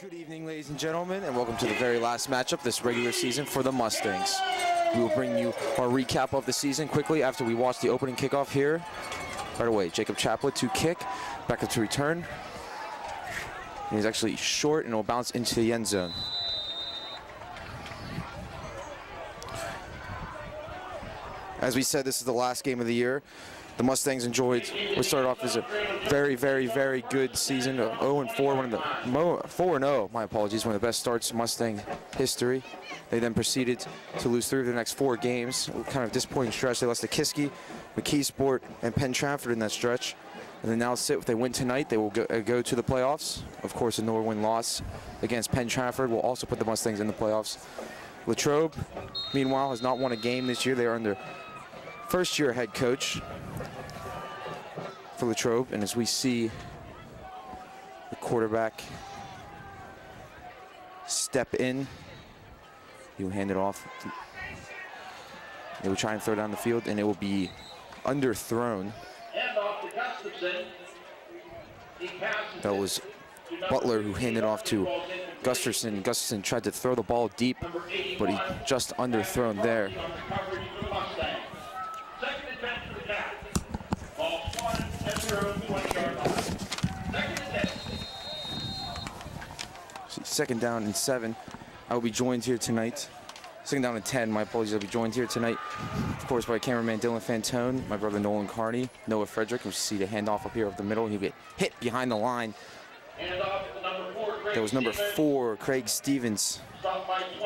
Good evening, ladies and gentlemen, and welcome to the very last matchup this regular season for the Mustangs. We will bring you our recap of the season quickly after we watch the opening kickoff here. Right away, Jacob Chaplet to kick, back up to return. And he's actually short and will bounce into the end zone. As we said, this is the last game of the year. The Mustangs we started off as a very, very, very good season. 0-4, 4-0, my apologies, one of the best starts in Mustang history. They then proceeded to lose 3 of their next 4 games. Kind of disappointing stretch. They lost to Kiski, McKeesport, and Penn Trafford in that stretch. And then now if they win tonight, they will go to the playoffs. Of course, a no-win loss against Penn Trafford will also put the Mustangs in the playoffs. Latrobe, meanwhile, has not won a game this year. They are under first-year head coach for Latrobe, and as we see the quarterback step in, he will hand it off. They will try and throw down the field, and it will be underthrown. That was Butler who handed off to Gusterson. Gusterson tried to throw the ball deep, but he just underthrown there. Second down and 7. I will be joined here tonight. Second down and 10, my apologies. I'll be joined here tonight, of course, by cameraman Dylan Fantone, my brother Nolan Carney, Noah Frederick. We see the handoff up here up the middle. He'll get hit behind the line. That was number 4, Craig Stevens.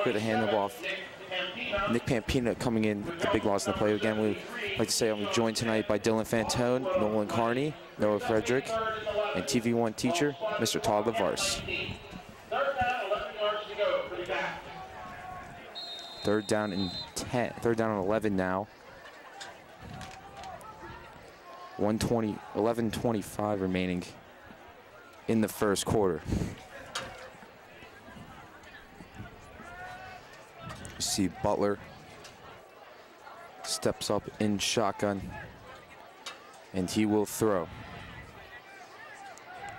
Good to hand him off. Nick Pampina coming in, the big loss in the play. Again, we'd like to say I'm joined tonight by Dylan Fantone, Nolan Carney, Noah Frederick, and TV1 teacher, Mr. Todd LaVarse. Third down and 11 now. 11:25 remaining in the first quarter. You see Butler steps up in shotgun, and he will throw.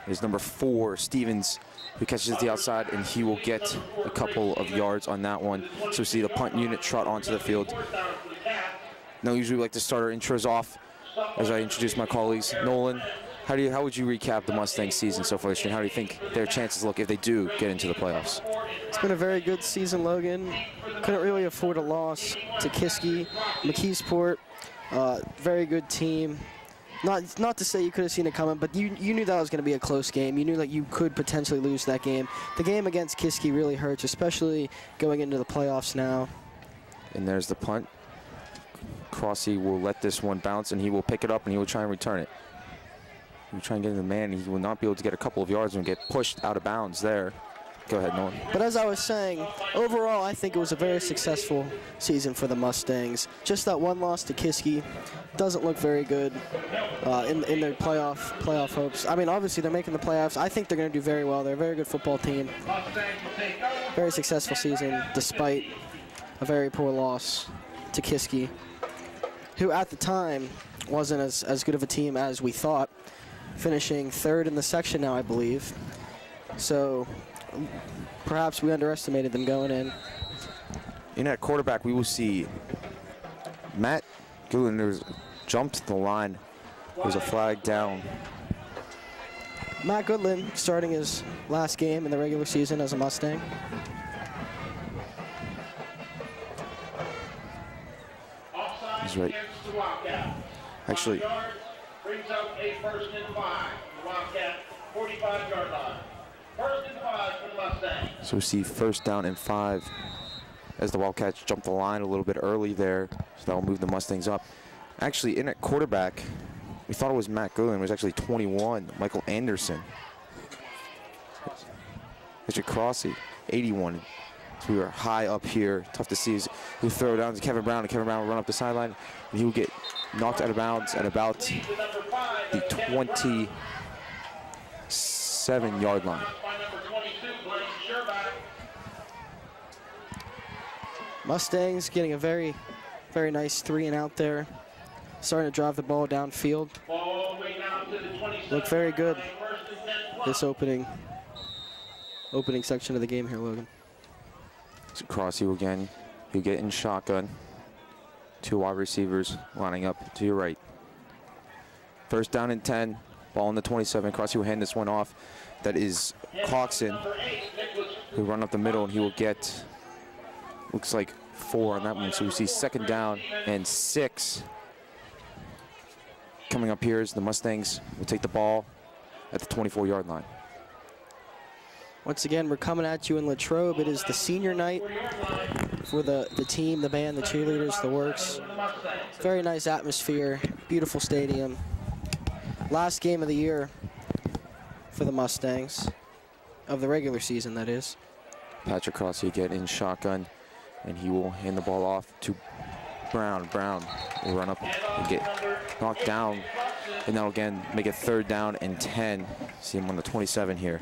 There's number 4, Stevens, who catches it to the outside, and he will get a couple of yards on that one. So we see the punt unit trot onto the field. Now, usually we like to start our intros off as I introduce my colleagues. Nolan, how would you recap the Mustangs season so far this year? How do you think their chances look if they do get into the playoffs? It's been a very good season, Logan. Couldn't really afford a loss to Kiski, McKeesport. Very good team. Not to say you could have seen it coming, but you knew that was going to be a close game. You knew that you could potentially lose that game. The game against Kiski really hurts, especially going into the playoffs now. And there's the punt. Crossy will let this one bounce, and he will pick it up, and he will try and return it. He will try and get in the man, and he will not be able to get a couple of yards and get pushed out of bounds there. Go ahead, Nolan. But as I was saying, overall, I think it was a very successful season for the Mustangs. Just that one loss to Kiski doesn't look very good in their playoff hopes. I mean, obviously, they're making the playoffs. I think they're going to do very well. They're a very good football team. Very successful season, despite a very poor loss to Kiski, who at the time wasn't as good of a team as we thought, finishing 3rd in the section now, I believe. So perhaps we underestimated them going in. In at quarterback, we will see Matt Goodland jumped the line. There's a flag down. Matt Goodland starting his last game in the regular season as a Mustang. He's right. Actually, brings up a 1st and 5. Wildcat, 45-yard line. 1st and 5 for the Mustangs. So we see 1st down and 5 as the Wildcats jump the line a little bit early there. So that will move the Mustangs up. Actually, in at quarterback, we thought it was Matt Goodland. It was actually 21, Michael Anderson. Mr. Crossy, 81. So we were high up here. Tough to see. He'll throw down to Kevin Brown, and Kevin Brown will run up the sideline, and he will get knocked out of bounds at about the 27-yard line. Mustangs getting a very, very nice 3 and out there. Starting to drive the ball downfield. Look very good this opening opening section of the game here, Logan. So Crossy again. He'll get in shotgun. 2 wide receivers lining up to your right. First down and 10. Ball on the 27. Crossy will hand this one off. That is Clarkson. He'll run up the middle, and he will get, looks like 4 on that one. So we see second down and 6. Coming up here is the Mustangs will take the ball at the 24-yard line. Once again, we're coming at you in Latrobe. It is the senior night for the team, the band, the cheerleaders, the works. Very nice atmosphere, beautiful stadium. Last game of the year for the Mustangs, of the regular season, that is. Patrick Crossy get in shotgun, and he will hand the ball off to Brown. Brown will run up and get knocked down, and that'll again make it third down and 10. See him on the 27 here.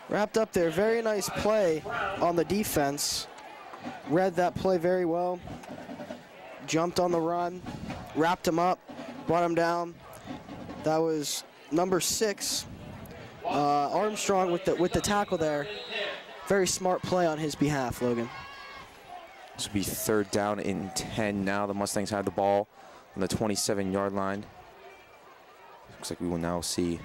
Wrapped up there, very nice play on the defense. Read that play very well. Jumped on the run, wrapped him up, brought him down. That was number 6, Armstrong with the tackle there. Very smart play on his behalf, Logan. This will be third down and 10 now. The Mustangs have the ball on the 27-yard line. Looks like we will now see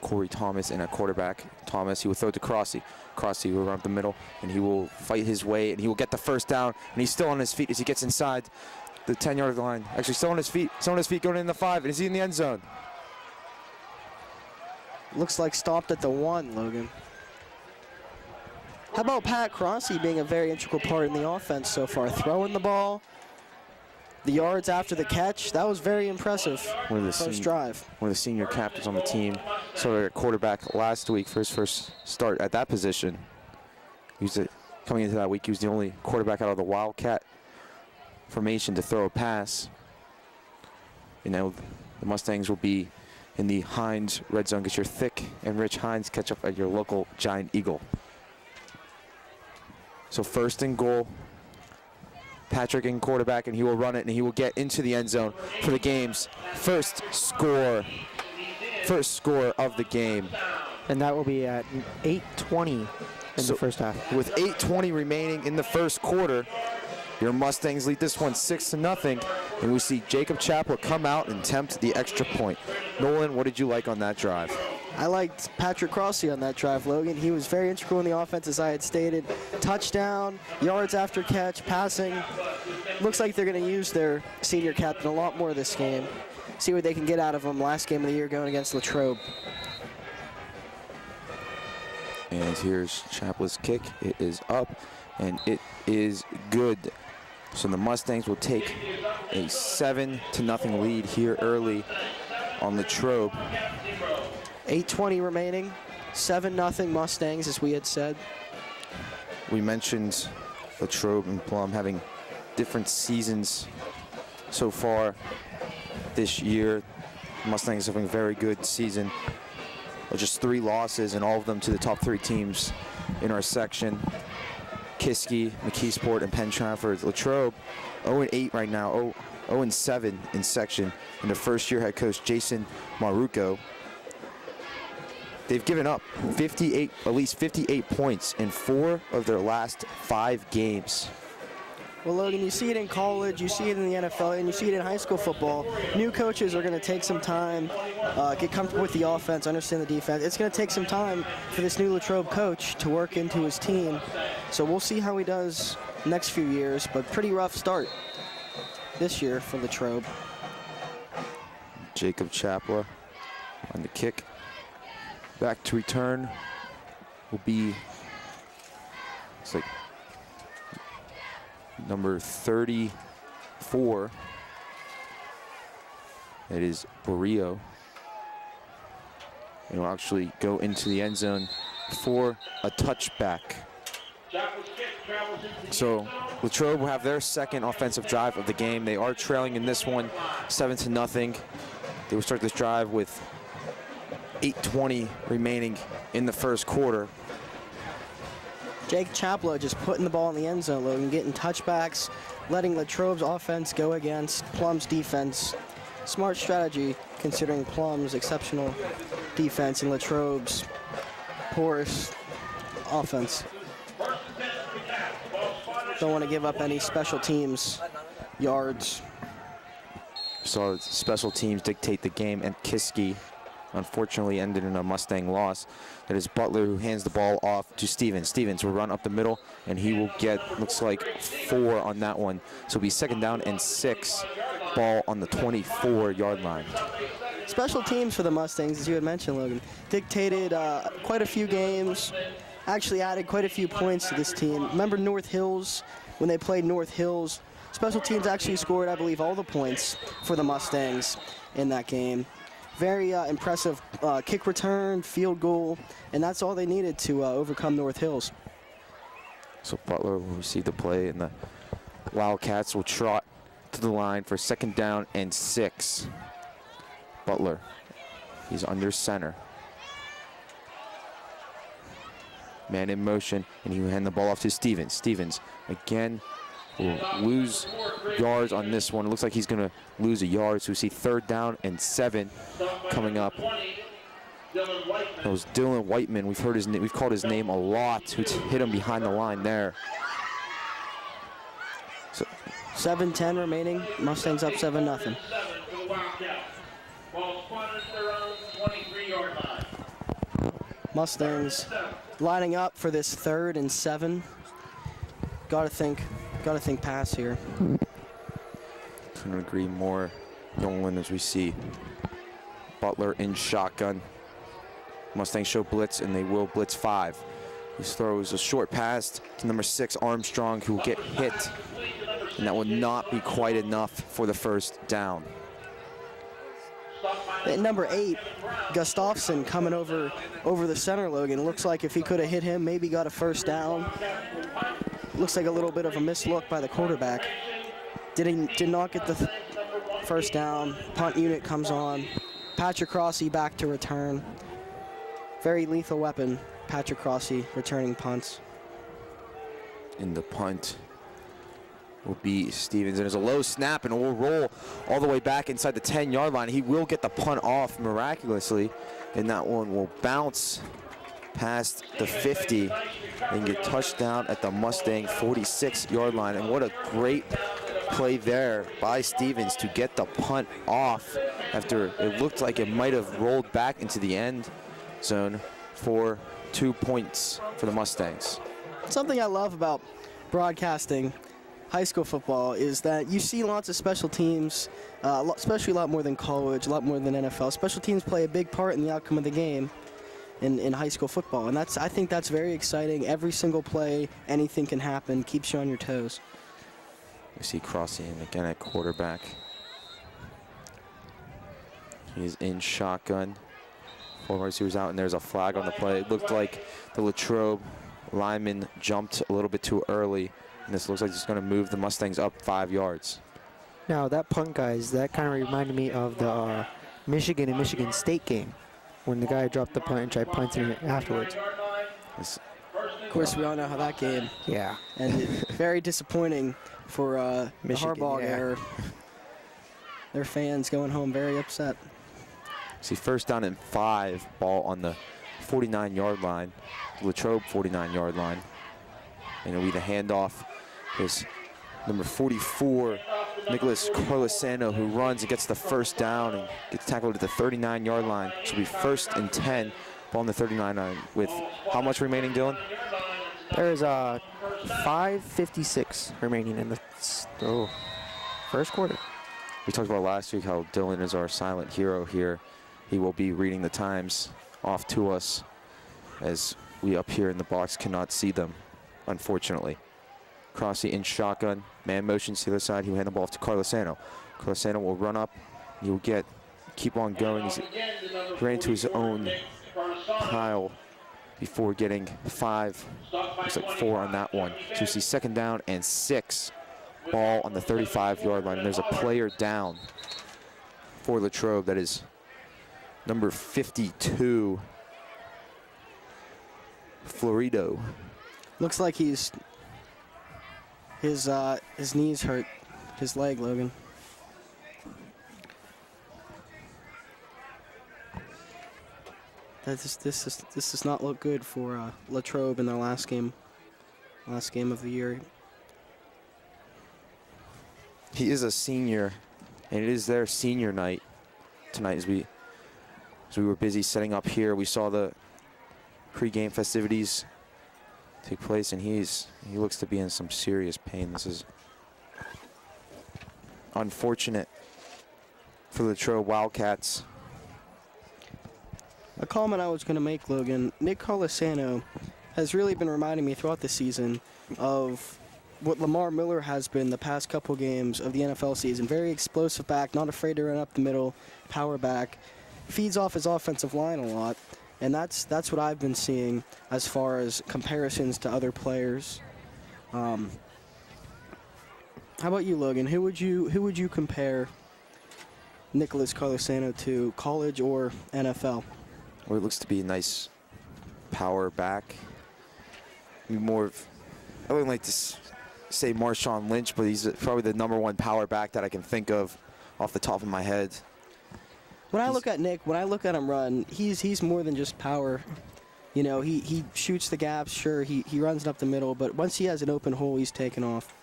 Corey Thomas in a quarterback. Thomas, he will throw it to Crossy. Crossy will run up the middle, and he will fight his way, and he will get the first down, and he's still on his feet as he gets inside the 10-yard line. Actually, still on his feet. Still on his feet going in the 5, and is he in the end zone? Looks like stopped at the 1, Logan. How about Pat Crossy being a very integral part in the offense so far? Throwing the ball, the yards after the catch, that was very impressive. First drive. One of the senior captains on the team. Started at quarterback last week for his first start at that position. Coming into that week, he was the only quarterback out of the Wildcat formation to throw a pass. And now the Mustangs will be in the Heinz red zone. Get your thick and rich Heinz ketchup at your local Giant Eagle. So first and goal, Patrick in quarterback, and he will run it, and he will get into the end zone for the game's first score of the game. And that will be at 8:20 in the first half. With 8:20 remaining in the first quarter, your Mustangs lead this one 6-0, and we see Jacob Chapler come out and attempt the extra point. Nolan, what did you like on that drive? I liked Patrick Crossy on that drive, Logan. He was very integral in the offense, as I had stated. Touchdown, yards after catch, passing. Looks like they're going to use their senior captain a lot more this game. See what they can get out of him last game of the year going against Latrobe. And here's Chapler's kick. It is up, and it is good. So the Mustangs will take a 7-0 lead here early on Latrobe. 8:20 remaining, 7-0 Mustangs, as we had said. We mentioned Latrobe and Plum having different seasons so far this year. Mustangs having a very good season. Just 3 losses, and all of them to the top 3 teams in our section. Kiski, McKeesport, and Penn Trafford. Latrobe 0-8 right now, 0-7 in section. And their first-year head coach, Jason Maruco. They've given up at least 58 points in 4 of their last 5 games. Well, Logan, you see it in college, you see it in the NFL, and you see it in high school football. New coaches are going to take some time, get comfortable with the offense, understand the defense. It's going to take some time for this new Latrobe coach to work into his team. So we'll see how he does next few years, but pretty rough start this year for Latrobe. Jacob Chapler on the kick. Back to return will be, it's like number 34. It is Barrio. And will actually go into the end zone for a touchback. So Latrobe will have their second offensive drive of the game. They are trailing in this one 7-0. They will start this drive with 8:20 remaining in the first quarter. Jake Chaplow just putting the ball in the end zone, Logan, getting touchbacks, letting Latrobe's offense go against Plum's defense. Smart strategy considering Plum's exceptional defense and Latrobe's porous offense. Don't want to give up any special teams yards. Saw special teams dictate the game, and Kiski unfortunately ended in a Mustang loss. That is Butler, who hands the ball off to Stevens. Stevens will run up the middle, and he will get, looks like, 4 on that one. So it'll be 2nd down and 6, ball on the 24-yard line. Special teams for the Mustangs, as you had mentioned, Logan, dictated quite a few games, actually added quite a few points to this team. Remember North Hills, when they played North Hills? Special teams actually scored, I believe, all the points for the Mustangs in that game. Very impressive kick return, field goal, and that's all they needed to overcome North Hills. So Butler will receive the play, and the Wildcats will trot to the line for 2nd down and 6. Butler, he's under center. Man in motion, and he will hand the ball off to Stevens. Stevens, again, will lose yards on this one. It looks like he's going to lose a yard, so we see 3rd down and 7 coming up. That was Dylan Whiteman. We've called his name a lot. Who's hit him behind the line there. So 7:10 remaining. Mustangs up 7-0. Mustangs lining up for this 3rd and 7. Gotta think pass here. Couldn't agree more, Nolan, as we see Butler in shotgun. Mustangs show blitz, and they will blitz 5. He throws a short pass to number 6, Armstrong, who will get hit, and that will not be quite enough for the 1st down. At number 8, Gustafson coming over the center, Logan. Looks like if he could have hit him, maybe got a 1st down. Looks like a little bit of a missed look by the quarterback. Did not get the 1st down. Punt unit comes on. Patrick Crossy back to return. Very lethal weapon, Patrick Crossy returning punts. In the punt will be Stevens, and there's a low snap, and it will roll all the way back inside the 10-yard line. He will get the punt off miraculously, and that one will bounce past the 50 and get touchdown at the Mustang 46-yard line. And what a great play there by Stevens to get the punt off after it looked like it might have rolled back into the end zone for 2 points for the Mustangs. Something I love about broadcasting high school football is that you see lots of special teams, especially a lot more than college, a lot more than NFL. Special teams play a big part in the outcome of the game in high school football, and I think that's very exciting. Every single play, anything can happen, keeps you on your toes. We see Crossy again at quarterback. He's in shotgun. 4 receivers out, and there's a flag on the play. It looked like the Latrobe lineman jumped a little bit too early, and this looks like it's going to move the Mustangs up 5 yards. Now, that punt, guys, that kind of reminded me of the Michigan and Michigan State game when the guy dropped the punt and tried punting it afterwards. This, Of course, we all know how that game Yeah. ended. Very disappointing for the Michigan, Harbaugh yeah. there. Their fans going home very upset. see 1st down and 5, ball on the 49-yard line, Latrobe 49-yard line. And it'll be the handoff is number 44, Nicholas Corlisano, who runs and gets the 1st down and gets tackled at the 39-yard line. So it'll be 1st and 10, ball on the 39 line with how much remaining, Dylan? There is 5:56 remaining in the 1st quarter. We talked about last week how Dylan is our silent hero here. He will be reading the times off to us as we up here in the box cannot see them, unfortunately. Crossy in shotgun, man motions to the other side. He will hand the ball off to Carlisano. Carlisano will run up. He will keep on going. He ran into his own pile before getting 5. Looks like 4 on that one. So you see 2nd down and 6. Ball on the 35-yard line. And there's a player down for Latrobe. That is number 52, Florido. Looks like his knees hurt, his leg, Logan. This does not look good for Latrobe in their last game of the year. He is a senior, and it is their senior night tonight. As we were busy setting up here, we saw the pre-game festivities take place, and he looks to be in some serious pain. This is unfortunate for the Latrobe Wildcats. A comment I was going to make, Logan, Nick Colasano has really been reminding me throughout the season of what Lamar Miller has been the past couple games of the NFL season. Very explosive back, not afraid to run up the middle, power back, feeds off his offensive line a lot, and that's what I've been seeing as far as comparisons to other players. How about you, Logan? Who would you compare Nicholas Colasano to, college or NFL? Well, it looks to be a nice power back. More of, I wouldn't like to say Marshawn Lynch, but he's probably the #1 power back that I can think of off the top of my head. When I look at Nick, when I look at him run, he's more than just power. You know, he shoots the gaps, sure, he runs it up the middle, but once he has an open hole, he's taking off.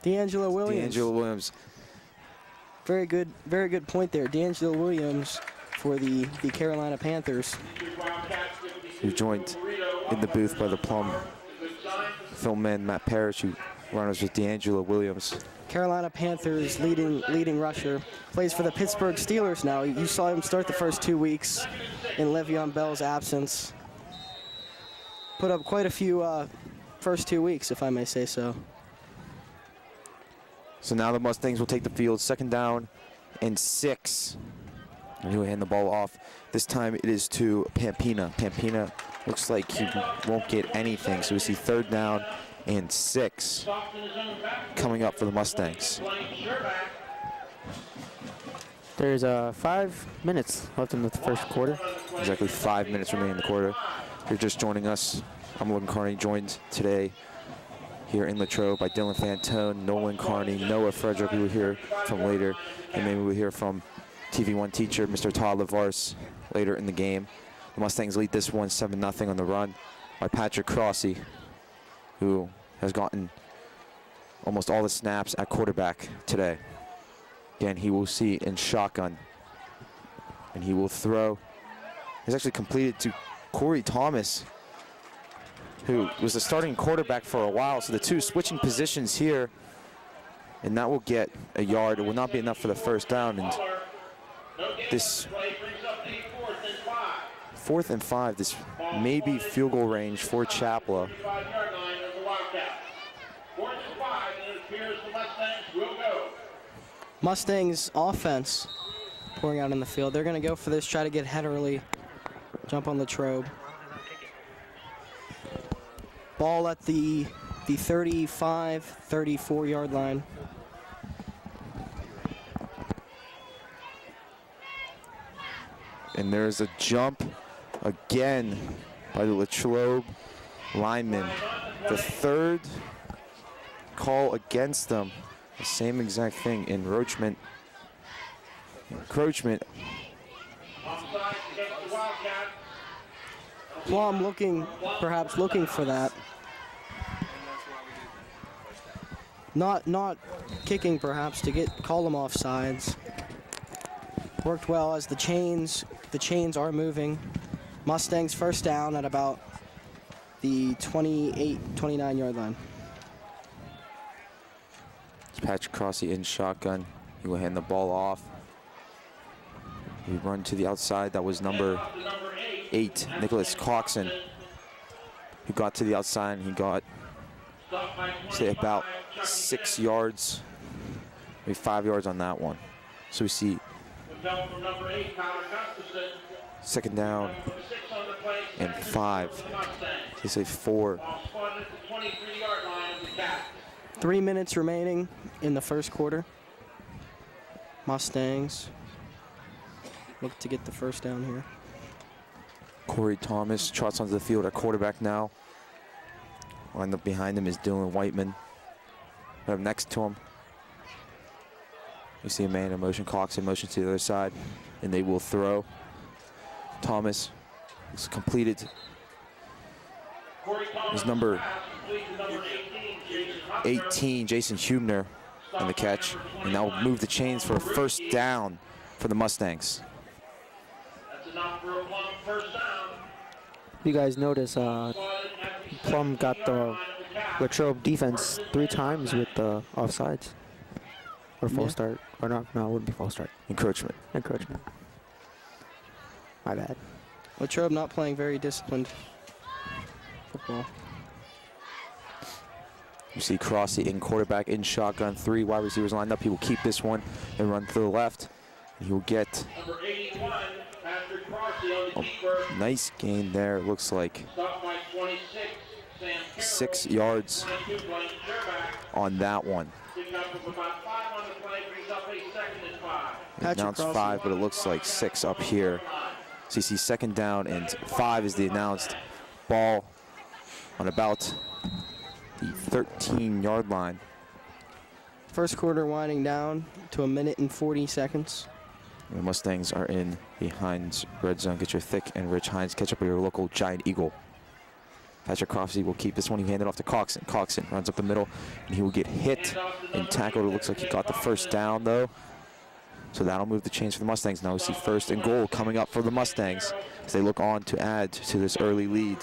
D'Angelo Williams. Very good point there. D'Angelo Williams for the Carolina Panthers. We're joined in the booth by the Plum film man Matt Parrish, who runs with D'Angelo Williams. Carolina Panthers leading rusher. Plays for the Pittsburgh Steelers now. You saw him start the first 2 weeks in Le'Veon Bell's absence. Put up quite a few first 2 weeks, if I may say so. So now the Mustangs will take the field, 2nd down and 6. And he'll hand the ball off. This time it is to Pampina. Pampina looks like he won't get anything. So we see 3rd down and 6 coming up for the Mustangs. There's 5 minutes left in the first quarter. Exactly 5 minutes remaining in the quarter. If you're just joining us, I'm Logan Carney, joined today here in Latrobe by Dylan Fantone, Nolan Carney, Noah Frederick, who we'll hear from later, and maybe we'll hear from TV1 teacher, Mr. Todd Lavarse, later in the game. The Mustangs lead this one 7-0 on the run by Patrick Crossy, who has gotten almost all the snaps at quarterback today. Again, he will see in shotgun, and he will throw. He's actually completed to Corey Thomas, who was the starting quarterback for a while. So the two switching positions here, and that will get a yard. It will not be enough for the 1st down. And this 4th and 5, this may be field goal range for Chapela. Mustangs offense pouring out in the field. They're going to go for this, try to get ahead early, jump on Latrobe. Ball at the 35, 34-yard line. And there's a jump again by the Latrobe lineman. The 3rd call against them. The same exact thing, encroachment. Plum perhaps looking for that. Not kicking perhaps to call them off sides. Worked well as the chains are moving. Mustangs 1st down at about the 28, 29-yard line. It's Patrick Crossy in shotgun. He will hand the ball off. He run to the outside. That was number 8, Nicholas Coxon, who got to the outside, and he got, say, about 6 yards, maybe 5 yards on that one. So we see 2nd down and 5. They say 4. 3 minutes remaining in the first quarter. Mustangs look to get the 1st down here. Corey Thomas trots onto the field at quarterback now. Lined up behind him is Dylan Whiteman. Right up next to him You see a man in motion, clocks in motion to the other side, and they will throw. Thomas has completed his number 18, Jason Hubner, on the catch, and now will move the chains for a first down for the Mustangs. That's enough for a Plum first down. You guys notice Plum got the Latrobe defense 3 times with the offsides. Or false start. Or not, no, it wouldn't be false start. Encroachment. Encroachment. My bad. Latrobe not playing very disciplined football. You see Crossy in quarterback in shotgun, 3 wide receivers lined up. He will keep this one and run to the left. And he will get Number 81, Patrick Crossy on the keeper. nice gain there. Looks like Stopped by 26, Sam Carroll. 6 yards 22, Blaine Sherback. on that one. Picked up of about 5 on the play, brings up a 2nd and 5. Patrick Announced Crossy. 5, but it looks like 6 up here. So you see 2nd down and 5 is the announced. Ball on about the 13-yard line. First quarter winding down to 1 minute and 40 seconds. The Mustangs are in behind red zone. Get your thick and rich Heinz ketchup or your local Giant Eagle. Patrick Crossy will keep this one. He handed off to Coxon. Coxon runs up the middle, and he will get hit and tackled. It looks like he got the first down, though. So that'll move the chains for the Mustangs. Now we see 1st and goal coming up for the Mustangs as they look on to add to this early lead.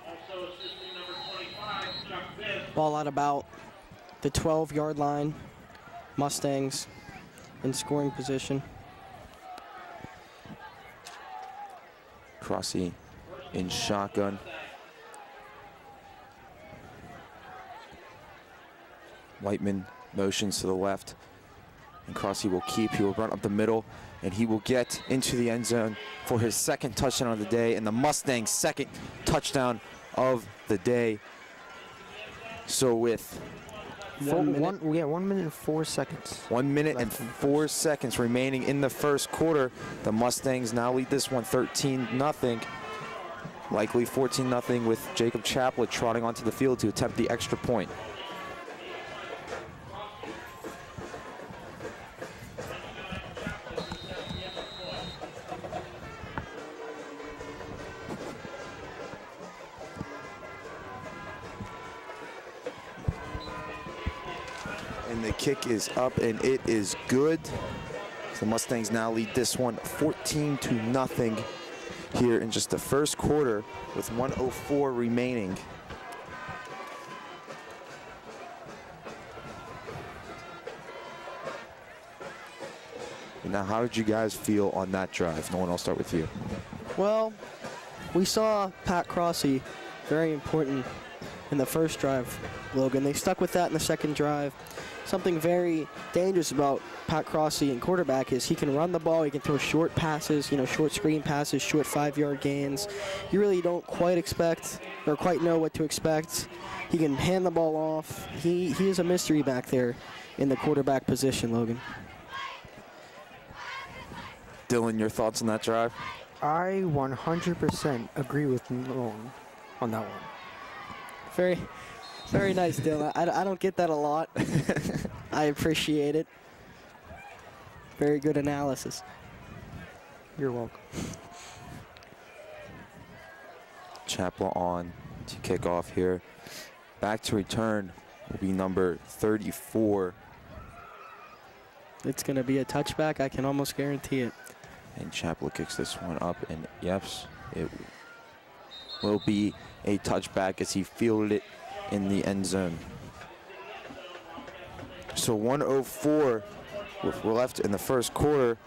Also assisting number 25, Chuck Bibb. Ball at about the 12-yard line. Mustangs in scoring position. Crossy in shotgun. Whiteman motions to the left, and Crossy will keep. He will run up the middle, and he will get into the end zone for his 2nd touchdown of the day, and the Mustangs' 2nd touchdown of the day. So with 1 minute. 1 minute and 4 seconds. 1 minute and 4 seconds remaining in the first quarter, the Mustangs now lead this one 13-0. Likely 14-0 with Jacob Chaplet trotting onto the field to attempt the extra point. And the kick is up, and it is good. The Mustangs now lead this one 14-0 here in just the first quarter with 1:04 remaining. Now, how did you guys feel on that drive? Nolan, I'll start with you. Well, we saw Pat Crossy, very important in the first drive, Logan. They stuck with that in the second drive. Something very dangerous about Pat Crossy in quarterback is he can run the ball, he can throw short passes, short screen passes, short 5-yard gains. You really don't quite expect or quite know what to expect. He can hand the ball off. He is a mystery back there in the quarterback position, Logan. Dylan, your thoughts on that drive? I 100% agree with Nolan on that one. Very, very nice, Dylan. I don't get that a lot. I appreciate it. Very good analysis. You're welcome. Chapel on to kick off here. Back to return will be number 34. It's going to be a touchback. I can almost guarantee it. And Chapel kicks this one up, and yes, it will be a touchback as he fielded it in the end zone. So 1:04 left in the first quarter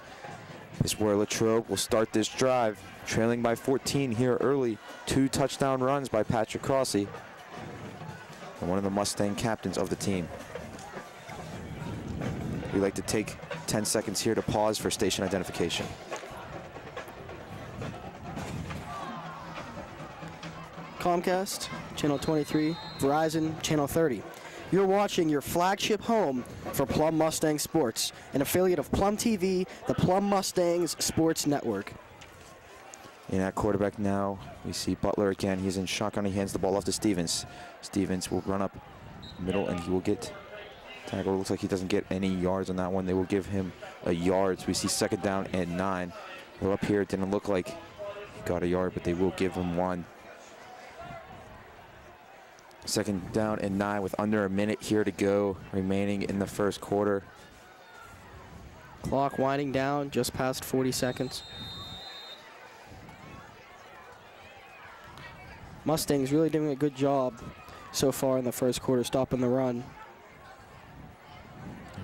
is where Latrobe will start this drive, trailing by 14 here early. 2 touchdown runs by Patrick Crossy, and one of the Mustang captains of the team. We like to take 10 seconds here to pause for station identification. Comcast, Channel 23, Verizon, Channel 30. You're watching your flagship home for Plum Mustang Sports, an affiliate of Plum TV, the Plum Mustangs Sports Network. And at quarterback now, we see Butler again. He's in shotgun. He hands the ball off to Stevens. Stevens will run up middle, and he will get tackled. Looks like he doesn't get any yards on that one. They will give him a yard. So we see 2nd down and 9. Well, up here, it didn't look like he got a yard, but they will give him 1. 2nd down and 9 with under a minute here to go remaining in the first quarter. Clock winding down, just past 40 seconds. Mustangs really doing a good job so far in the first quarter, stopping the run.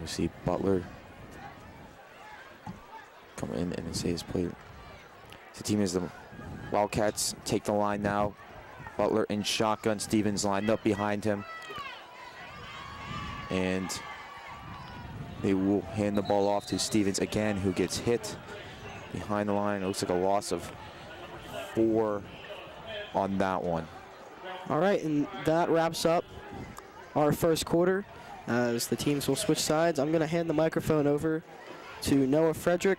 We see Butler come in and say his play. The team is the Wildcats take the line now. Butler in shotgun. Stevens lined up behind him. And they will hand the ball off to Stevens again, who gets hit behind the line. It looks like a loss of 4 on that one. All right, and that wraps up our first quarter as the teams will switch sides. I'm going to hand the microphone over to Noah Frederick.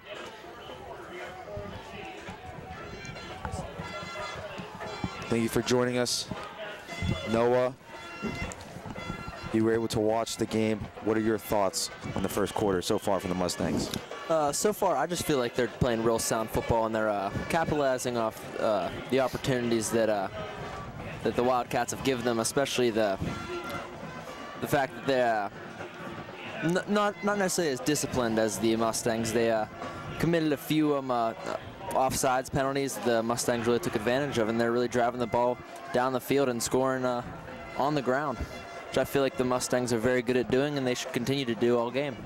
Thank you for joining us, Noah. You were able to watch the game. What are your thoughts on the first quarter so far from the Mustangs? So far, I just feel like they're playing real sound football, and they're capitalizing off the opportunities that the Wildcats have given them, especially the fact that they're not necessarily as disciplined as the Mustangs. They committed a few offsides penalties the Mustangs really took advantage of, and they're really driving the ball down the field and scoring on the ground, which I feel like the Mustangs are very good at doing, and they should continue to do all game.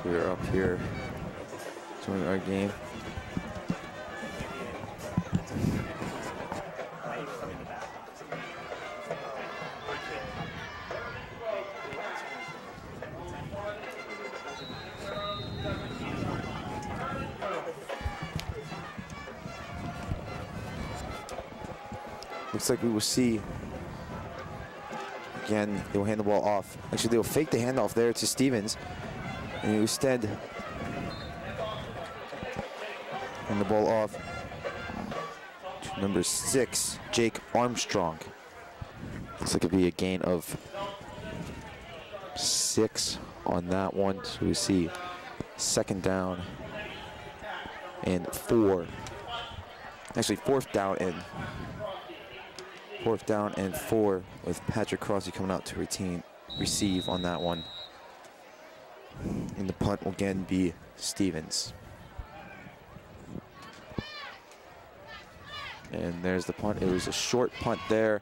We're up here doing our game. Looks like we will see again. They will hand the ball off. Actually, they will fake the handoff there to Stevens. And instead, hand the ball off to number 6, Jake Armstrong. Looks like it'd be a gain of 6 on that one. So we see 2nd down and 4. Actually, 4th down and 4 with Patrick Crosby coming out to receive on that one. And the punt will again be Stevens. And there's the punt. It was a short punt there.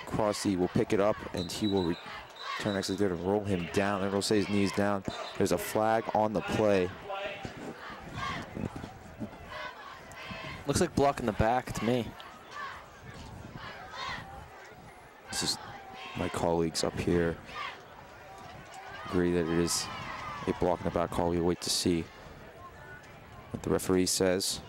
Crosby will pick it up, and he will return. Actually, they're going to roll him down. They're going to say his knees down. There's a flag on the play. Looks like blocking the back to me. This is my colleagues up here agree that it is a block in the back call. We wait to see what the referee says.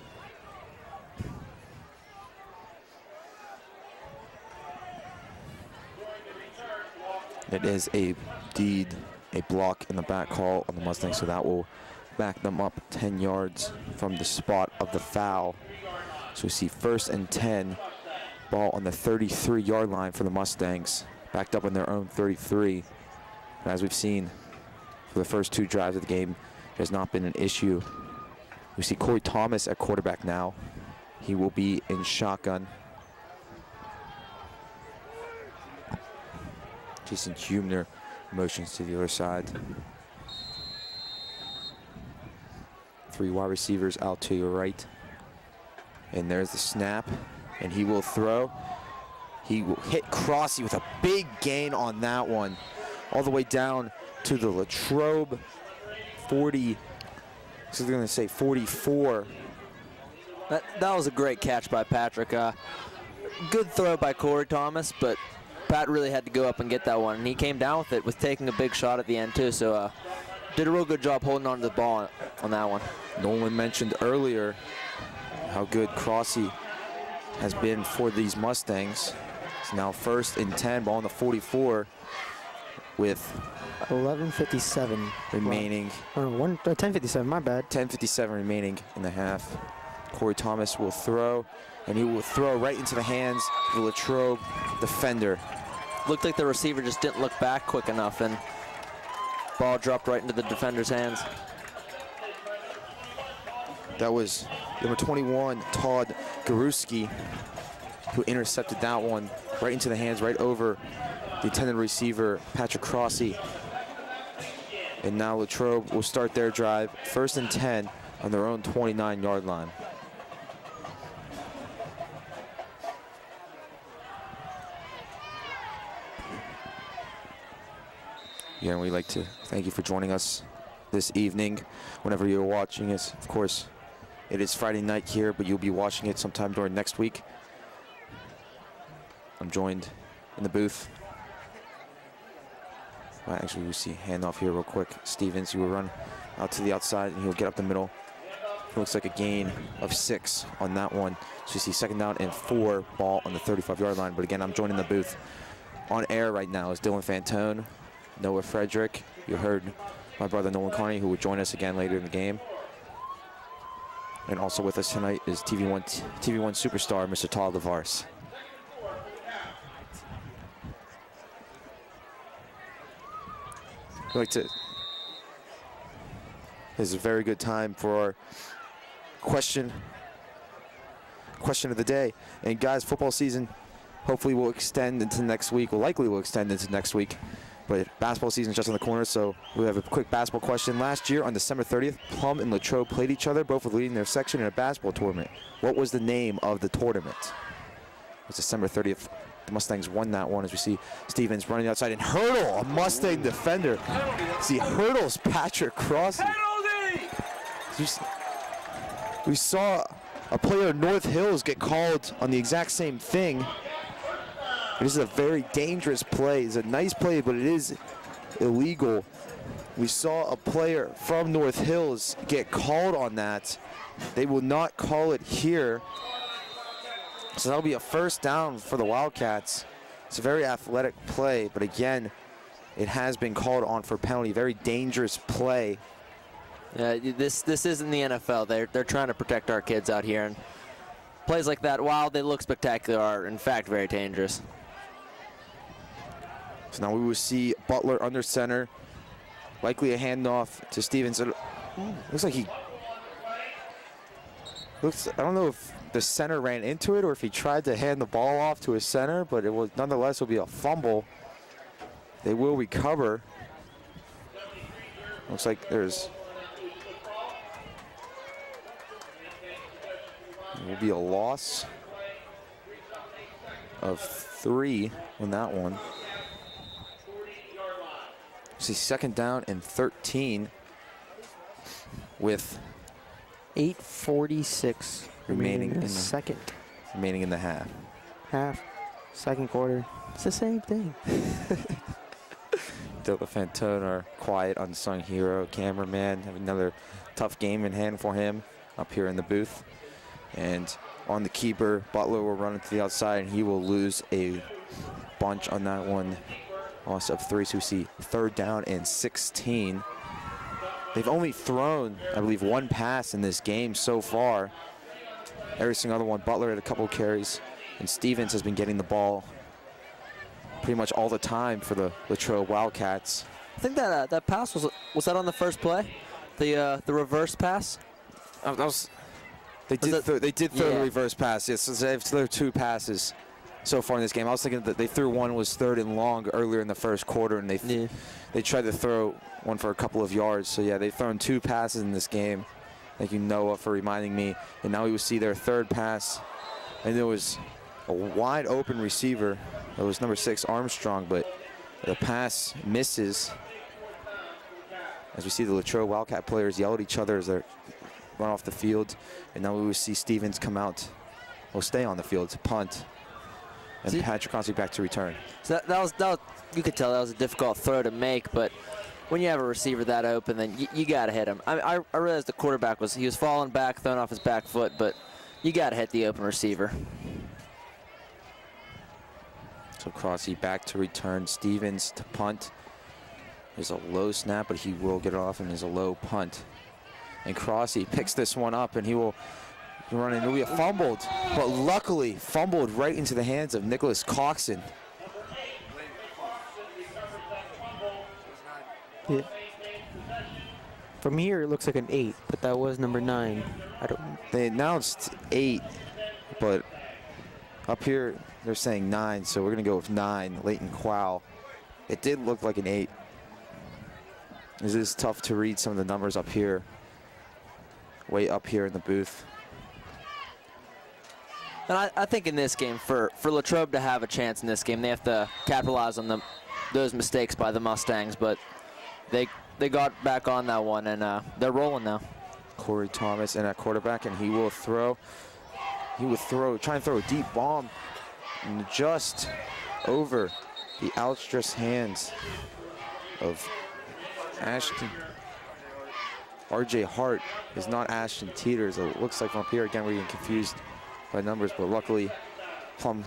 It is indeed a block in the back call on the Mustangs, so that will back them up 10 yards from the spot of the foul. So we see 1st and 10, ball on the 33-yard line for the Mustangs, backed up on their own 33. And as we've seen for the first 2 drives of the game, there's not been an issue. We see Corey Thomas at quarterback now. He will be in shotgun. Jason Humner motions to the other side. 3 wide receivers out to your right. And there's the snap, and he will throw. He will hit Crosby with a big gain on that one, all the way down to the Latrobe 40. So they're going to say 44. That was a great catch by Patrick. Good throw by Corey Thomas, but Pat really had to go up and get that one, and he came down with it, with taking a big shot at the end too. So did a real good job holding on to the ball on that one. Nolan mentioned earlier how good Crossy has been for these Mustangs. It's now 1st and 10, ball on the 44 with 11:57 remaining. Oh, 10:57. My bad. 10:57 remaining in the half. Corey Thomas will throw, and he will throw right into the hands of the Latrobe defender. Looked like the receiver just didn't look back quick enough, and ball dropped right into the defender's hands. That was number 21, Todd Garuski, who intercepted that one right into the hands, right over the intended receiver, Patrick Crossy. And now Latrobe will start their drive, 1st and 10 on their own 29-yard line. Again, we'd like to thank you for joining us this evening. Whenever you're watching us, of course, it is Friday night here, but you'll be watching it sometime during next week. I'm joined in the booth. Well, actually, we see handoff here real quick. Stevens, he will run out to the outside, and he'll get up the middle. It looks like a gain of 6 on that one. So you see 2nd down and 4, ball on the 35-yard line. But again, I'm joined in the booth. On air right now is Dylan Fantone, Noah Frederick. You heard my brother Nolan Carney, who will join us again later in the game. And also with us tonight is TV1 superstar, Mr. Todd Lavars. I'd like to. This is a very good time for our question of the day. And guys, football season hopefully will extend into next week. Well, likely will extend into next week. But basketball season is just on the corner, so we have a quick basketball question. Last year on December 30th, Plum and Latrobe played each other, both were leading their section in a basketball tournament. What was the name of the tournament? It was December 30th. The Mustangs won that one, as we see Stevens running outside, and Hurdle, a Mustang defender. See, Hurdle's Patrick Crossy. We saw a player of North Hills get called on the exact same thing. This is a very dangerous play. It's a nice play, but it is illegal. We saw a player from North Hills get called on that. They will not call it here. So that'll be a 1st down for the Wildcats. It's a very athletic play, but again, it has been called on for penalty. Very dangerous play. This isn't the NFL. They're trying to protect our kids out here, and plays like that, while they look spectacular, are in fact very dangerous. So now we will see Butler under center. Likely a handoff to Stevens. Looks like I don't know if the center ran into it or if he tried to hand the ball off to his center, but it will nonetheless will be a fumble. They will recover. Looks like there will be a loss of 3 on that one. See, 2nd down and 13 with 8:46 remaining in the second. Remaining in the half. Second quarter. It's the same thing. Dylan Fantone, our quiet, unsung hero, cameraman, have another tough game in hand for him up here in the booth. And on the keeper, Butler will run it to the outside, and he will lose a bunch on that one. Loss of 3, so we see 3rd down and 16. They've only thrown, I believe, 1 pass in this game so far. Every single other one, Butler had a couple of carries, and Stevens has been getting the ball pretty much all the time for the Latrobe Wildcats. I think that pass was that on the first play, the reverse pass. They did throw the reverse pass. Yes, they've thrown 2 passes so far in this game. I was thinking that they threw one was 3rd and long earlier in the first quarter, and they tried to throw one for a couple of yards. So yeah, they've thrown 2 passes in this game. Thank you, Noah, for reminding me. And now we will see their 3rd pass, and there was a wide open receiver. It was number 6 Armstrong, but the pass misses. As we see the Latrobe Wildcat players yell at each other as they run off the field, and now we will see Stevens come out. Will stay on the field to punt. And See, Patrick Crosby back to return. so that was you could tell that was a difficult throw to make, but when you have a receiver that open, then you got to hit him. I realized the quarterback was falling back, throwing off his back foot, but you got to hit the open receiver. So Crosby back to return. Stevens to punt. There's a low snap, but he will get it off, and there's a low punt. And Crosby picks this one up, and he will run into it. Fumbled, but luckily fumbled right into the hands of Nicholas Coxon. Yeah. From here, it looks like an 8, but that was number 9. I don't. They announced 8, but up here they're saying 9, so we're going to go with 9. Leighton Quao. It did look like an 8. It is tough to read some of the numbers up here, way up here in the booth. And I think in this game, for Latrobe to have a chance in this game, they have to capitalize on those mistakes by the Mustangs, but they got back on that one, and they're rolling now. Corey Thomas in at quarterback, and he will throw. Try and throw a deep bomb, and just over the outstretched hands of Ashton. R.J. Hart is not Ashton Teeters. It looks like from up here, again, we're getting confused by numbers, but luckily, Plum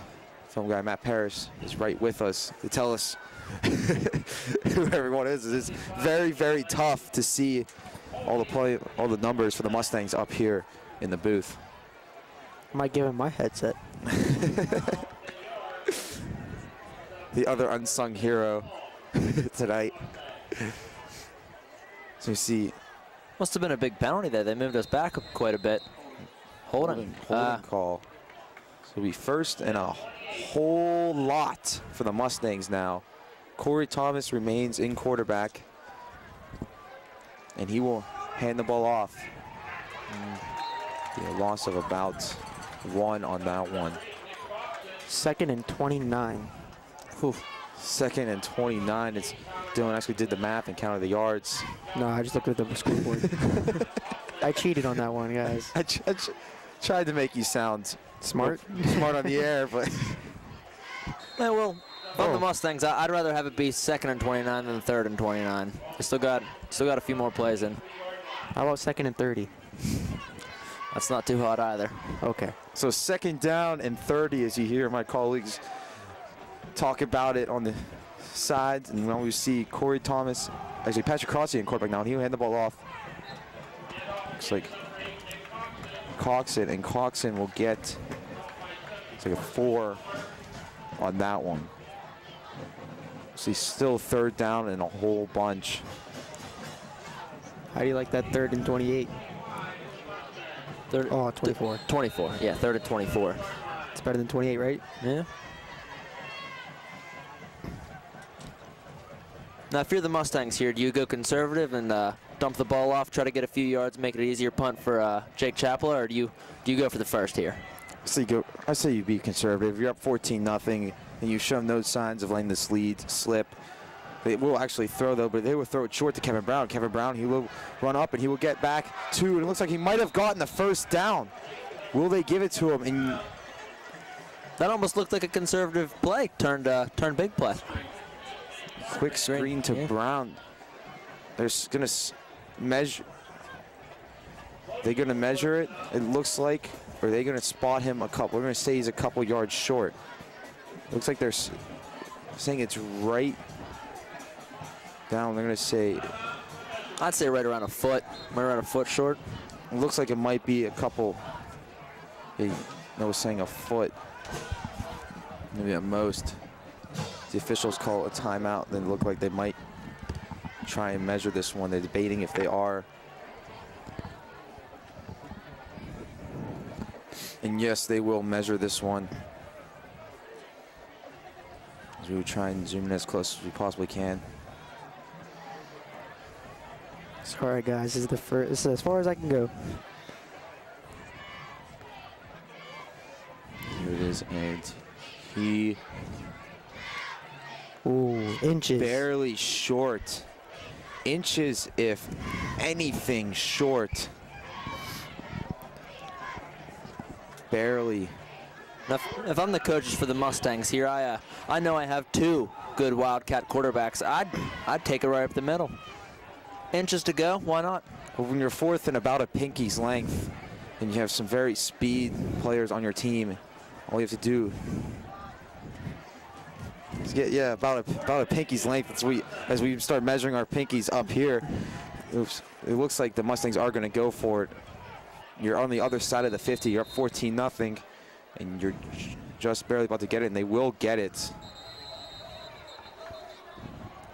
film guy Matt Parrish is right with us to tell us who everyone is. It's very, very tough to see all the numbers for the Mustangs up here in the booth. I might give him my headset. The other unsung hero tonight. So you see, Must have been a big penalty there. They moved us back quite a bit. Holding call. So it'll be first and a whole lot for the Mustangs now. Corey Thomas remains in quarterback, and he will hand the ball off. A loss of about 1 on that one. 2nd and 29. Whew. 2nd and 29. It's Dylan actually did the math and counted the yards. No, I just looked at the scoreboard. I cheated on that one, guys. I tried to make you sound Smart? smart on the air, but Yeah, well, on the Mustangs, I'd rather have it be 2nd and 29 than 3rd and 29. They still got a few more plays in. How about 2nd and 30? That's not too hot either. Okay. so 2nd down and 30 as you hear my colleagues talk about it on the sides, and when we see Corey Thomas, actually Patrick Crosby in quarterback now, and he'll hand the ball off. Looks like Coxon, and Coxon will get, it's like a 4 on that one. So he's still 3rd down and a whole bunch. How do you like that 3rd and 28? Third, Oh, 24. 24. Yeah, 3rd and 24. It's better than 28, right? Yeah. Now, if you're the Mustangs here, do you go conservative and dump the ball off, try to get a few yards, make it an easier punt for Jake Chapela, or do you go for the first here? I say you be conservative. If you're up 14-0, and you show no signs of letting this lead slip. They will actually throw, though, but they will throw it short to Kevin Brown. Kevin Brown, he will run up, and he will get back 2. And it looks like he might have gotten the 1st down. Will they give it to him? And That almost looked like a conservative play turned big play. quick screen to Brown. They're going to measure. They're going to measure it, it looks like, or they're going to spot him a couple. We're going to say he's a couple yards short. Looks like they're saying it's right down. They're going to say, I'd say right around a foot short. it looks like it might be a couple. I was saying a foot, maybe at most. The officials call it a timeout. Then look like they might try and measure this one. They're debating if they are. And yes, they will measure this one. As we will try and zoom in as close as we possibly can. Sorry, guys. This is as far as I can go. Here it is, and he Ooh, inches. barely short. Inches, if anything, short. Barely If I'm the coaches for the Mustangs here, I know I have 2 good Wildcat quarterbacks. I'd take it right up the middle. Inches to go, why not? Well, when you're fourth and about a pinky's length, and you have some very speed players on your team, all you have to do is get about a pinky's length. As we start measuring our pinkies up here, it looks like the Mustangs are going to go for it. You're on the other side of the 50. You're up 14-0, and you're just barely about to get it, and they will get it.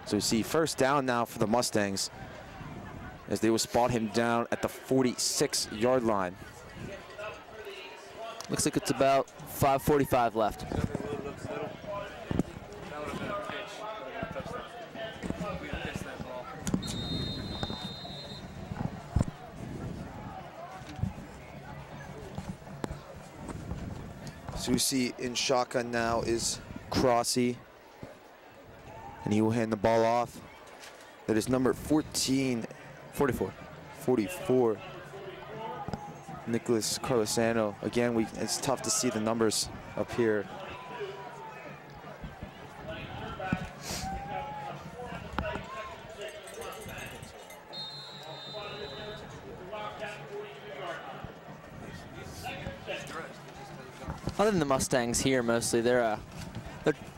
So we see first down now for the Mustangs, as they will spot him down at the 46-yard line. Looks like it's about 5:45 left. So we see in shotgun now is Crossy, and he will hand the ball off. That is number 44. Nicholas Carlosano. Again, it's tough to see the numbers up here. Other than the Mustangs here, mostly they're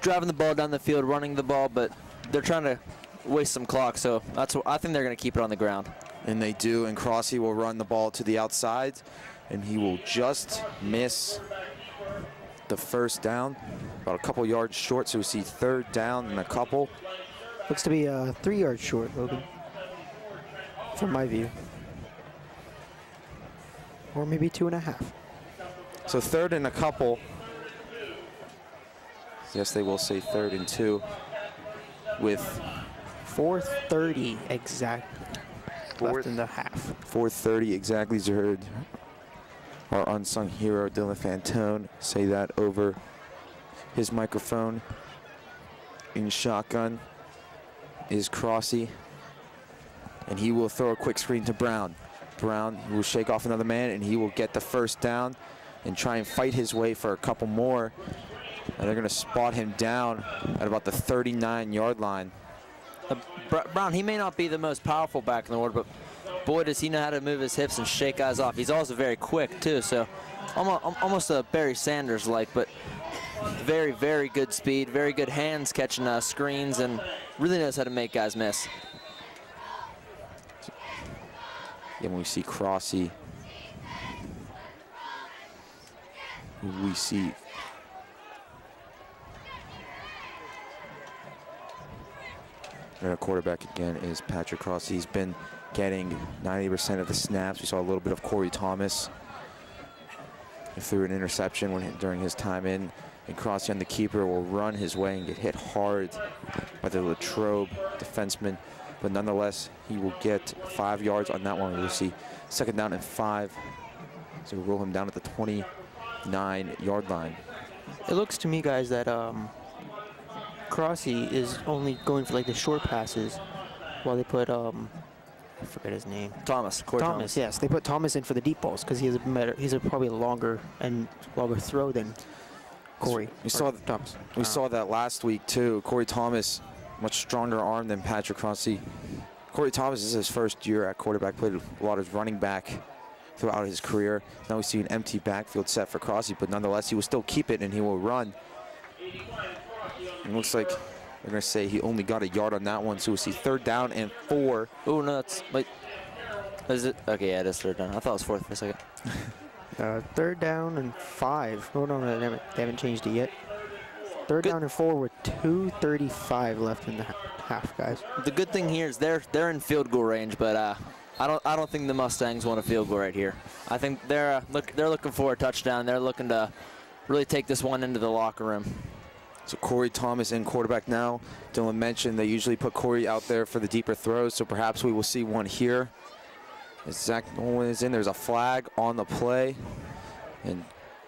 driving the ball down the field, running the ball, but they're trying to waste some clock. So I think they're going to keep it on the ground. And they do, and Crossy will run the ball to the outside, and he will just miss the first down, about a couple yards short. So we see third down and a couple. Looks to be 3 yards short, Logan, from my view. Or maybe 2.5. So third and a couple. Yes, they will say 3rd and 2 with 4:30 exact left in the half. 4:30 exactly, as you heard our unsung hero Dylan Fantone say that over his microphone. In shotgun is Crossy, and he will throw a quick screen to Brown. Brown will shake off another man, and he will get the first down and try and fight his way for a couple more. And they're going to spot him down at about the 39-yard line. Brown, he may not be the most powerful back in the world, but boy, does he know how to move his hips and shake guys off. He's also very quick, too, so almost a Barry Sanders-like, but very, very good speed, very good hands catching screens, and really knows how to make guys miss. And we see Crossy. We see our quarterback again is Patrick Crossy. He's been getting 90% of the snaps. We saw a little bit of Corey Thomas. He threw an interception during his time in. And Crossy, on the keeper, will run his way and get hit hard by the Latrobe defenseman. But nonetheless, he will get 5 yards on that one. We'll see second down and 5. So we'll roll him down at the 29-yard line. It looks to me, guys, that Crossy is only going for like the short passes, while they put I forget his name. Corey Thomas. Yes, they put Thomas in for the deep balls because he has probably a longer throw than Corey. We saw that last week too. Corey Thomas, much stronger arm than Patrick Crossy. Corey Thomas is his first year at quarterback. Played a lot as running back throughout his career. Now we see an empty backfield set for Crossy, but nonetheless, he will still keep it and he will run. It looks like they're going to say he only got a yard on that one, so we'll see third down and 4. Oh, no, that's like, is it? Okay, yeah, it is third down. I thought it was fourth for a second. Third down and 5. Oh, no, they haven't changed it yet. Third down and 4 with 2:35 left in the half, guys. The good thing here is they're in field goal range, but I don't think the Mustangs want a field goal right here. I think they're looking for a touchdown. They're looking to really take this one into the locker room. So Corey Thomas in quarterback now. Dylan mentioned they usually put Corey out there for the deeper throws, so perhaps we will see one here. As Zach Nolan is in, there's a flag on the play, and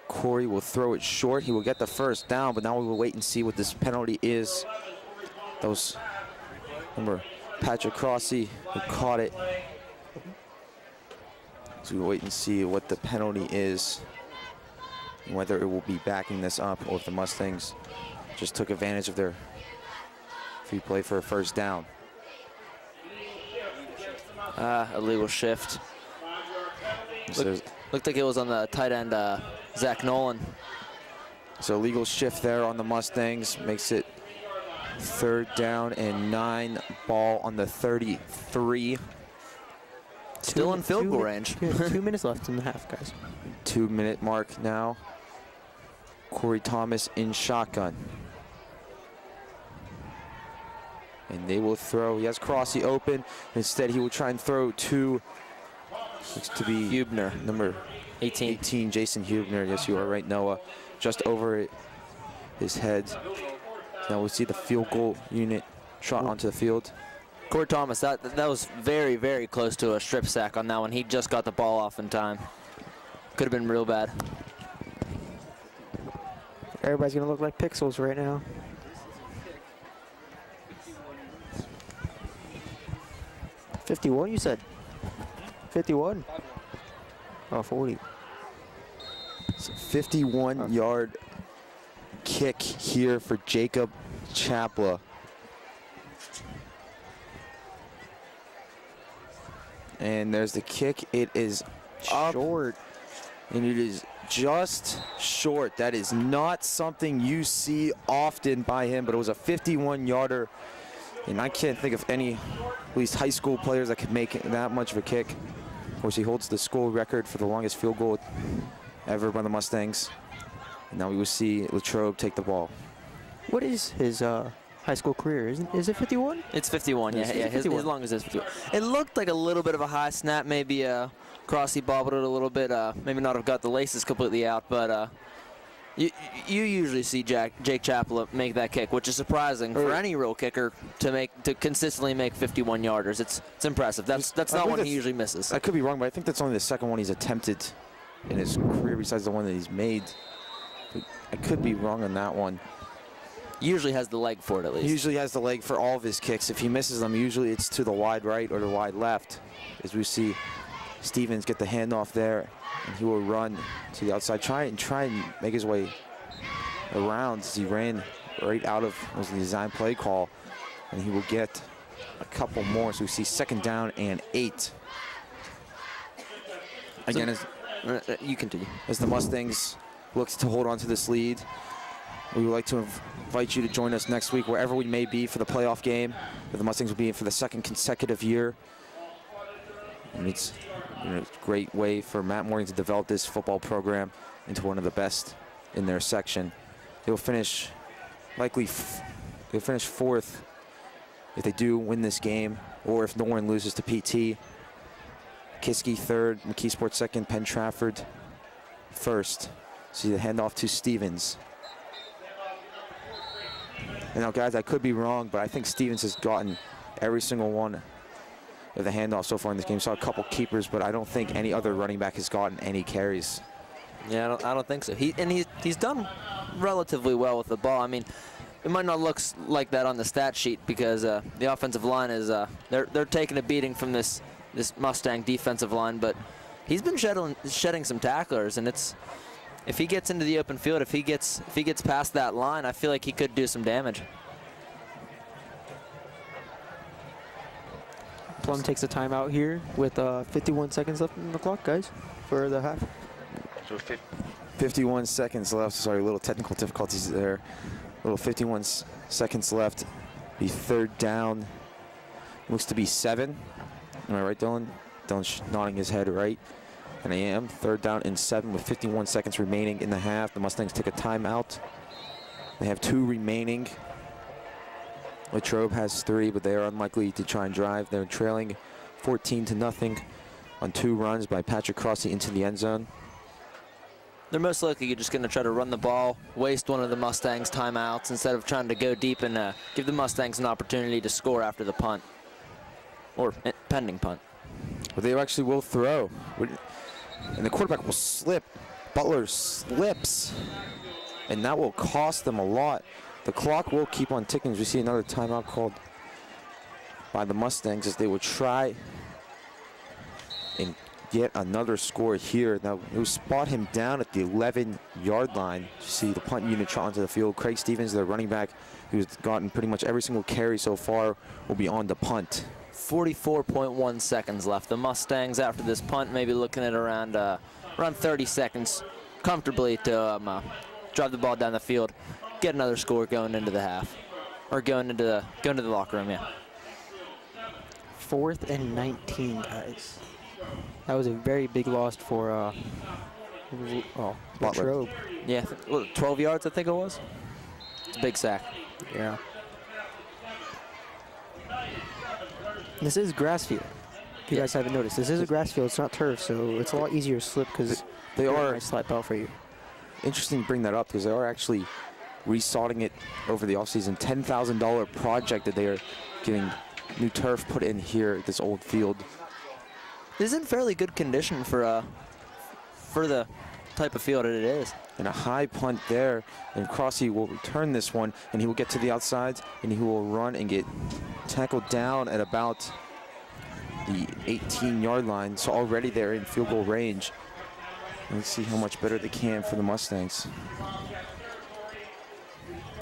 Corey will throw it short. He will get the first down, but now we will wait and see what this penalty is. That was, remember, Patrick Crossy who caught it. So we'll wait and see what the penalty is. and whether it will be backing this up or if the Mustangs just took advantage of their free play for a first down. Illegal shift. Looked like it was on the tight end, Zach Nolan. So illegal shift there on the Mustangs makes it 3rd down and 9, ball on the 33. Still in field goal range. 2 minutes left in the half, guys. 2-minute mark now. Corey Thomas in shotgun. And they will throw. He has Crossy open. Instead, he will try and throw to, looks to be Hubner, number 18. Jason Hubner. Yes, you are right, Noah. Just over it, his head. Now we'll see the field goal unit shot onto the field. Corey Thomas, that was very, very close to a strip sack on that one. He just got the ball off in time. Could have been real bad. Everybody's going to look like pixels right now. $51, you said? 51? Oh, 40. So 51-yard kick here for Jacob Chapla. And there's the kick. It is Short. And it is just short. That is not something you see often by him, but it was a 51-yarder. And I can't think of any, at least high school players that could make that much of a kick. Of course, he holds the school record for the longest field goal ever by the Mustangs. And now we will see Latrobe take the ball. What is his high school career? Is it 51? It's 51, yeah. His longest is 51. It looked like a little bit of a high snap, maybe Crossy bobbled it a little bit, maybe not have got the laces completely out, but you usually see Jake Chapla make that kick, which is surprising for any real kicker to consistently make 51-yarders. It's impressive. That's not one he usually misses. I could be wrong, but I think that's only the second one he's attempted in his career besides the one that he's made. I could be wrong on that one. Usually has the leg for it, at least. He usually has the leg for all of his kicks. If he misses them, usually it's to the wide right or the wide left. As we see Stevens get the handoff there, and he will run to the outside, try and make his way around as he ran right out of was the design play call, and he will get a couple more. So we see 2nd down and 8. Again, You continue. as the Mustangs look to hold on to this lead, we would like to invite you to join us next week, wherever we may be, for the playoff game that the Mustangs will be in for the 2nd consecutive year. And it's a great way for Matt Morgan to develop this football program into one of the best in their section. They will finish they'll finish 4th if they do win this game, or if Norton loses to PT. Kiski 3rd, McKeesport 2nd, Penn Trafford 1st. See the handoff to Stevens. And now, guys, I could be wrong, but I think Stevens has gotten every single one of the handoffs so far in this game. Saw a couple keepers, but I don't think any other running back has gotten any carries. Yeah, I don't think so. He's done relatively well with the ball. I mean, it might not look like that on the stat sheet because the offensive line is they're taking a beating from this Mustang defensive line, but he's been shedding some tacklers, and if he gets into the open field, if he gets past that line, I feel like he could do some damage. Plum takes a timeout here with 51 seconds left in the clock, guys, for the half. So 51 seconds left. Sorry, a little technical difficulties there. Little 51 seconds left. Be 3rd down. Looks to be 7. Am I right, Dylan? Dylan's nodding his head right. And I am. 3rd down and 7 with 51 seconds remaining in the half. The Mustangs take a timeout. They have 2 remaining. Latrobe has 3, but they are unlikely to try and drive. They're trailing 14-0 on 2 runs by Patrick Crossy into the end zone. They're most likely just going to try to run the ball, waste one of the Mustangs' timeouts instead of trying to go deep and give the Mustangs an opportunity to score after the punt or pending punt. But they actually will throw. And the quarterback will slip. Butler slips. And that will cost them a lot. The clock will keep on ticking as we see another timeout called by the Mustangs as they will try and get another score here. Now, it will spot him down at the 11-yard line. You see the punt unit trot onto the field. Craig Stevens, the running back, who's gotten pretty much every single carry so far, will be on the punt. 44.1 seconds left. The Mustangs, after this punt, maybe looking at around 30 seconds comfortably to drive the ball down the field, get another score going into the half, or going into the locker room. Yeah. 4th and 19, guys. That was a very big loss for Latrobe. Yeah, 12 yards, I think it was. It's a big sack. Yeah. This is grass field. If you guys haven't noticed, this is a grass field. It's not turf, so it's a lot easier to slip because they are might slap out for you. Interesting to bring that up because they are actually resodding it over the offseason. $10,000 project that they are getting new turf put in here at this old field. This is in fairly good condition for the type of field it is. And a high punt there, and Crossy will return this one, and he will get to the outsides, and he will run and get tackled down at about the 18-yard line. So already they're in field goal range. Let's see how much better they can for the Mustangs.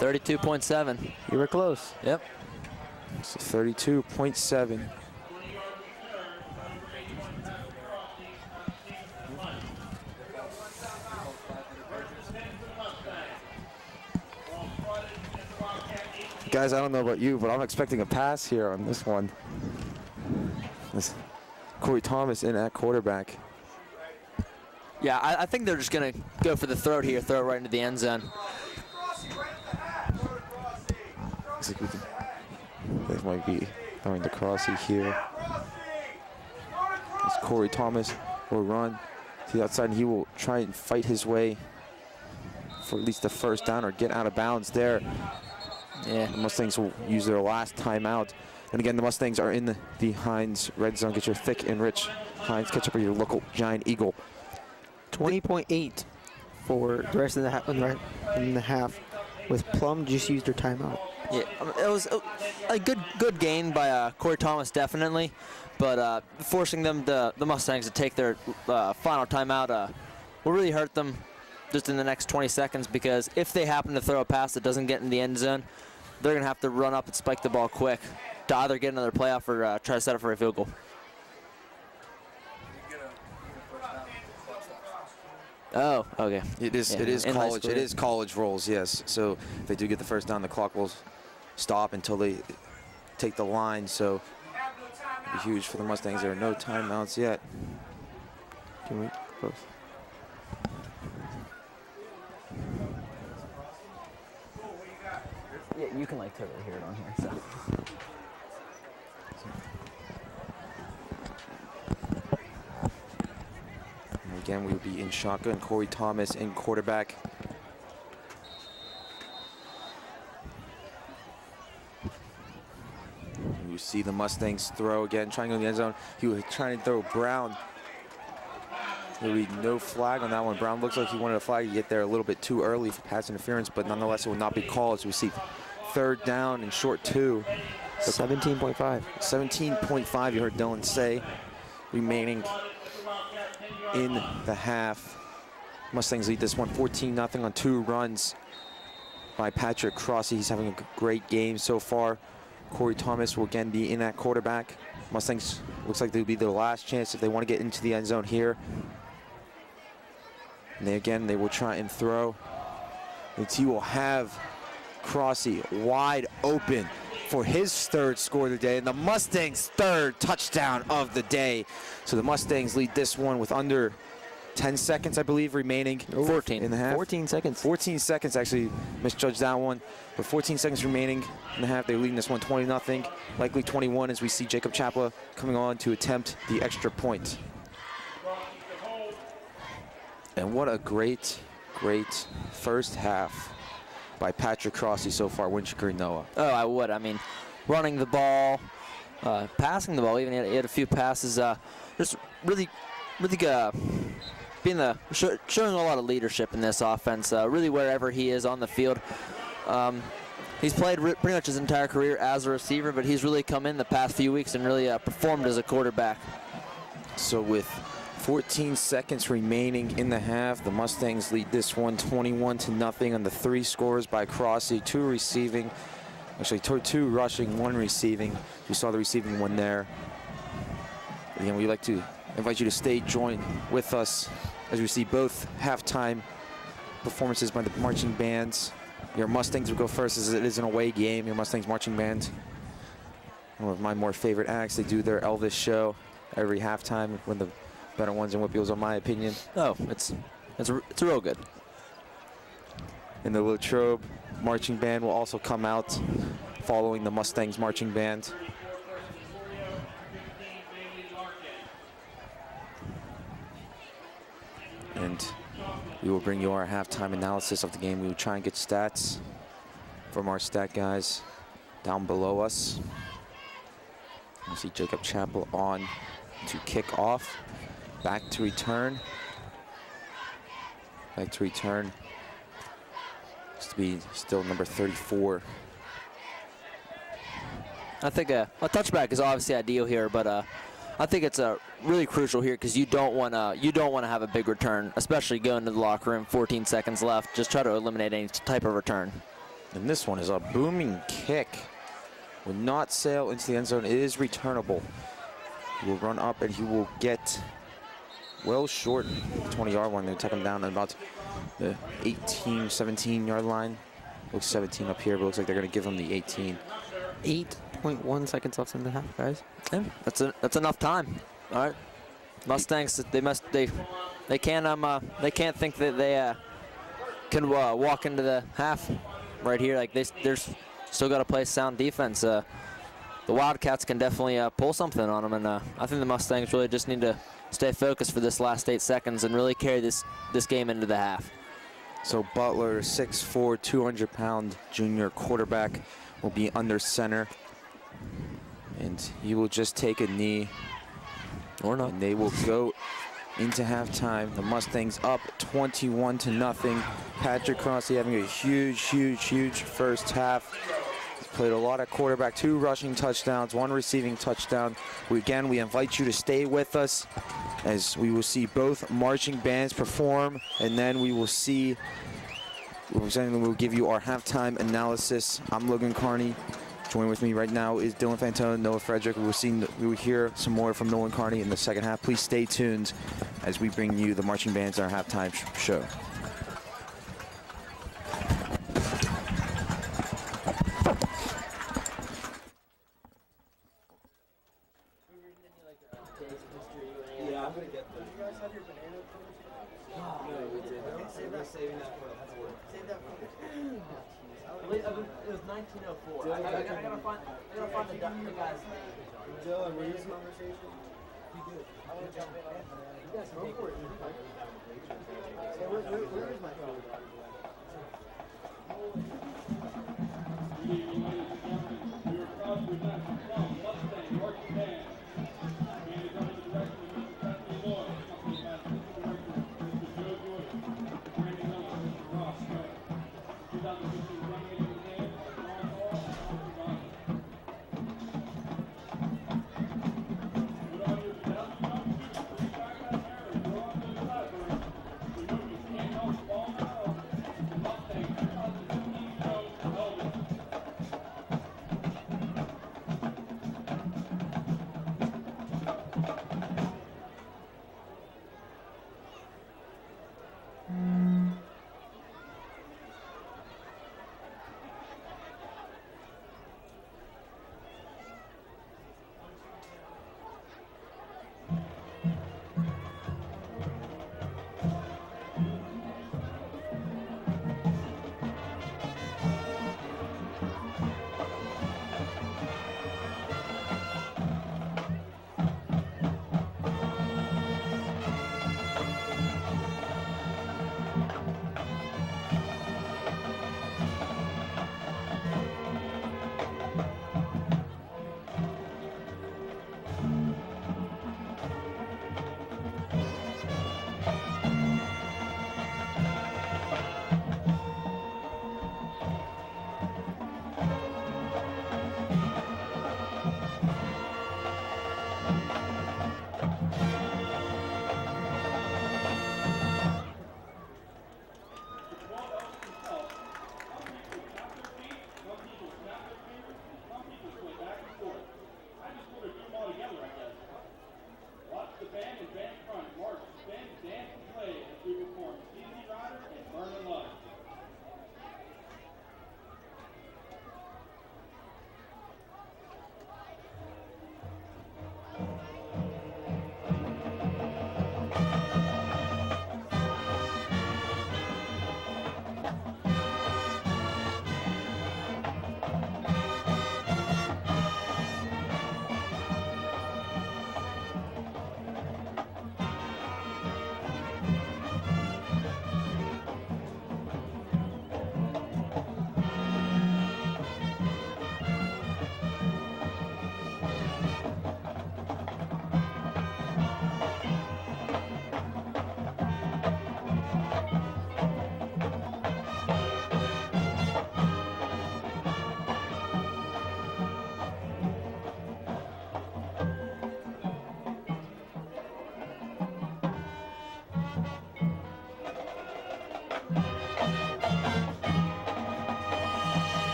32.7. You were close. Yep. So 32.7. Guys, I don't know about you, but I'm expecting a pass here on this one. This Corey Thomas in at quarterback. Yeah, I think they're just going to go for the throw here, throw it right into the end zone. Looks like they might be throwing to Crossy here. As Corey Thomas will run to the outside, and he will try and fight his way for at least the first down or get out of bounds there. Yeah. The Mustangs will use their last timeout. And again, the Mustangs are in the Heinz red zone. Get your thick and rich Heinz ketchup or your local Giant Eagle. 20.8 for the rest of the half, with Plum just used their timeout. Yeah, it was a good gain by Corey Thomas, definitely, but forcing the Mustangs to take their final timeout will really hurt them just in the next 20 seconds, because if they happen to throw a pass that doesn't get in the end zone, they're going to have to run up and spike the ball quick to either get another playoff or try to set up for a field goal. Oh, okay. It is. Yeah, it is in high college. school, It yeah. is college rolls. Yes. So if they do get the first down, the clock will stop until they take the line. So it'll be huge for the Mustangs. There are no timeouts yet. Can we close? Yeah, you can like totally hear it on here. So. And again, we will be in shotgun. Corey Thomas in quarterback. You see the Mustangs throw again, trying to go in the end zone. He was trying to throw Brown. There will be no flag on that one. Brown looks like he wanted a flag to get there a little bit too early for pass interference, but nonetheless, it will not be called. So we see third down and short 2. 17.5. 17.5, you heard Dylan say, remaining in the half. Mustangs lead this one 14-0 on 2 runs by Patrick Crossy. He's having a great game so far. Corey Thomas will again be in at quarterback. Mustangs looks like they'll be their last chance if they want to get into the end zone here. And they will try and throw. And he will have Crossy wide open for his 3rd score of the day, and the Mustangs' 3rd touchdown of the day. So the Mustangs lead this one with under 10 seconds, I believe, remaining. 14 in the half. 14 seconds. 14 seconds, actually misjudged that one. But 14 seconds remaining in the half. They're leading this one 20-0, likely 21 as we see Jacob Chapla coming on to attempt the extra point. And what a great first half by Patrick Crossy so far. Wouldn't you agree, Noah? Oh, I would. I mean, running the ball, passing the ball. Even he had a few passes. Just really being showing a lot of leadership in this offense. Really, wherever he is on the field. He's played pretty much his entire career as a receiver, but he's really come in the past few weeks and really performed as a quarterback. So with 14 seconds remaining in the half. The Mustangs lead this one 21-0 on the 3 scores by Crossy, 2 receiving. Actually, 2 rushing, 1 receiving. You saw the receiving one there. Again, we'd like to invite you to stay joined with us as we see both halftime performances by the marching bands. Your Mustangs will go first as it is an away game. Your Mustangs marching band, one of my more favorite acts. They do their Elvis show every halftime, one of the better ones in Whitfields, in my opinion. Oh, it's real good. And the Latrobe marching band will also come out following the Mustangs marching band. And we will bring you our halftime analysis of the game. We will try and get stats from our stat guys down below us. You see Jacob Chappell on to kick off. Back to return. Back to return. It's to be still number 34. I think a touchback is obviously ideal here, but I think it's really crucial here because you don't want to have a big return, especially going to the locker room. 14 seconds left. Just try to eliminate any type of return. And this one is a booming kick. Will not sail into the end zone. It is returnable. He will run up and he will get well short the 20-yard line. They're taking him down at about the 18, 17-yard line. Looks 17 up here, but looks like they're going to give him the 18. 8.1 seconds left in the half, guys. Yeah, that's enough time. All right, Mustangs. They can't think that they can walk into the half right here. Like they're still got to play sound defense. The Wildcats can definitely pull something on them, and I think the Mustangs really just need to stay focused for this last 8 seconds and really carry this game into the half. So Butler, 6'4", 200-pound junior quarterback, will be under center, and he will just take a knee, or not. and they will go into halftime. The Mustangs up 21-0. Patrick Crossy having a huge first half. He's played a lot of quarterback, 2 rushing touchdowns, 1 receiving touchdown. We invite you to stay with us as we will see both marching bands perform, and then we will see, we'll give you our halftime analysis. I'm Logan Carney. Joining with me right now is Dylan Fantone, Noah Frederick. We will hear some more from Nolan Carney in the second half. Please stay tuned as we bring you the marching bands in our halftime show. It was 1904. I gotta find the guy's name. Dylan, were you in conversation? You did. I want to jump in on it. You guys go for it. So where is my phone?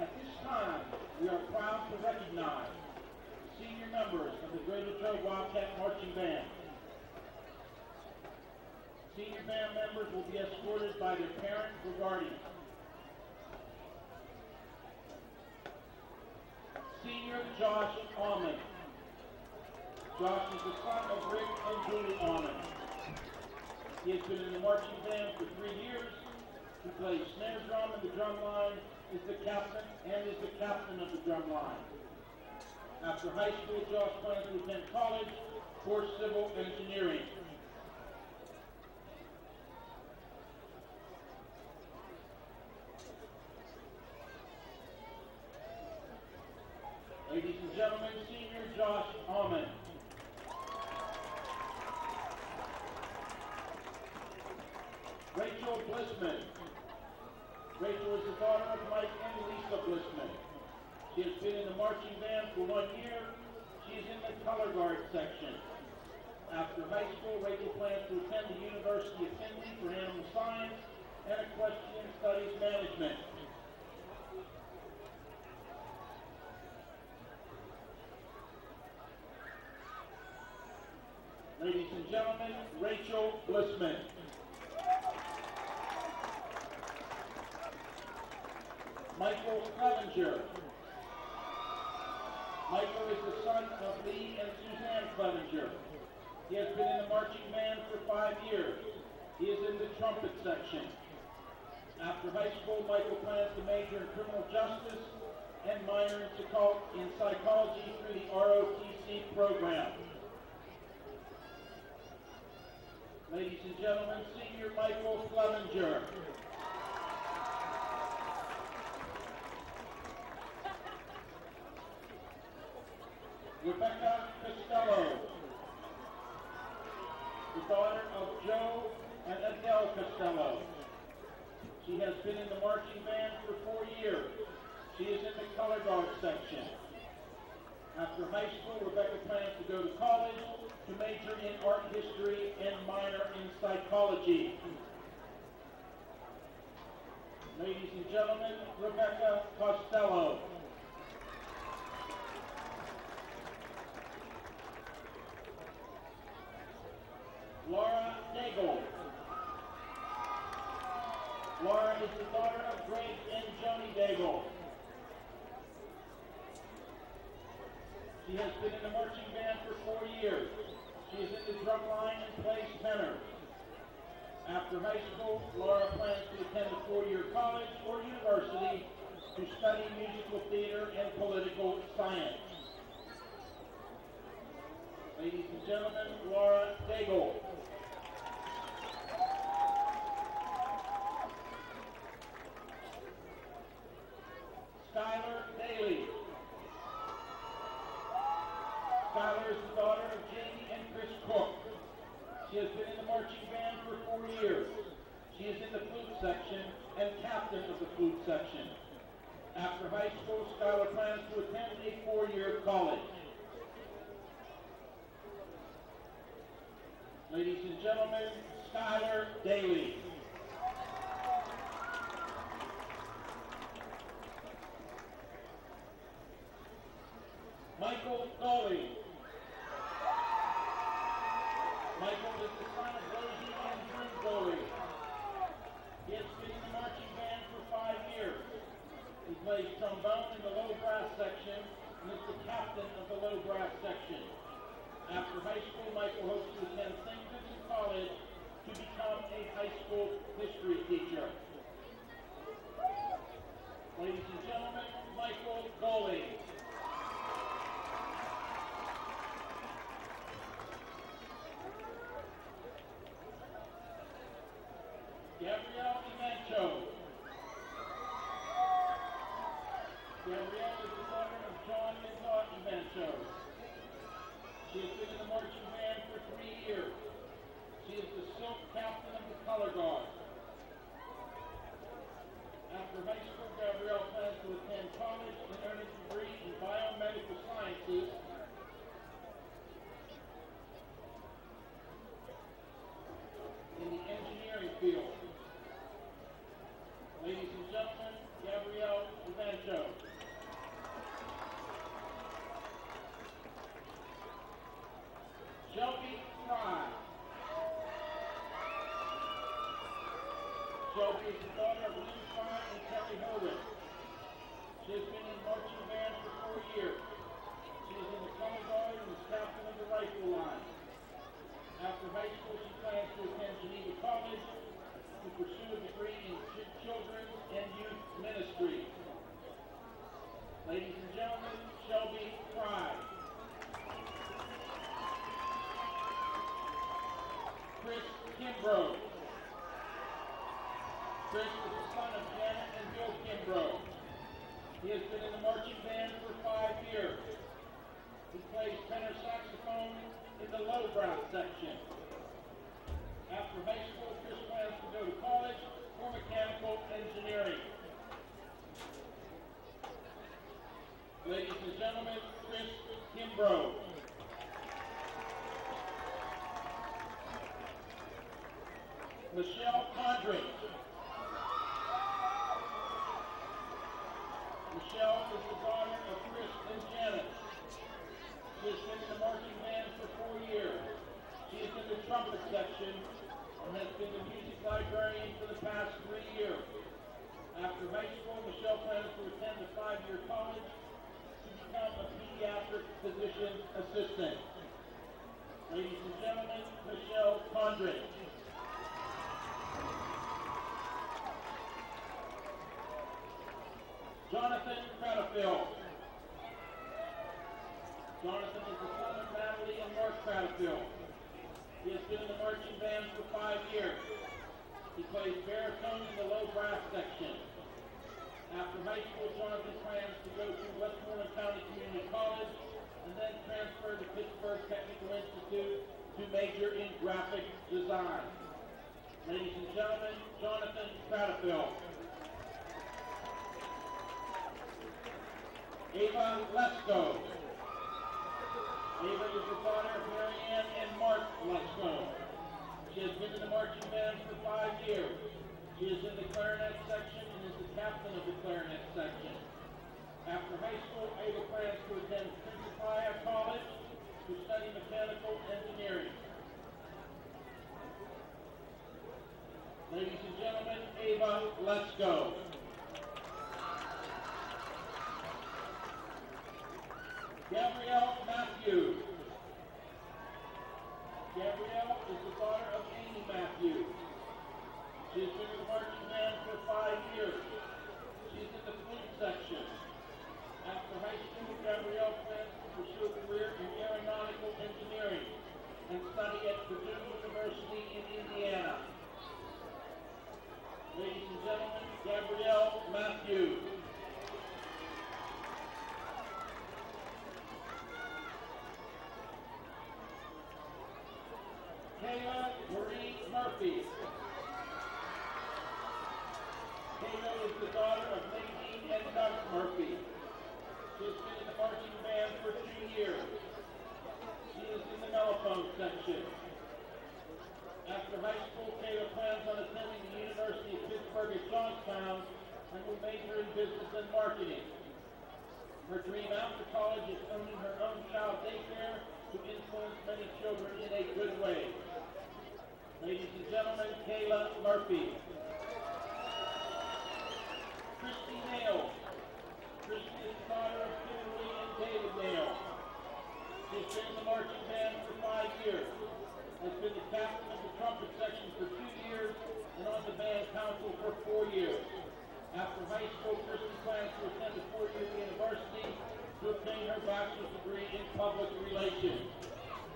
At this time, we are proud to recognize senior members of the Great Latrobe Wildcat Marching Band. Senior band members will be escorted by their parents or guardians. Senior Josh Almond. Josh is the son of Rick and Julie Almond. He has been in the marching band for 3 years. He plays snare drum in the drum line, is the captain of the drum line. After high school, Josh plans to attend college for civil engineering. Ladies and gentlemen, senior Josh Almond. Rachel Blissman. Rachel is the daughter of Mike and Lisa Blissman. She has been in the marching band for 1 year. She is in the color guard section. After high school, Rachel plans to attend the University of Findlay for animal science and equestrian studies management. Ladies and gentlemen, Rachel Blissman. Michael Clevenger. Michael is the son of Lee and Suzanne Clevenger. He has been in the marching band for 5 years. He is in the trumpet section. After high school, Michael plans to major in criminal justice and minor in psychology through the ROTC program. Ladies and gentlemen, senior Michael Clevenger. Rebecca Costello, the daughter of Joe and Adele Costello. She has been in the marching band for 4 years. She is in the color guard section. After high school, Rebecca plans to go to college to major in art history and minor in psychology. Ladies and gentlemen, Rebecca Costello. Laura Daigle. Laura is the daughter of Greg and Joni Daigle. She has been in the marching band for 4 years. She is in the drum line and plays tenor. After high school, Laura plans to attend a 4-year college or university to study musical theater and political science. Ladies and gentlemen, Laura Daigle. Skylar Daly. Skylar is the daughter of Jamie and Chris Cook. She has been in the marching band for 4 years. She is in the flute section and captain of the flute section. After high school, Skylar plans to attend a 4-year college. Ladies and gentlemen, Skylar Daly. Michael Gully. Michael is the son of Rosie and Drew Gully. He has been in the marching band for 5 years. He plays trombone in the low brass section and is the captain of the low brass section. After high school, Michael hopes to attend St. Vincent College to become a high Gabrielle Evancho. Gabrielle is the daughter of John and Dawn Evancho. She has been in the marching band for 3 years. She is the silk captain of the color guard. After high school, Gabrielle plans to attend college and earn a degree in biomedical sciences in the engineering field. Ladies and gentlemen, Gabrielle Evancho. Shelby Fry. Shelby is the daughter of Lynn Fry and Terry Hurwitz. She has been in marching band for 4 years. She is in the color guard and is captain of the rifle line. After high school, she plans to attend Geneva College to pursue a degree in children's and youth ministry. Ladies and gentlemen, Shelby Fry. Chris Kimbrough. Chris is the son of Janet and Bill Kimbrough. He has been in the marching band for 5 years. He plays tenor saxophone in the low brass section. After high school, Chris plans to go to college for mechanical engineering. Ladies and gentlemen, Chris Kimbrough. Michelle Condren. Michelle is the daughter of Chris and Janet. She has been in the marching band for 4 years. She is in the trumpet section and has been the music librarian for the past 3 years. After high school, Michelle plans to attend a 5-year college to become a pediatric physician assistant. Ladies and gentlemen, Michelle Condren. Jonathan Cradfield. Jonathan is the son of Natalie and Mark Cradfield. He has been in the marching band for 5 years. He plays baritone in the low brass section. After high school, Jonathan plans to go to Westmoreland County Community College and then transfer to Pittsburgh Technical Institute to major in graphic design. Ladies and gentlemen, Jonathan Cradfield. Ava Lesko. Ava is the daughter of Mary Ann and Mark Lesko. She has been in the marching band for 5 years. She is in the clarinet section and is the captain of the clarinet section. After high school, Ava plans to attend Principia College to study mechanical engineering. Ladies and gentlemen, Ava Lesko. Gabrielle Matthews. Gabrielle is the daughter of Amy Matthews. She has been in the marching band for 5 years. She's in the flute section. After high school, Gabrielle plans to pursue a career in aeronautical engineering and study at Purdue University in Indiana. Ladies and gentlemen, Gabrielle Matthews. Kayla Marie Murphy. Kayla is the daughter of Nadine and Doug Murphy. She has been in the marching band for 2 years. She is in the mellophone section. After high school, Kayla plans on attending the University of Pittsburgh at Johnstown and will major in business and marketing. Her dream after college is owning her own child daycare to influence many children in a good way. Ladies and gentlemen, Kayla Murphy. Christy Nail. Christy is the daughter of Kimberly and David Nail. She has been in the marching band for 5 years, has been the captain of the trumpet section for 2 years, and on the band council for 4 years. After high school, Christy plans to attend a 4-year university to obtain her bachelor's degree in public relations.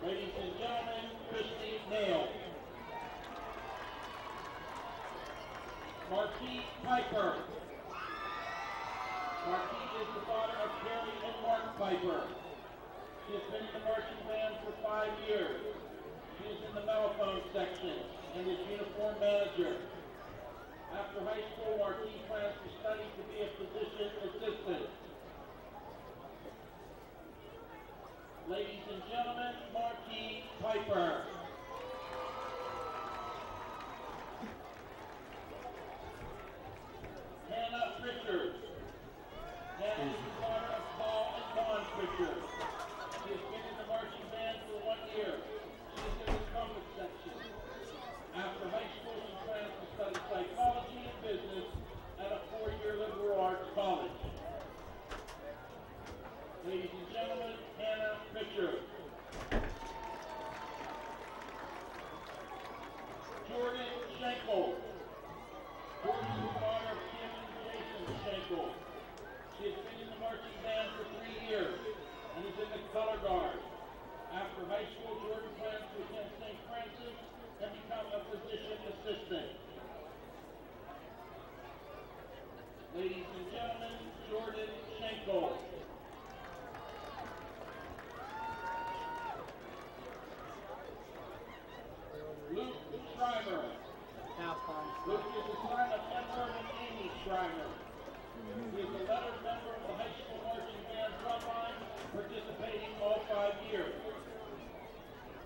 Ladies and gentlemen, Christy Nail. Marquise Piper. Marquise is the daughter of Carrie and Mark Piper. She has been in the marching band for 5 years. She is in the mellophone section and is uniform manager. After high school, Marquise plans to study to be a physician assistant. Ladies and gentlemen, Marquise Piper. Hannah Pritchard. Hannah is the daughter of Paul and Dawn Pritchard. She has been in the marching band for 1 year. She is in the trumpet section. After high school, she plans to study psychology and business at a 4-year liberal arts college. Ladies and gentlemen, Hannah Pritchard. Jordan Schenkel. Jordan is the daughter of Kim and Jason Schenkel. She has been in the marching band for 3 years and is in the color guard. After high school, Jordan plans to attend St. Francis and become a physician assistant. Ladies and gentlemen, Jordan Schenkel. Luke Schreiber. Luke is the son of Edward and Amy Schreiber. He is a lettered member of the high school marching band drumline, participating all 5 years.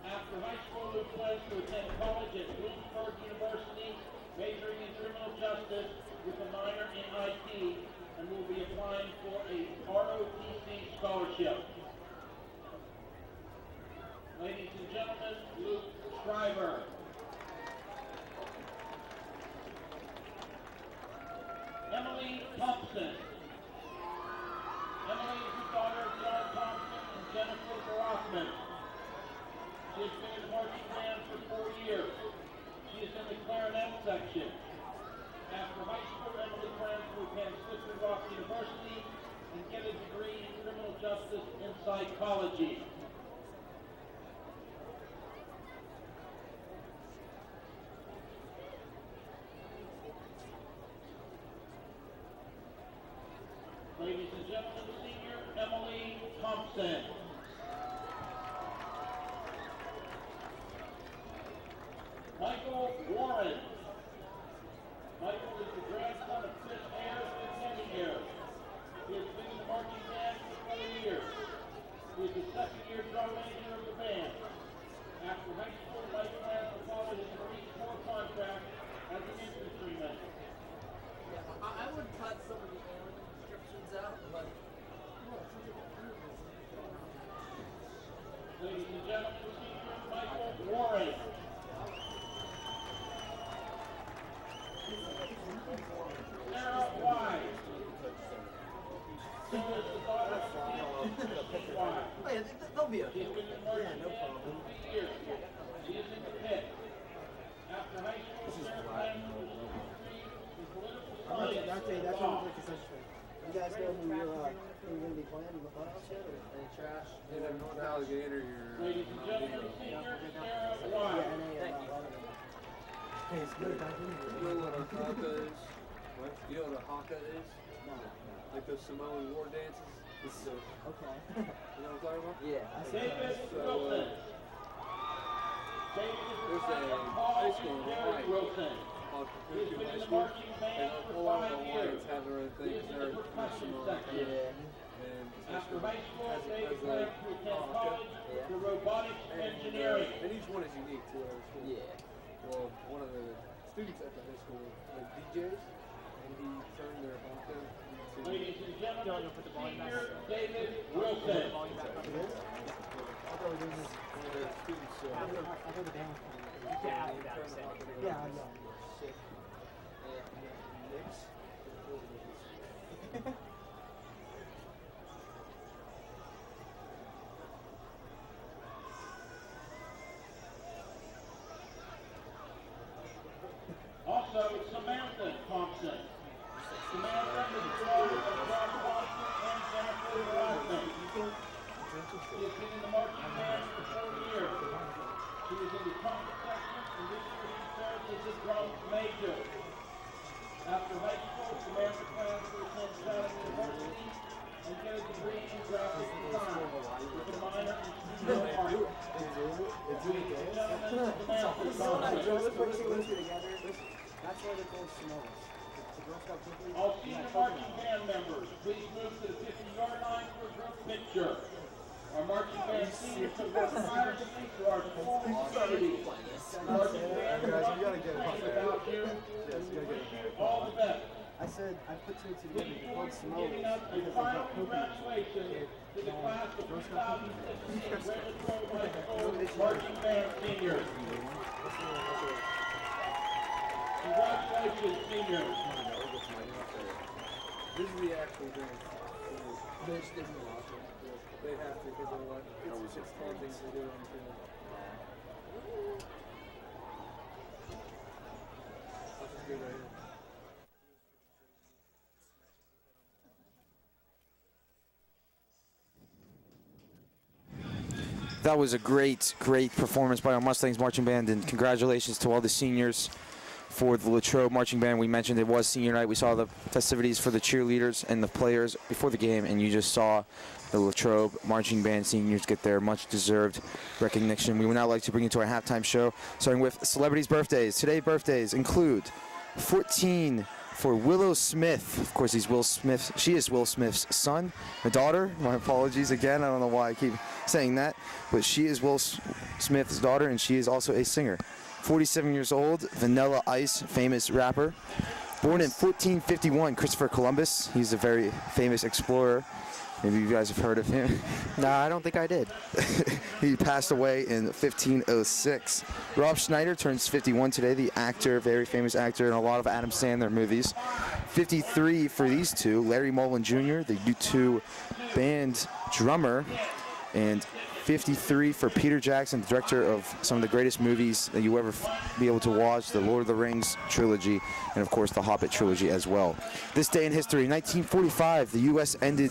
After high school, Luke plans to attend college at Bloomsburg University, majoring in criminal justice with a minor in IT, and will be applying for a ROTC scholarship. Ladies and gentlemen, Luke Schreiber. Emily Thompson. Emily is the daughter of John Thompson and Jennifer Rothman. She has been in the marching band for 4 years. She is in the clarinet section. After high school, Emily plans to attend Slippery Rock University and get a degree in criminal justice and psychology. Ladies and gentlemen, senior Emily Thompson. Michael Warren. Michael is the grandson of Chris Ayers and Kenny Ayers. He has been in the marching band for 4 years. He is the second-year drum major of the band. After high school, Mike plans to follow his Marine Corps contract as an infantryman. I would cut some of the alien descriptions out, but Ladies and gentlemen, senior Michael Warren. Sarah Wise. Sarah is the daughter of Steve Wise. oh, yeah, they'll be She okay. has been in the marching band for 3 years. She is in the pit. After high school, Sarah plans to pursue in political science. That's what the concession stand. You guys know who you're going to be playing in the playoffs yet? Or? Any trash? In a North Alligator, Ladies and gentlemen, senior Sarah Yeah, Wise. and Hey, it's good. You know what a haka is? What? You know what a haka is? No. Like those Samoan war dances? This is Okay. you know what I'm talking about? Yeah. David Wilson. David is the There's son a of Paul high school and in Jerry Hawaii Wilson. called He has Kapuku been in High the School. marching band And for all the 5 years. Hawaiians have their own He things. is in the They're percussion Samoan. section. And After high school, has David a plans to attend haka. college for robotics engineering. And each one is unique to our school. Yeah. Well, one of the students at the high school like DJs, and he turned their haka into. Ladies and gentlemen, senior David Wilson. One of their students. I heard the band. Yeah, I know. Also, Samantha Thompson. Samantha is the daughter of John Thompson and Jennifer Rothman. She has been in the marching band for 4 years. She is in the trumpet section, and this year she serves as a drum major. After high school, Samantha plans to attend Southern University and get a degree in graphic design with a minor in studio art. Ladies and gentlemen, Samantha Thompson. That's why they're called Samoas. The Girl Scout cookie. All senior marching band members, please move to the 50-yard line for a group picture. Our marching band seniors have worked tirelessly through our full community. Marching band is about you. We wish you all the best. I said, I put two together. Please They're join called me in giving Samoas. up a final congratulations to the class of 2016 Latrobe High School marching band seniors. Congratulations, seniors. This is the actual dance. They just didn't watch it. They have to because they're like, it's 10 things they do on film. This is good right here. That was a great, great performance by our Mustangs Marching Band, and congratulations to all the seniors for the Latrobe Marching Band. We mentioned it was senior night. We saw the festivities for the cheerleaders and the players before the game, and you just saw the Latrobe Marching Band seniors get their much-deserved recognition. We would now like to bring you to our halftime show, starting with celebrities' birthdays. Today's birthdays include 14 for Willow Smith. Of course, he's Will Smith. She is Will Smith's son. My daughter, my apologies again. I don't know why I keep saying that, but she is Will Smith's daughter, and she is also a singer. 47 years old, Vanilla Ice, famous rapper. Born in 1451, Christopher Columbus. He's a very famous explorer. Maybe you guys have heard of him. Nah, I don't think I did. He passed away in 1506. Rob Schneider turns 51 today, the actor, very famous actor in a lot of Adam Sandler movies. 53 for these two, Larry Mullen Jr., the U2 band drummer, and 53 for Peter Jackson, the director of some of the greatest movies that you ever be able to watch, the Lord of the Rings trilogy, and of course the Hobbit trilogy as well. This day in history, 1945, the U.S. ended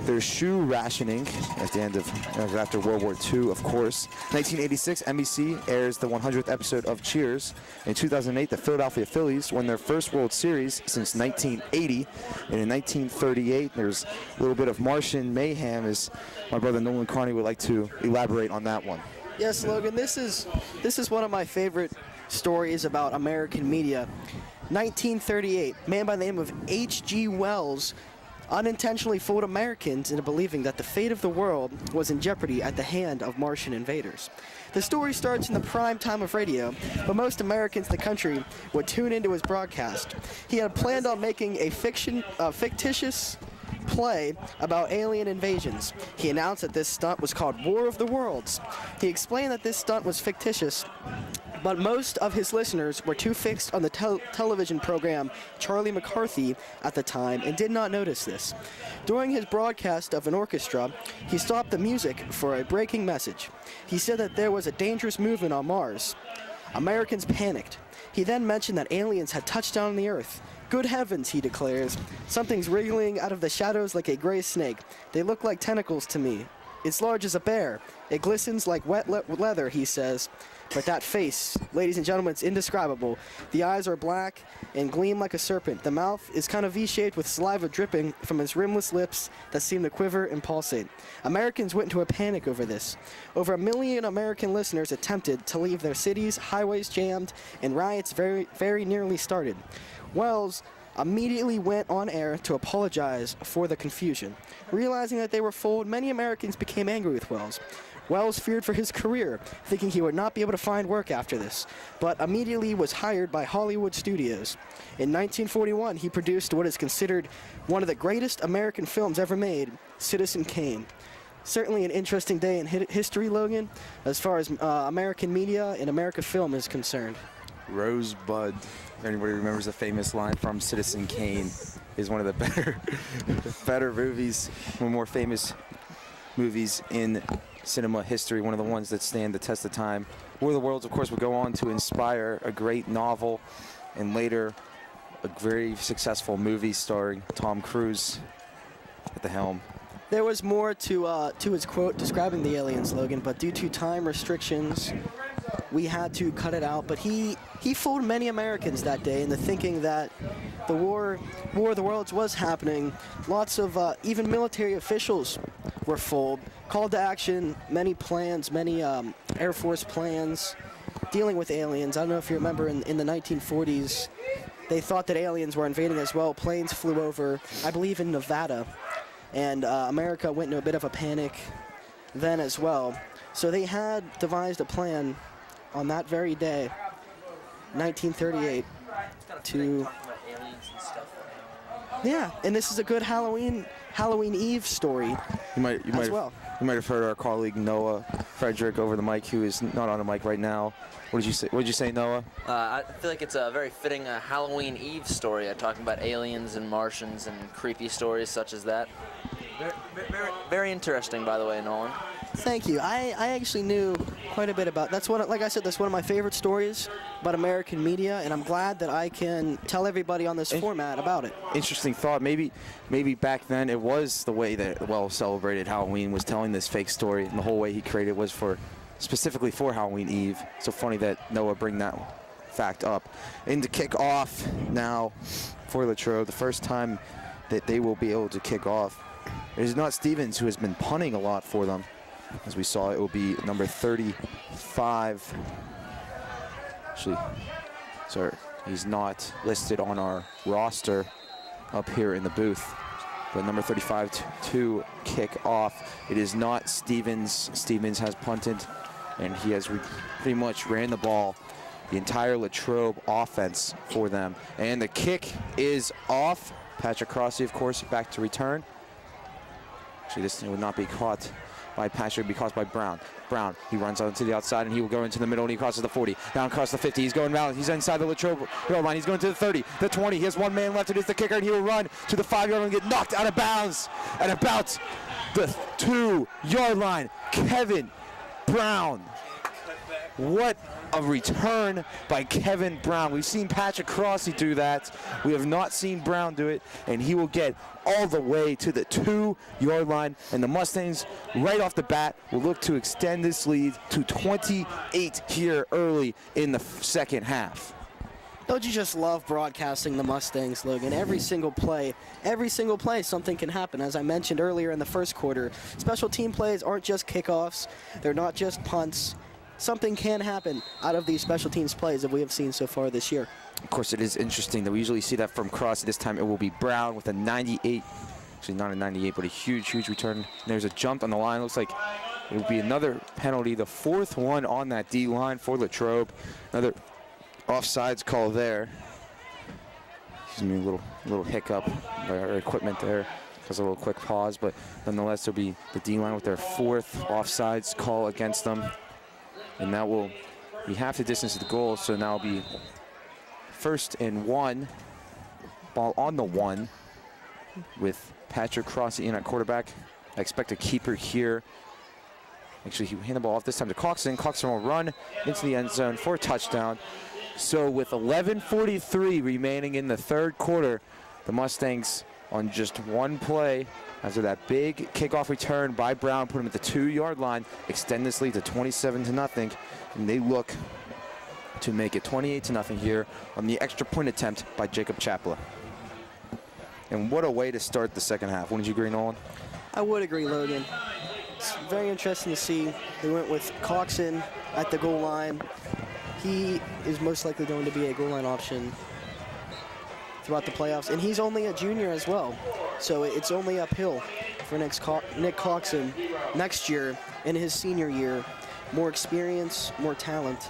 their shoe rationing after World War II, of course. 1986, NBC airs the 100th episode of Cheers. In 2008, the Philadelphia Phillies won their first World Series since 1980, and in 1938, there's a little bit of Martian mayhem, as my brother Nolan Carney would like to elaborate on that one. Yes, Logan, this is one of my favorite stories about American media. 1938, a man by the name of H.G. Wells unintentionally fooled Americans into believing that the fate of the world was in jeopardy at the hand of Martian invaders. The story starts in the prime time of radio, but most Americans in the country would tune into his broadcast. He had planned on making a fictitious play about alien invasions. He announced that this stunt was called War of the Worlds. He explained that this stunt was fictitious, but most of his listeners were too fixed on the television program Charlie McCarthy at the time and did not notice this. During his broadcast of an orchestra, he stopped the music for a breaking message. He said that there was a dangerous movement on Mars. Americans panicked. He then mentioned that aliens had touched down on the Earth. Good heavens, he declares. Something's wriggling out of the shadows like a gray snake. They look like tentacles to me. It's large as a bear. It glistens like wet leather, he says. But that face, ladies and gentlemen, it's indescribable. The eyes are black and gleam like a serpent. The mouth is kind of V-shaped with saliva dripping from his rimless lips that seem to quiver and pulsate. Americans went into a panic over this. Over 1 million American listeners attempted to leave their cities, highways jammed, and riots very, very nearly started. Wells immediately went on air to apologize for the confusion. Realizing that they were fooled, many Americans became angry with Wells. Wells feared for his career, thinking he would not be able to find work after this, but immediately was hired by Hollywood studios. In 1941, he produced what is considered one of the greatest American films ever made, Citizen Kane. Certainly an interesting day in history, Logan, as far as American media and American film is concerned. Rosebud. If anybody remembers the famous line from Citizen Kane, is one of the better movies, one of the more famous movies in cinema history, one of the ones that stand the test of time. War of the Worlds, of course, would go on to inspire a great novel and later a very successful movie starring Tom Cruise at the helm. There was more to his quote describing the aliens, Logan, but due to time restrictions, we had to cut it out. But he fooled many Americans that day into thinking that the War of the Worlds was happening. Lots of even military officials were fooled. Called to action, many plans, many Air Force plans dealing with aliens. I don't know if you remember in the 1940s, they thought that aliens were invading as well. Planes flew over, I believe, in Nevada. And America went into a bit of a panic then as well. So they had devised a plan on that very day, 1938, to... Yeah, and this is a good Halloween Eve story You might well. You might have heard our colleague Noah Frederick over the mic, who is not on the mic right now. What did you say? What did you say, Noah? I feel like it's a very fitting Halloween Eve story, talking about aliens and Martians and creepy stories such as that. Very interesting, by the way, Nolan. Thank you. I actually knew quite a bit about. Like I said, that's one of my favorite stories about American media, and I'm glad that I can tell everybody on this format about it. Interesting thought. Maybe back then it was the way that well-celebrated Halloween was telling this fake story, and the whole way he created was specifically for Halloween Eve. So funny that Noah bring that fact up. And to kick off now for Latrobe, the first time that they will be able to kick off. It is not Stevens, who has been punting a lot for them. As we saw, it will be number 35. Actually, sorry, he's not listed on our roster up here in the booth. But number 35 to kick off. It is not Stevens. Stevens has punted, and he has pretty much ran the ball, the entire Latrobe offense for them. And the kick is off. Patrick Crossley, of course, back to return. Actually, this would not be caught by Patrick, be caught by Brown. Brown, he runs on to the outside, and he will go into the middle, and he crosses the 40. Down across the 50, he's going down. He's inside the Latrobe yard line. He's going to the 30, the 20. He has one man left. It is the kicker, and he will run to the 5-yard line and get knocked out of bounds at about the 2-yard line. Kevin Brown. What a return by Kevin Brown. We've seen Patrick Crossley do that. We have not seen Brown do it, and he will get all the way to the 2-yard line. And the Mustangs, right off the bat, will look to extend this lead to 28 here early in the second half. Don't you just love broadcasting the Mustangs, Logan? Every single play, something can happen. As I mentioned earlier in the first quarter, special team plays aren't just kickoffs. They're not just punts. Something can happen out of these special teams plays that we have seen so far this year. Of course, it is interesting that we usually see that from Crossley. This time it will be Brown with a 98. Actually, not a 98, but a huge, huge return. And there's a jump on the line. Looks like it will be another penalty, the fourth one on that D line for Latrobe. Another offsides call there. Excuse me, a little hiccup by our equipment there. Because a little quick pause, but nonetheless, there'll be the D line with their fourth offsides call against them. And that will be half the distance of the goal, so now it'll be 1st and 1. Ball on the 1 with Patrick Crossley in at quarterback. I expect a keeper here. Actually, he handed the ball off this time to Coxon. Coxon will run into the end zone for a touchdown. So with 11:43 remaining in the third quarter, the Mustangs on just one play after that big kickoff return by Brown, put him at the 2-yard line, extend this lead to 27-0, and they look to make it 28-0 here on the extra point attempt by Jacob Chapla. And what a way to start the second half. Wouldn't you agree, Nolan? I would agree, Logan. It's very interesting to see. They went with Coxon at the goal line. He is most likely going to be a goal line option throughout the playoffs, and he's only a junior as well. So it's only uphill for Nick Coxon next year in his senior year. More experience, more talent.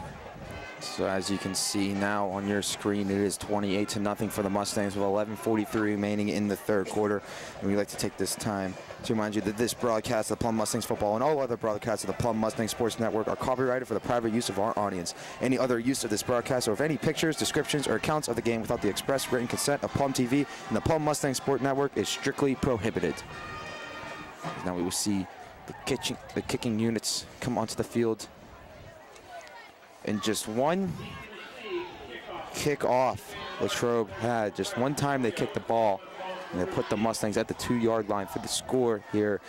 So as you can see now on your screen, it is 28-0 for the Mustangs with 11:43 remaining in the third quarter. And we'd like to take this time to remind you that this broadcast of Plum Mustangs football and all other broadcasts of the Plum Mustangs Sports Network are copyrighted for the private use of our audience. Any other use of this broadcast or of any pictures, descriptions, or accounts of the game without the express written consent of Plum TV and the Plum Mustangs Sport Network is strictly prohibited. Now we will see the kicking units come onto the field. And just one kick off Latrobe had. Just one time they kicked the ball, and they put the Mustangs at the 2-yard line for the score here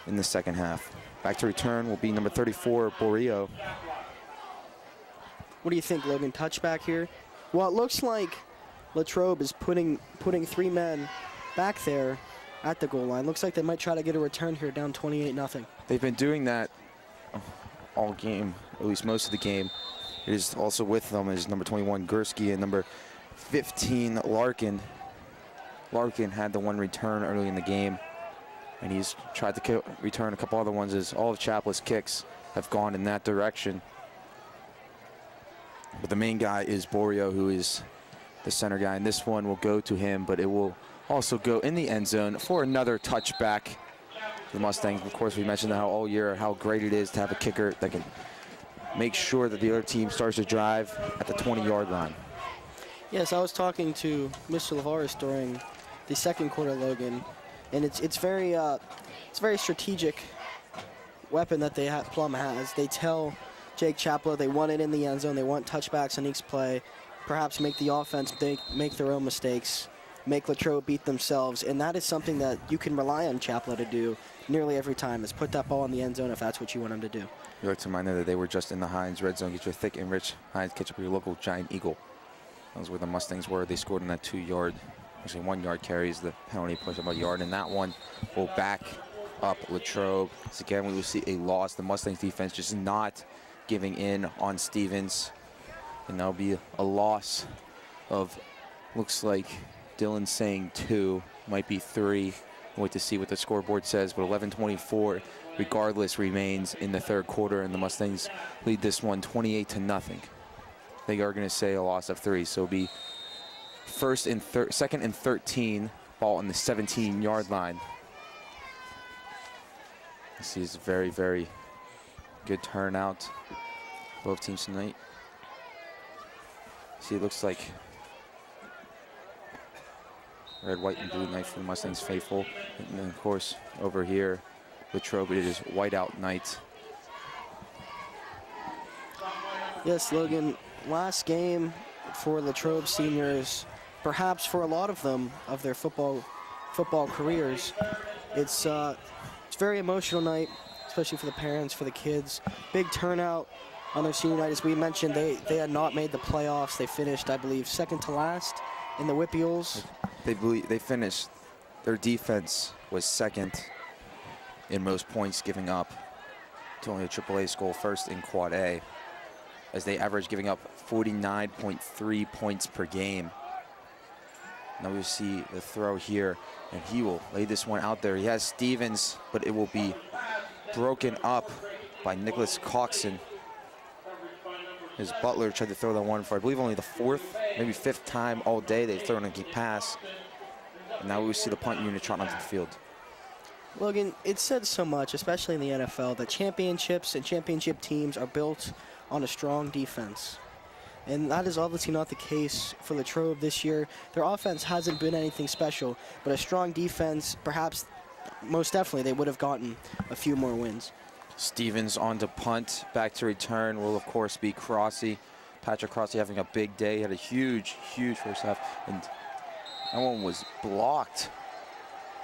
in the second half. Back to return will be number 34, Borio. What do you think, Logan? Touchback here? Well, it looks like Latrobe is putting 3 men back there at the goal line. Looks like they might try to get a return here down 28-0. They've been doing that all game, at least most of the game. It is also with them is number 21 Gursky and number 15 Larkin. Larkin had the one return early in the game, and he's tried to return a couple other ones as all of Chapla's kicks have gone in that direction. But the main guy is Borio, who is the center guy, and this one will go to him, but it will also go in the end zone for another touchback. The Mustangs, of course, we mentioned how all year how great it is to have a kicker that can make sure that the other team starts to drive at the 20-yard line. Yes, I was talking to Mr. Lavares during the second quarter, Logan, and it's very strategic weapon that Plum has. They tell Jake Chaplow they want it in the end zone. They want touchbacks on each play, perhaps make the offense make their own mistakes, make Latrobe beat themselves, and that is something that you can rely on Chaplow to do nearly every time, is put that ball in the end zone if that's what you want him to do. You like to remind them that they were just in the Heinz red zone. Get your thick and rich Heinz ketchup, your local Giant Eagle. That was where the Mustangs were. They scored on that 2-yard, actually 1-yard carries. The penalty pushed up a yard, and that one will back up Latrobe. So again, we will see a loss. The Mustangs defense just not giving in on Stevens, and that'll be a loss of, looks like Dylan's saying 2, might be 3. We'll wait to see what the scoreboard says, but 11-24 regardless remains in the third quarter, and the Mustangs lead this one 28-0. They are going to say a loss of 3, so it'll be second and 13, ball on the 17-yard line. This is very, very good turnout, both teams tonight. See, it looks like red, white, and blue night for the Mustangs faithful. And then, of course, over here, Latrobe, it is whiteout night. Yes, Logan, last game for Latrobe seniors, perhaps for a lot of them, of their football careers. It's a very emotional night, especially for the parents, for the kids. Big turnout on their senior night. As we mentioned, they had not made the playoffs. They finished, I believe, second to last in the Whippy-Ules. They finished, their defense was second in most points giving up to only a AAA school, first in Quad A, as they averaged giving up 49.3 points per game. Now we see the throw here, and he will lay this one out there. He has Stevens, but it will be broken up by Nicholas Coxon. His Butler tried to throw that one for, I believe, only the 4th, maybe 5th time all day they've thrown a pass. And now we see the punt unit trotting onto the field. Logan, it said so much, especially in the NFL, that championships and championship teams are built on a strong defense. And that is obviously not the case for Latrobe this year. Their offense hasn't been anything special, but a strong defense, perhaps, most definitely, they would have gotten a few more wins. Stevens on to punt. Back to return will, of course, be Crossy. Patrick Crossy having a big day. He had a huge, huge first half. And that one was blocked.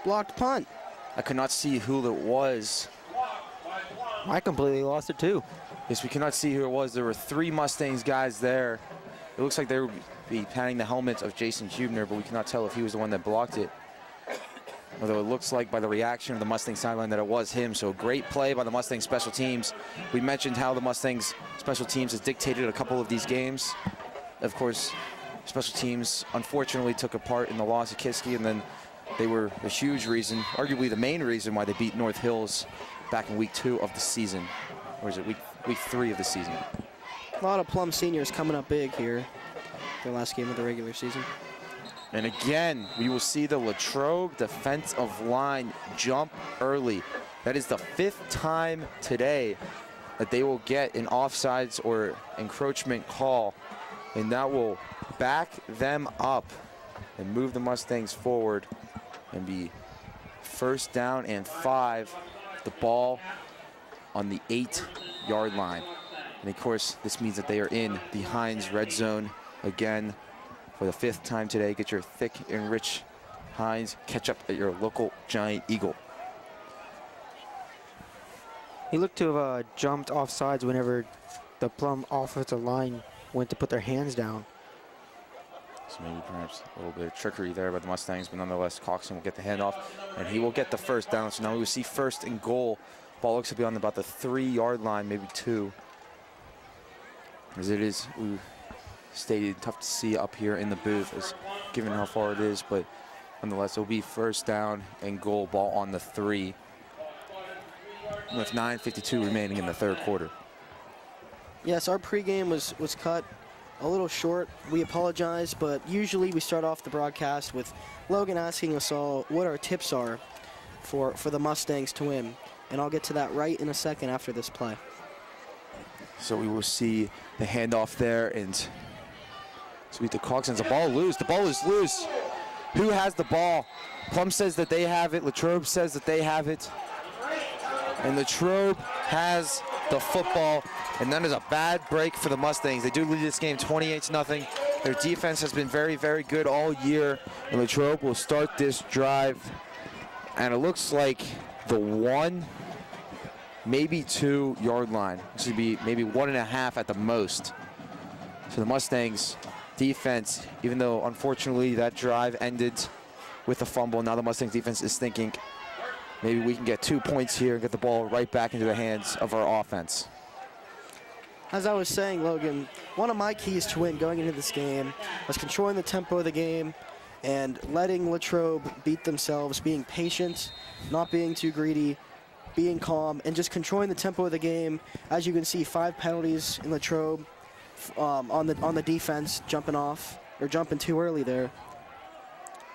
Blocked punt. I could not see who it was. I completely lost it too. Yes, we cannot see who it was. There were 3 Mustangs guys there. It looks like they would be patting the helmet of Jason Hubner, but we cannot tell if he was the one that blocked it. Although it looks like by the reaction of the Mustang sideline that it was him. So great play by the Mustang special teams. We mentioned how the Mustangs special teams has dictated a couple of these games. Of course, special teams unfortunately took a part in the loss of Kiski, and then they were a huge reason, arguably the main reason why they beat North Hills back in week 2 of the season. Or is it week 3 of the season? A lot of Plum seniors coming up big here. Their last game of the regular season. And again, we will see the Latrobe defensive line jump early. That is the 5th time today that they will get an offsides or encroachment call, and that will back them up and move the Mustangs forward and be 1st down and 5. The ball on the 8-yard line. And of course, this means that they are in the Heinz red zone again for the 5th time today. Get your thick and rich Heinz ketchup at your local Giant Eagle. He looked to have jumped off sides whenever the Plum offensive line went to put their hands down. So maybe perhaps a little bit of trickery there by the Mustangs, but nonetheless, Coxon will get the handoff, and he will get the first down. So now we will see first and goal. Ball looks to be on about the 3-yard line, maybe 2. As it is, we stated, tough to see up here in the booth, as given how far it is, but nonetheless, it will be first down and goal, ball on the 3, with 9:52 remaining in the third quarter. Yes, our pregame was cut a little short. We apologize, but usually we start off the broadcast with Logan asking us all what our tips are for the Mustangs to win. And I'll get to that right in a second after this play. So we will see the handoff there, and sweet to Coxon's. The ball loose. The ball is loose. Who has the ball? Plum says that they have it. Latrobe says that they have it. And Latrobe has the football, and that is a bad break for the Mustangs. They do lead this game 28-0. Their defense has been very, very good all year, and Latrobe will start this drive. And it looks like the 1, maybe 2-yard line. This would be maybe 1.5 at the most. So the Mustangs defense, even though unfortunately that drive ended with a fumble, now the Mustangs defense is thinking, maybe we can get 2 points here and get the ball right back into the hands of our offense. As I was saying, Logan, one of my keys to win going into this game was controlling the tempo of the game and letting Latrobe beat themselves, being patient, not being too greedy, being calm, and just controlling the tempo of the game. As you can see, 5 penalties in Latrobe on the defense, jumping too early there.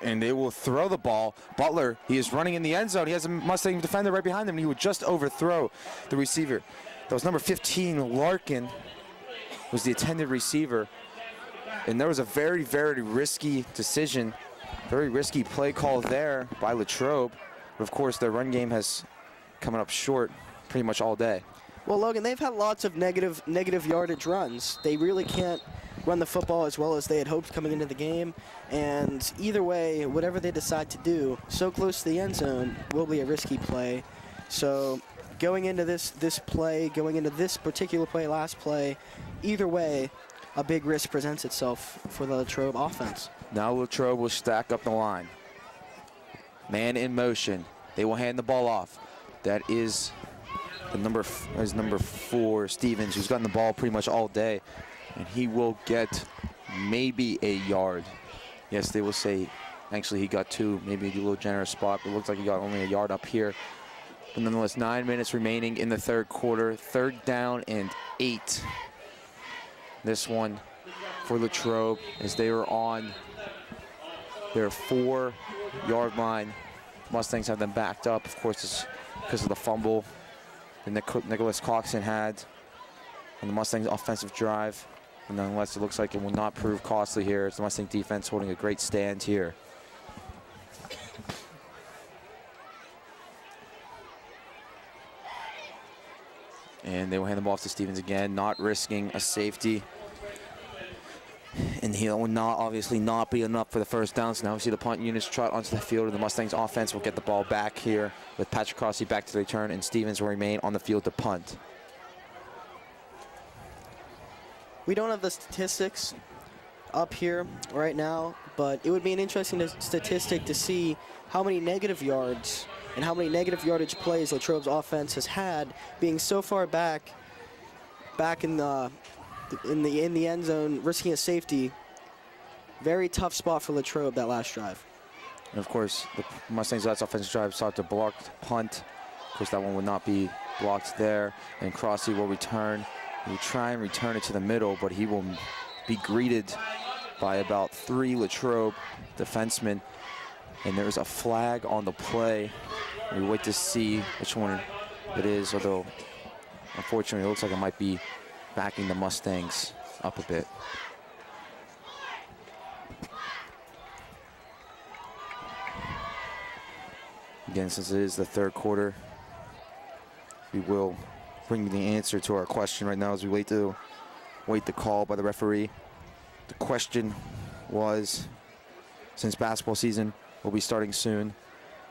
And they will throw the ball. Butler, he is running in the end zone. He has a Mustang defender right behind him, and he would just overthrow the receiver. That was number 15, Larkin, was the intended receiver. And there was a very, very risky decision, very risky play call there by Latrobe. But of course, their run game has coming up short pretty much all day. Well, Logan, they've had lots of negative yardage runs. They really can't run the football as well as they had hoped coming into the game. And either way, whatever they decide to do, so close to the end zone will be a risky play. So going into this particular play, last play, either way, a big risk presents itself for the Latrobe offense. Now Latrobe will stack up the line. Man in motion. They will hand the ball off. That is the number 4, Stevens, who's gotten the ball pretty much all day. And he will get maybe a yard. Yes, they will say, actually he got 2, maybe a little generous spot, but it looks like he got only a yard up here. But nonetheless, 9 minutes remaining in the third quarter. 3rd down and 8. This one for Latrobe as they were on their 4-yard line. Mustangs have them backed up, of course, it's because of the fumble that Nicholas Coxon had on the Mustangs' offensive drive. And nonetheless, it looks like it will not prove costly here. It's the Mustang defense holding a great stand here. And they will hand the ball off to Stevens again, not risking a safety. And he'll obviously not be enough for the first down. So now we see the punt units trot onto the field, and the Mustangs offense will get the ball back here with Patrick Crossley back to the return, and Stevens will remain on the field to punt. We don't have the statistics up here right now, but it would be an interesting statistic to see how many negative yards and how many negative yardage plays Latrobe's offense has had, being so far back in the end zone, risking a safety. Very tough spot for Latrobe that last drive. And of course, the Mustangs' last offensive drive sought to block punt. Of course, that one would not be blocked there, and Crossley will return. He will try and return it to the middle, but he will be greeted by about 3 Latrobe defensemen. And there's a flag on the play. We wait to see which one it is, although unfortunately it looks like it might be backing the Mustangs up a bit. Again, since it is the third quarter, we will bring the answer to our question right now as we wait the call by the referee. The question was, since basketball season will be starting soon,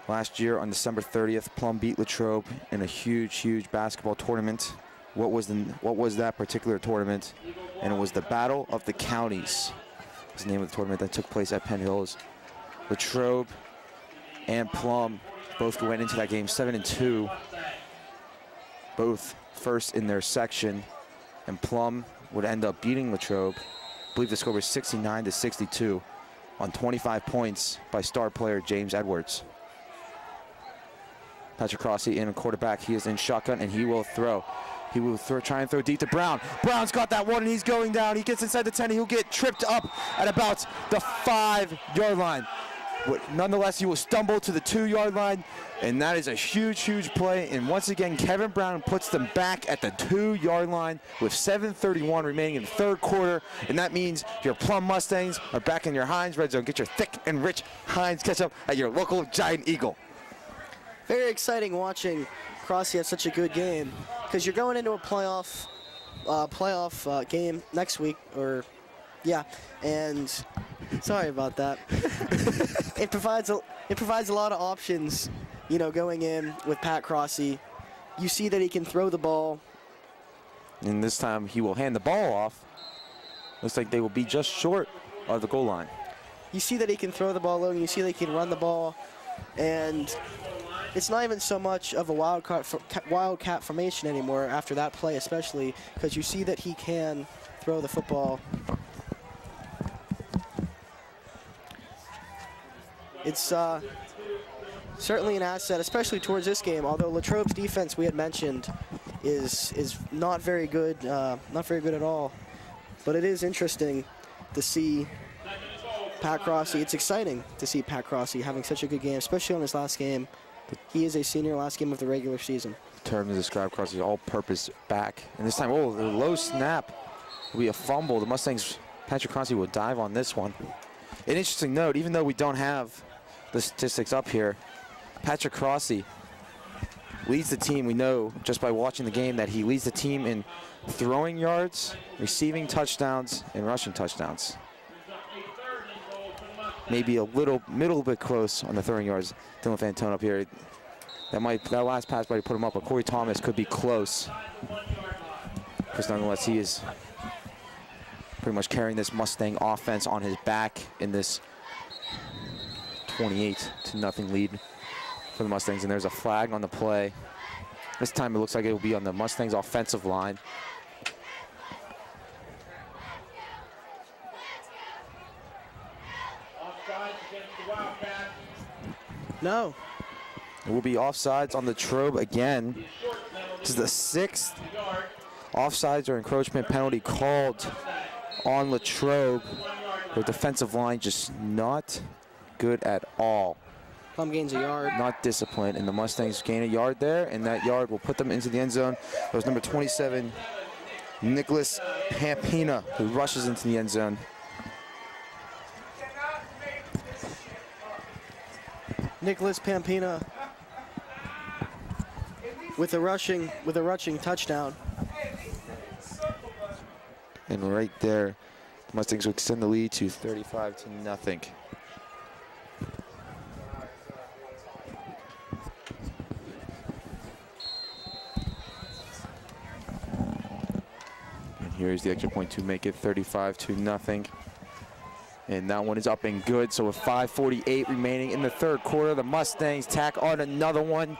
last year on December 30th, Plum beat Latrobe in a huge basketball tournament. What was that particular tournament? and it was the Battle of the Counties. That's the name of the tournament that took place at Penn Hills. Latrobe and Plum both went into that game 7-2, both first in their section, and Plum would end up beating Latrobe. I believe the score was 69-62 on 25 points by star player James Edwards. Patrick Crossy in a quarterback. He is in shotgun, and he will throw. He will try and throw deep to Brown. Brown's got that one, and he's going down. He gets inside the 10, and he'll get tripped up at about the 5-yard line. But nonetheless, he will stumble to the 2-yard line, and that is a huge, huge play. And once again, Kevin Brown puts them back at the 2-yard line with 7:31 remaining in the third quarter. And that means your Plum Mustangs are back in your Heinz red zone. Get your thick and rich Heinz ketchup at your local Giant Eagle. Very exciting watching Crossy have such a good game, because you're going into a playoff game next week, and sorry about that. It provides a lot of options, going in with Pat Crossy. You see that he can throw the ball, and this time he will hand the ball off. Looks like they will be just short of the goal line. You see that he can throw the ball low, and you see that he can run the ball, and it's not even so much of a wildcat formation anymore after that play, especially because you see that he can throw the football. It's certainly an asset, especially towards this game. Although Latrobe's defense, we had mentioned, is not very good, not very good at all. But it is interesting to see Pat Crossy. It's exciting to see Pat Crossy having such a good game, especially on his last game. He is a senior, last game of the regular season. The term to describe Crossy is all-purpose back. And this time, the low snap will be a fumble. The Mustangs, Patrick Crossy will dive on this one. An interesting note, even though we don't have the statistics up here, Patrick Crossy leads the team. We know just by watching the game that he leads the team in throwing yards, receiving touchdowns, and rushing touchdowns. Maybe a little bit close on the throwing yards. Dylan Fantone up here. That last pass might put him up, but Corey Thomas could be close. Because nonetheless, he is pretty much carrying this Mustang offense on his back in this 28-0 lead for the Mustangs. And there's a flag on the play. This time it looks like it will be on the Mustangs offensive line. No. It will be offsides on the Latrobe again. This is the 6th offsides or encroachment penalty called on Latrobe. Their defensive line just not good at all. Plum gains a yard. Not disciplined, and the Mustangs gain a yard there, and that yard will put them into the end zone. It was number 27, Nicholas Pampina, who rushes into the end zone. Nicholas Pampina with a rushing touchdown. And right there, the Mustangs will extend the lead to 35-0. And here's the extra point to make it 35-0. And that one is up and good. So with 5:48 remaining in the third quarter, the Mustangs tack on another one.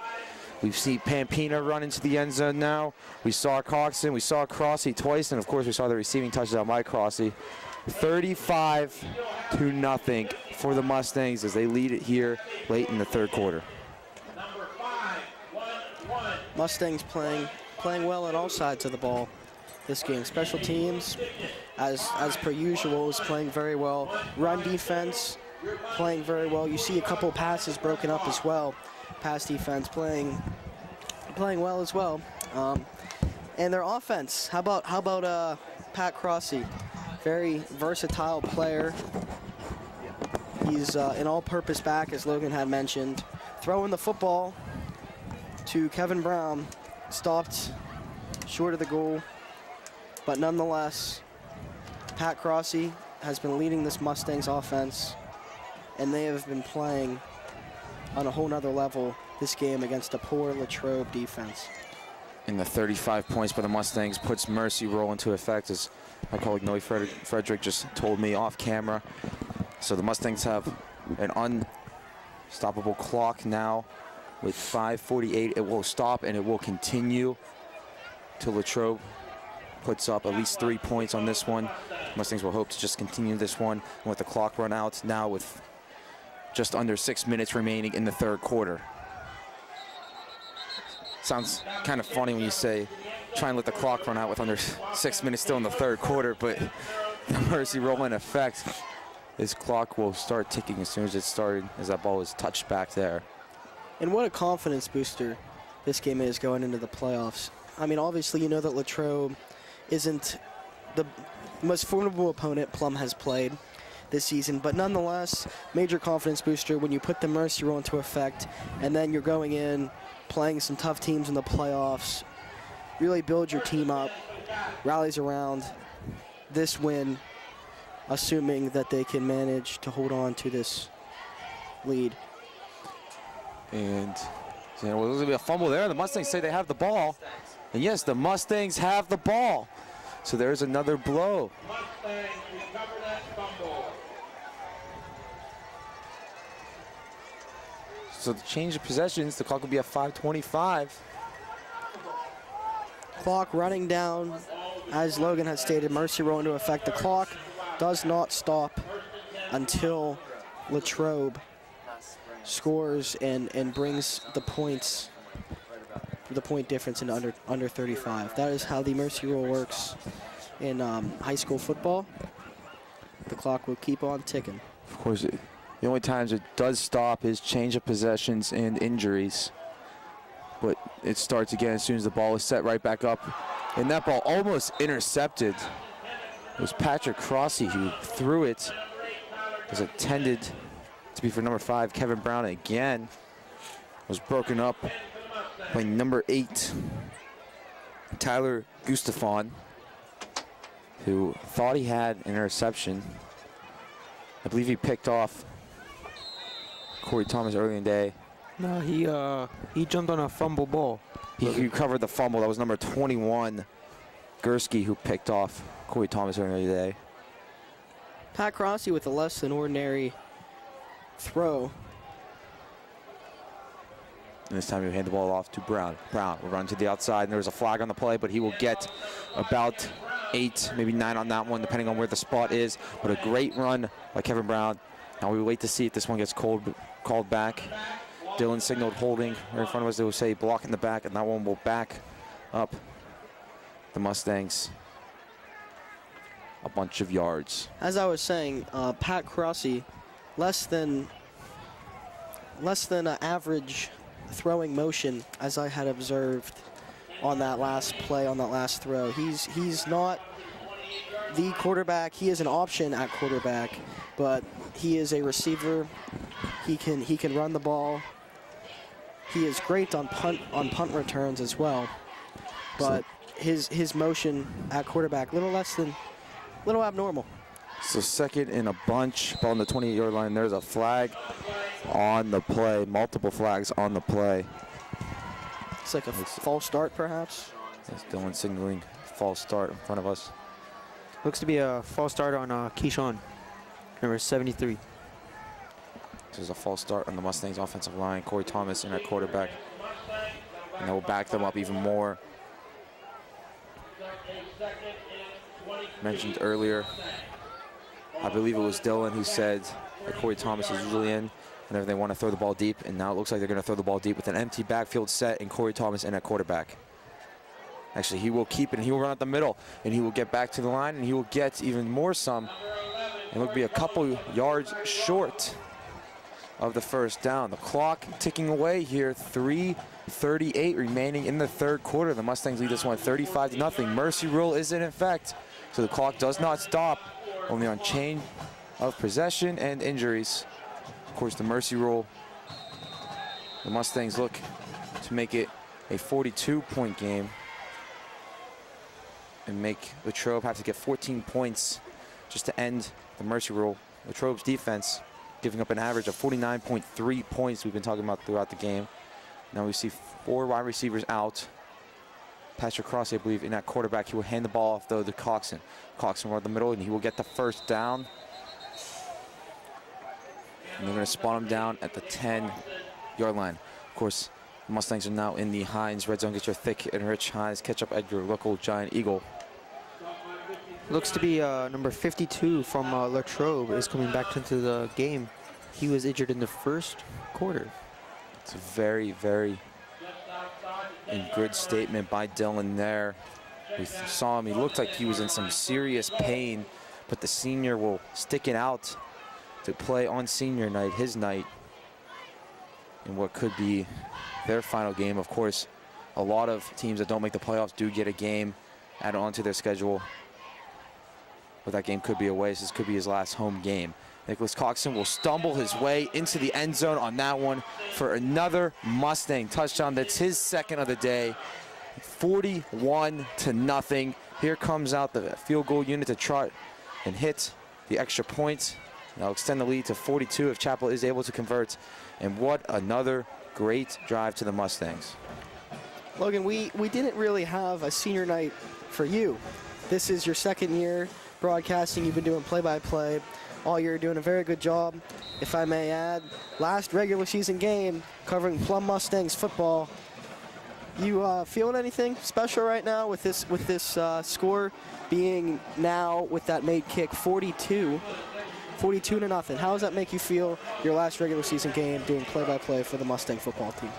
We've seen Pampina run into the end zone now. We saw Coxon, we saw Crossy twice, and of course we saw the receiving touchdown by Crossy. 35-0 for the Mustangs as they lead it here late in the third quarter. Mustangs playing well on all sides of the ball this game. Special teams, as per usual, is playing very well. Run defense playing very well. You see a couple passes broken up as well. Pass defense playing well as well. And their offense, how about Pat Crossy? Very versatile player. He's an all-purpose back, as Logan had mentioned. Throwing the football to Kevin Brown, stopped short of the goal. But nonetheless, Pat Crossy has been leading this Mustangs offense, and they have been playing on a whole nother level this game against a poor Latrobe defense. And the 35 points by the Mustangs puts mercy rule into effect, as my colleague Noe Frederick just told me off camera. So the Mustangs have an unstoppable clock now with 5:48. It will stop and it will continue till Latrobe puts up at least 3 points on this one. Mustangs will hope to just continue this one and let the clock run out now with just under 6 minutes remaining in the third quarter. Sounds kind of funny when you say try and let the clock run out with under 6 minutes still in the third quarter, but the mercy rule in effect. This clock will start ticking as soon as it started, as that ball was touched back there. And what a confidence booster this game is going into the playoffs. I mean, obviously, you know that Latrobe isn't the most formidable opponent Plum has played this season, but nonetheless, major confidence booster when you put the mercy rule into effect, and then you're going in, playing some tough teams in the playoffs, really build your team up, rallies around this win, assuming that they can manage to hold on to this lead. And there's going to be a fumble there. The Mustangs say they have the ball. And yes, the Mustangs have the ball. So there's another blow. Mustangs recover that fumble. So the change of possessions, the clock will be at 5:25. Clock running down, as Logan has stated, mercy rule into effect. The clock does not stop until Latrobe scores and brings the points, the point difference into under 35. That is how the mercy rule works in high school football. The clock will keep on ticking. Of course, the only times it does stop is change of possessions and injuries. But it starts again as soon as the ball is set right back up. And that ball almost intercepted. It was Patrick Crossy who threw it. It was intended to be for number 5, Kevin Brown. Again, was broken up by number 8, Tyler Gustafon, who thought he had an interception. I believe he picked off Corey Thomas early in the day. No, he jumped on a fumble ball. He recovered the fumble. That was number 21, Gursky, who picked off Corey Thomas earlier in the day. Pat Crossy with a less than ordinary throw. And this time he'll hand the ball off to Brown. Brown will run to the outside, and there's a flag on the play, but he will get about 8, maybe 9 on that one, depending on where the spot is. But a great run by Kevin Brown. Now we wait to see if this one gets called back. Dylan signaled holding right in front of us. They will say block in the back, and that one will back up the Mustangs a bunch of yards. As I was saying, Pat Crossy, less than an average throwing motion, as I had observed on that last play, on that last throw. He's not the quarterback. He is an option at quarterback, but he is a receiver. He can run the ball. He is great on punt returns as well, but his motion at quarterback little abnormal. So second in a bunch, ball on the 28-yard line. There's a flag on the play, multiple flags on the play. It's like a false start, perhaps. That's Dylan signaling false start in front of us. Looks to be a false start on Keyshawn, number 73. This is a false start on the Mustangs offensive line. Corey Thomas in at quarterback. And that will back them up even more. Mentioned earlier, I believe it was Dylan who said that Corey Thomas is usually in whenever they want to throw the ball deep, and now it looks like they're going to throw the ball deep with an empty backfield set and Corey Thomas in at quarterback. Actually, he will keep it, and he will run up the middle, and he will get back to the line, and he will get even more some. And it'll be a couple yards short of the first down. The clock ticking away here, 3:38 remaining in the third quarter. The Mustangs lead this one 35-0. Mercy rule is in effect, so the clock does not stop, only on chain of possession and injuries. Of course, the mercy rule, the Mustangs look to make it a 42-point game and make Latrobe have to get 14 points just to end the mercy rule. Latrobe's defense giving up an average of 49.3 points we've been talking about throughout the game. Now we see 4 wide receivers out. Patrick Cross, I believe, in that quarterback. He will hand the ball off, though, to Coxon. Coxon will run the middle, and he will get the first down. And they're going to spot him down at the 10-yard line. Of course, the Mustangs are now in the Heinz red zone. Get your thick and rich Heinz ketchup at your local Giant Eagle. Looks to be number 52 from Latrobe is coming back into the game. He was injured in the first quarter. It's a very, very good statement by Dylan there. We saw him. He looked like he was in some serious pain, but the senior will stick it out to play on senior night, his night, in what could be their final game. Of course, a lot of teams that don't make the playoffs do get a game added onto their schedule, but that game could be away, so this could be his last home game. Nicholas Coxon will stumble his way into the end zone on that one for another Mustang touchdown. That's his second of the day. 41-0. Here comes out the field goal unit to trot and hit the extra point. Now extend the lead to 42 if Chapel is able to convert. And what another great drive to the Mustangs. Logan, we didn't really have a senior night for you. This is your second year broadcasting. You've been doing play-by-play all year, doing a very good job, if I may add. Last regular season game covering Plum Mustangs football. You feeling anything special right now with this score being now with that made kick 42-0? How does that make you feel your last regular season game doing play-by-play for the Mustang football team?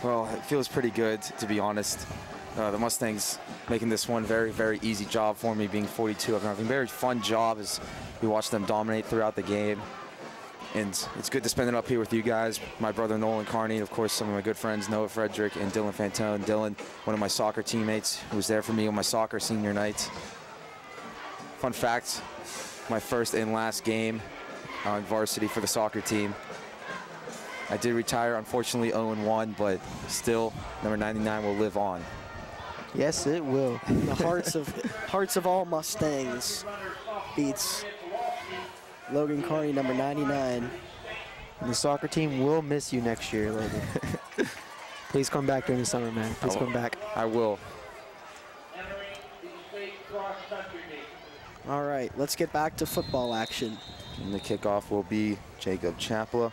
Well, it feels pretty good, to be honest. The Mustangs making this one very, very easy job for me, being 42. I've having a very fun job as we watch them dominate throughout the game. And it's good to spend it up here with you guys, my brother Nolan Carney, of course, some of my good friends, Noah Frederick and Dylan Fantone. Dylan, one of my soccer teammates, who was there for me on my soccer senior night. Fun fact, my first and last game on varsity for the soccer team. I did retire, unfortunately, 0-1, but still, number 99 will live on. Yes, it will. The hearts of all Mustangs beats Logan Carney, number 99. And the soccer team will miss you next year, Logan. Please come back during the summer, man. Please come back. I will. All right, let's get back to football action. And the kickoff will be Jacob Chapla.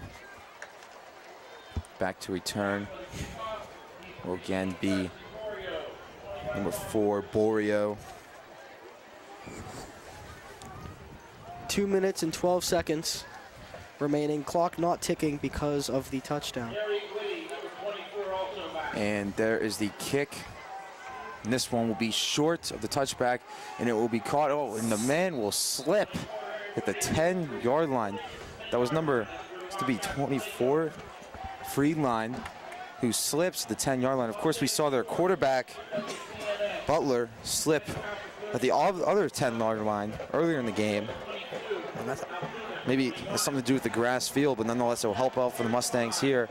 Back to return will again be number 4, Borio. 2 minutes and 12 seconds remaining. Clock not ticking because of the touchdown. And there is the kick. And this one will be short of the touchback, and it will be caught. Oh, and the man will slip at the 10-yard line. That was number, to be 24, Freeline, who slips at the 10-yard line. Of course, we saw their quarterback, Butler, slip at the other 10-yard line earlier in the game. And that's, maybe it has something to do with the grass field, but nonetheless, it will help out for the Mustangs here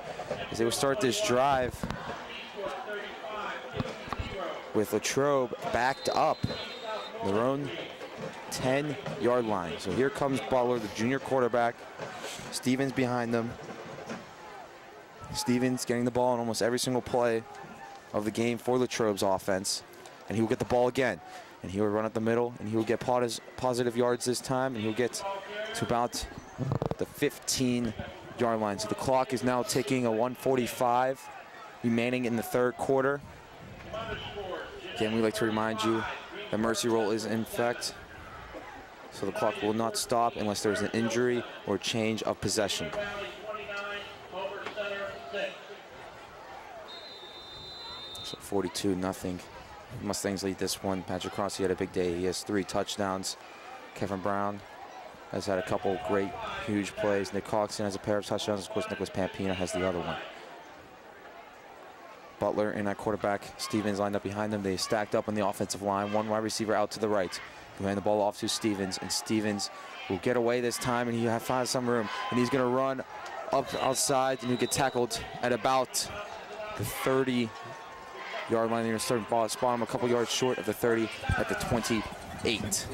as they will start this drive with Latrobe backed up their own 10-yard line. So here comes Butler, the junior quarterback. Stevens behind them. Stevens getting the ball in almost every single play of the game for Latrobe's offense. And he will get the ball again. And he will run up the middle, and he will get positive yards this time, and he'll get to about the 15-yard line. So the clock is now ticking, a 1:45 remaining in the third quarter. Again, we like to remind you that mercy rule is in effect, so the clock will not stop unless there's an injury or change of possession. So 42-0. Mustangs lead this one. Patrick Cross, he had a big day. He has 3 touchdowns. Kevin Brown has had a couple great, huge plays. Nick Coxon has a pair of touchdowns. Of course, Nicholas Pampina has the other one. Butler and that quarterback, Stevens, lined up behind them. They stacked up on the offensive line. One wide receiver out to the right. He'll hand the ball off to Stevens, and Stevens will get away this time, and he has found some room. And he's going to run up outside, and he'll get tackled at about the 30-yard line. They're going to start spot him a couple yards short of the 30 at the 28.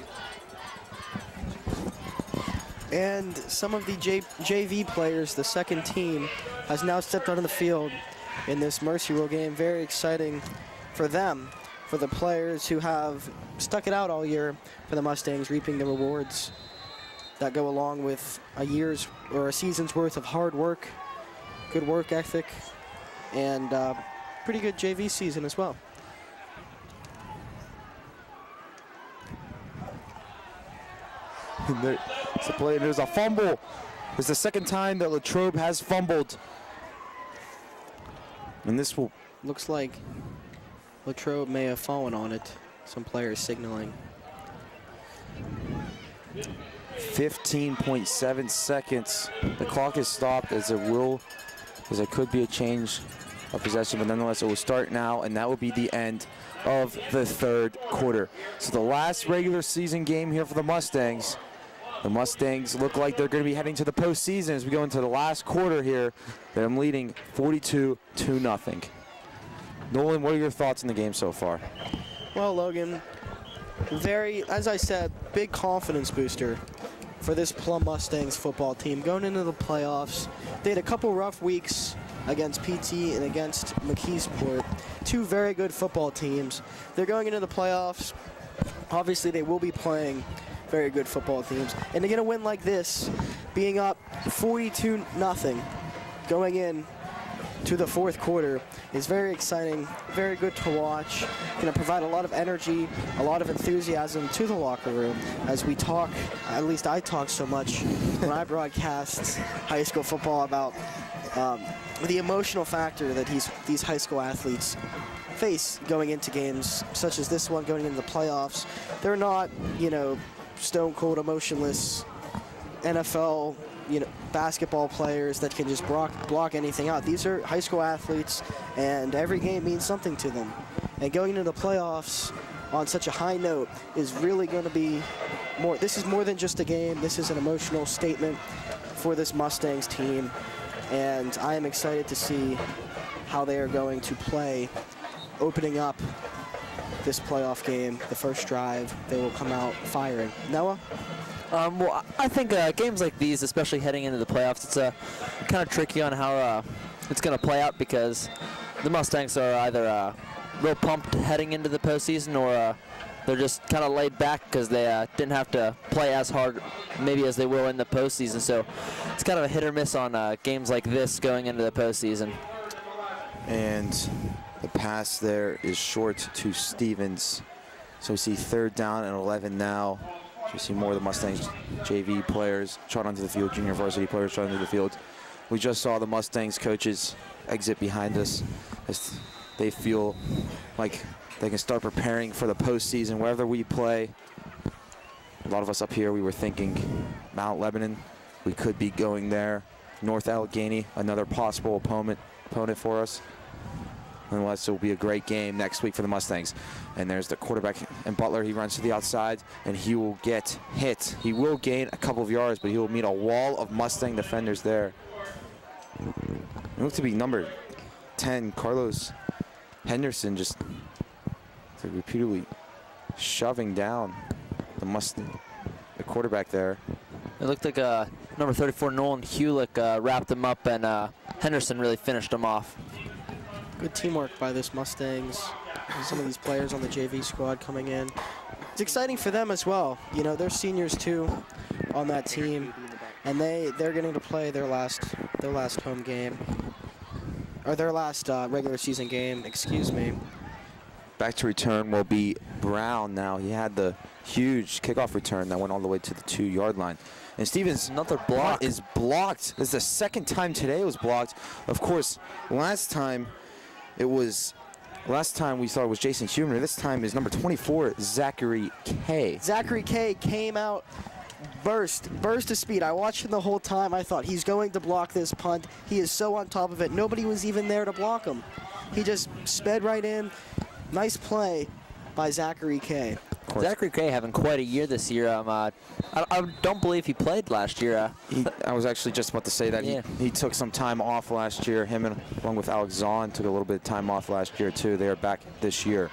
And some of the JV players, the second team, has now stepped onto the field in this Mercy Rule game. Very exciting for them. for the players who have stuck it out all year for the Mustangs, reaping the rewards that go along with a year's or a season's worth of hard work, good work ethic, and pretty good JV season as well. There's a fumble. It's the second time that Latrobe has fumbled. And this will... Looks like Latrobe may have fallen on it. Some players signaling. 15.7 seconds. The clock is stopped as there could be a change of possession, but nonetheless it will start now, and that will be the end of the third quarter. So the last regular season game here for the Mustangs. The Mustangs look like they're going to be heading to the postseason as we go into the last quarter here. They're leading 42-0. Nolan, what are your thoughts on the game so far? Well, Logan, as I said, big confidence booster for this Plum Mustangs football team going into the playoffs. They had a couple rough weeks against PT and against McKeesport, two very good football teams. They're going into the playoffs. Obviously, they will be playing very good football teams. And to get a win like this, being up 42-0 going in to the fourth quarter is very exciting, very good to watch. Going to provide a lot of energy, a lot of enthusiasm to the locker room as we talk, at least I talk so much when I broadcast high school football about the emotional factor that these high school athletes face going into games such as this one, going into the playoffs. They're not, stone cold emotionless NFL, basketball players that can just block anything out. These are high school athletes, and every game means something to them. And going into the playoffs on such a high note is really going to be more. This is more than just a game. This is an emotional statement for this Mustangs team, and I am excited to see how they are going to play opening up this playoff game. The first drive, they will come out firing. Noah? Well, I think games like these, especially heading into the playoffs, it's kind of tricky on how it's going to play out because the Mustangs are either real pumped heading into the postseason or they're just kind of laid back because they didn't have to play as hard maybe as they will in the postseason. So it's kind of a hit or miss on games like this going into the postseason. And the pass there is short to Stevens. So we see third down and 11 now. We see more of the Mustangs JV players trot onto the field, junior varsity players trot onto the field. We just saw the Mustangs coaches exit behind us as they feel like they can start preparing for the postseason wherever we play. A lot of us up here, we were thinking Mount Lebanon. We could be going there. North Allegheny, another possible opponent for us. Nonetheless, it will be a great game next week for the Mustangs. And there's the quarterback and Butler. He runs to the outside, and he will get hit. He will gain a couple of yards, but he will meet a wall of Mustang defenders there. It looks to be number 10, Carlos Henderson, just repeatedly shoving down the quarterback there. It looked like number 34, Nolan Hewlick, wrapped him up, and Henderson really finished him off. Good teamwork by this Mustangs. Some of these players on the JV squad coming in. It's exciting for them as well. They're seniors too on that team, and they're getting to play their last home game, or their last regular season game. Excuse me. Back to return will be Brown now. He had the huge kickoff return that went all the way to the 2-yard line. And Stevens, another block, is blocked. This is the second time today it was blocked. Of course, last time we saw it was Jason Humer. This time is number 24, Zachary K. Zachary K came out, burst of speed. I watched him the whole time. I thought he's going to block this punt. He is so on top of it. Nobody was even there to block him. He just sped right in. Nice play by Zachary K. Zachary K having quite a year this year. I don't believe he played last year. I was actually just about to say that. Yeah. He took some time off last year. Him along with Alex Zahn took a little bit of time off last year too. They are back this year.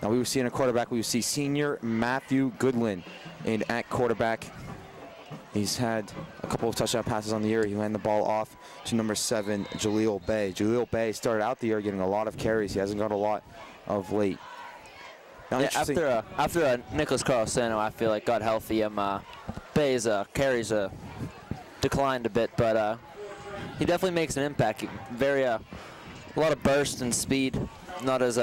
Now we were seeing a quarterback. We would see senior Matthew Goodwin at quarterback. He's had a couple of touchdown passes on the year. He handed the ball off to number 7, Jaleel Bay. Jaleel Bay started out the year getting a lot of carries. He hasn't got a lot of late. Now, Yeah, interesting- after Nicholas Carlosano, I feel like got healthy. Bay's carries declined a bit, but he definitely makes an impact. A lot of burst and speed. Not as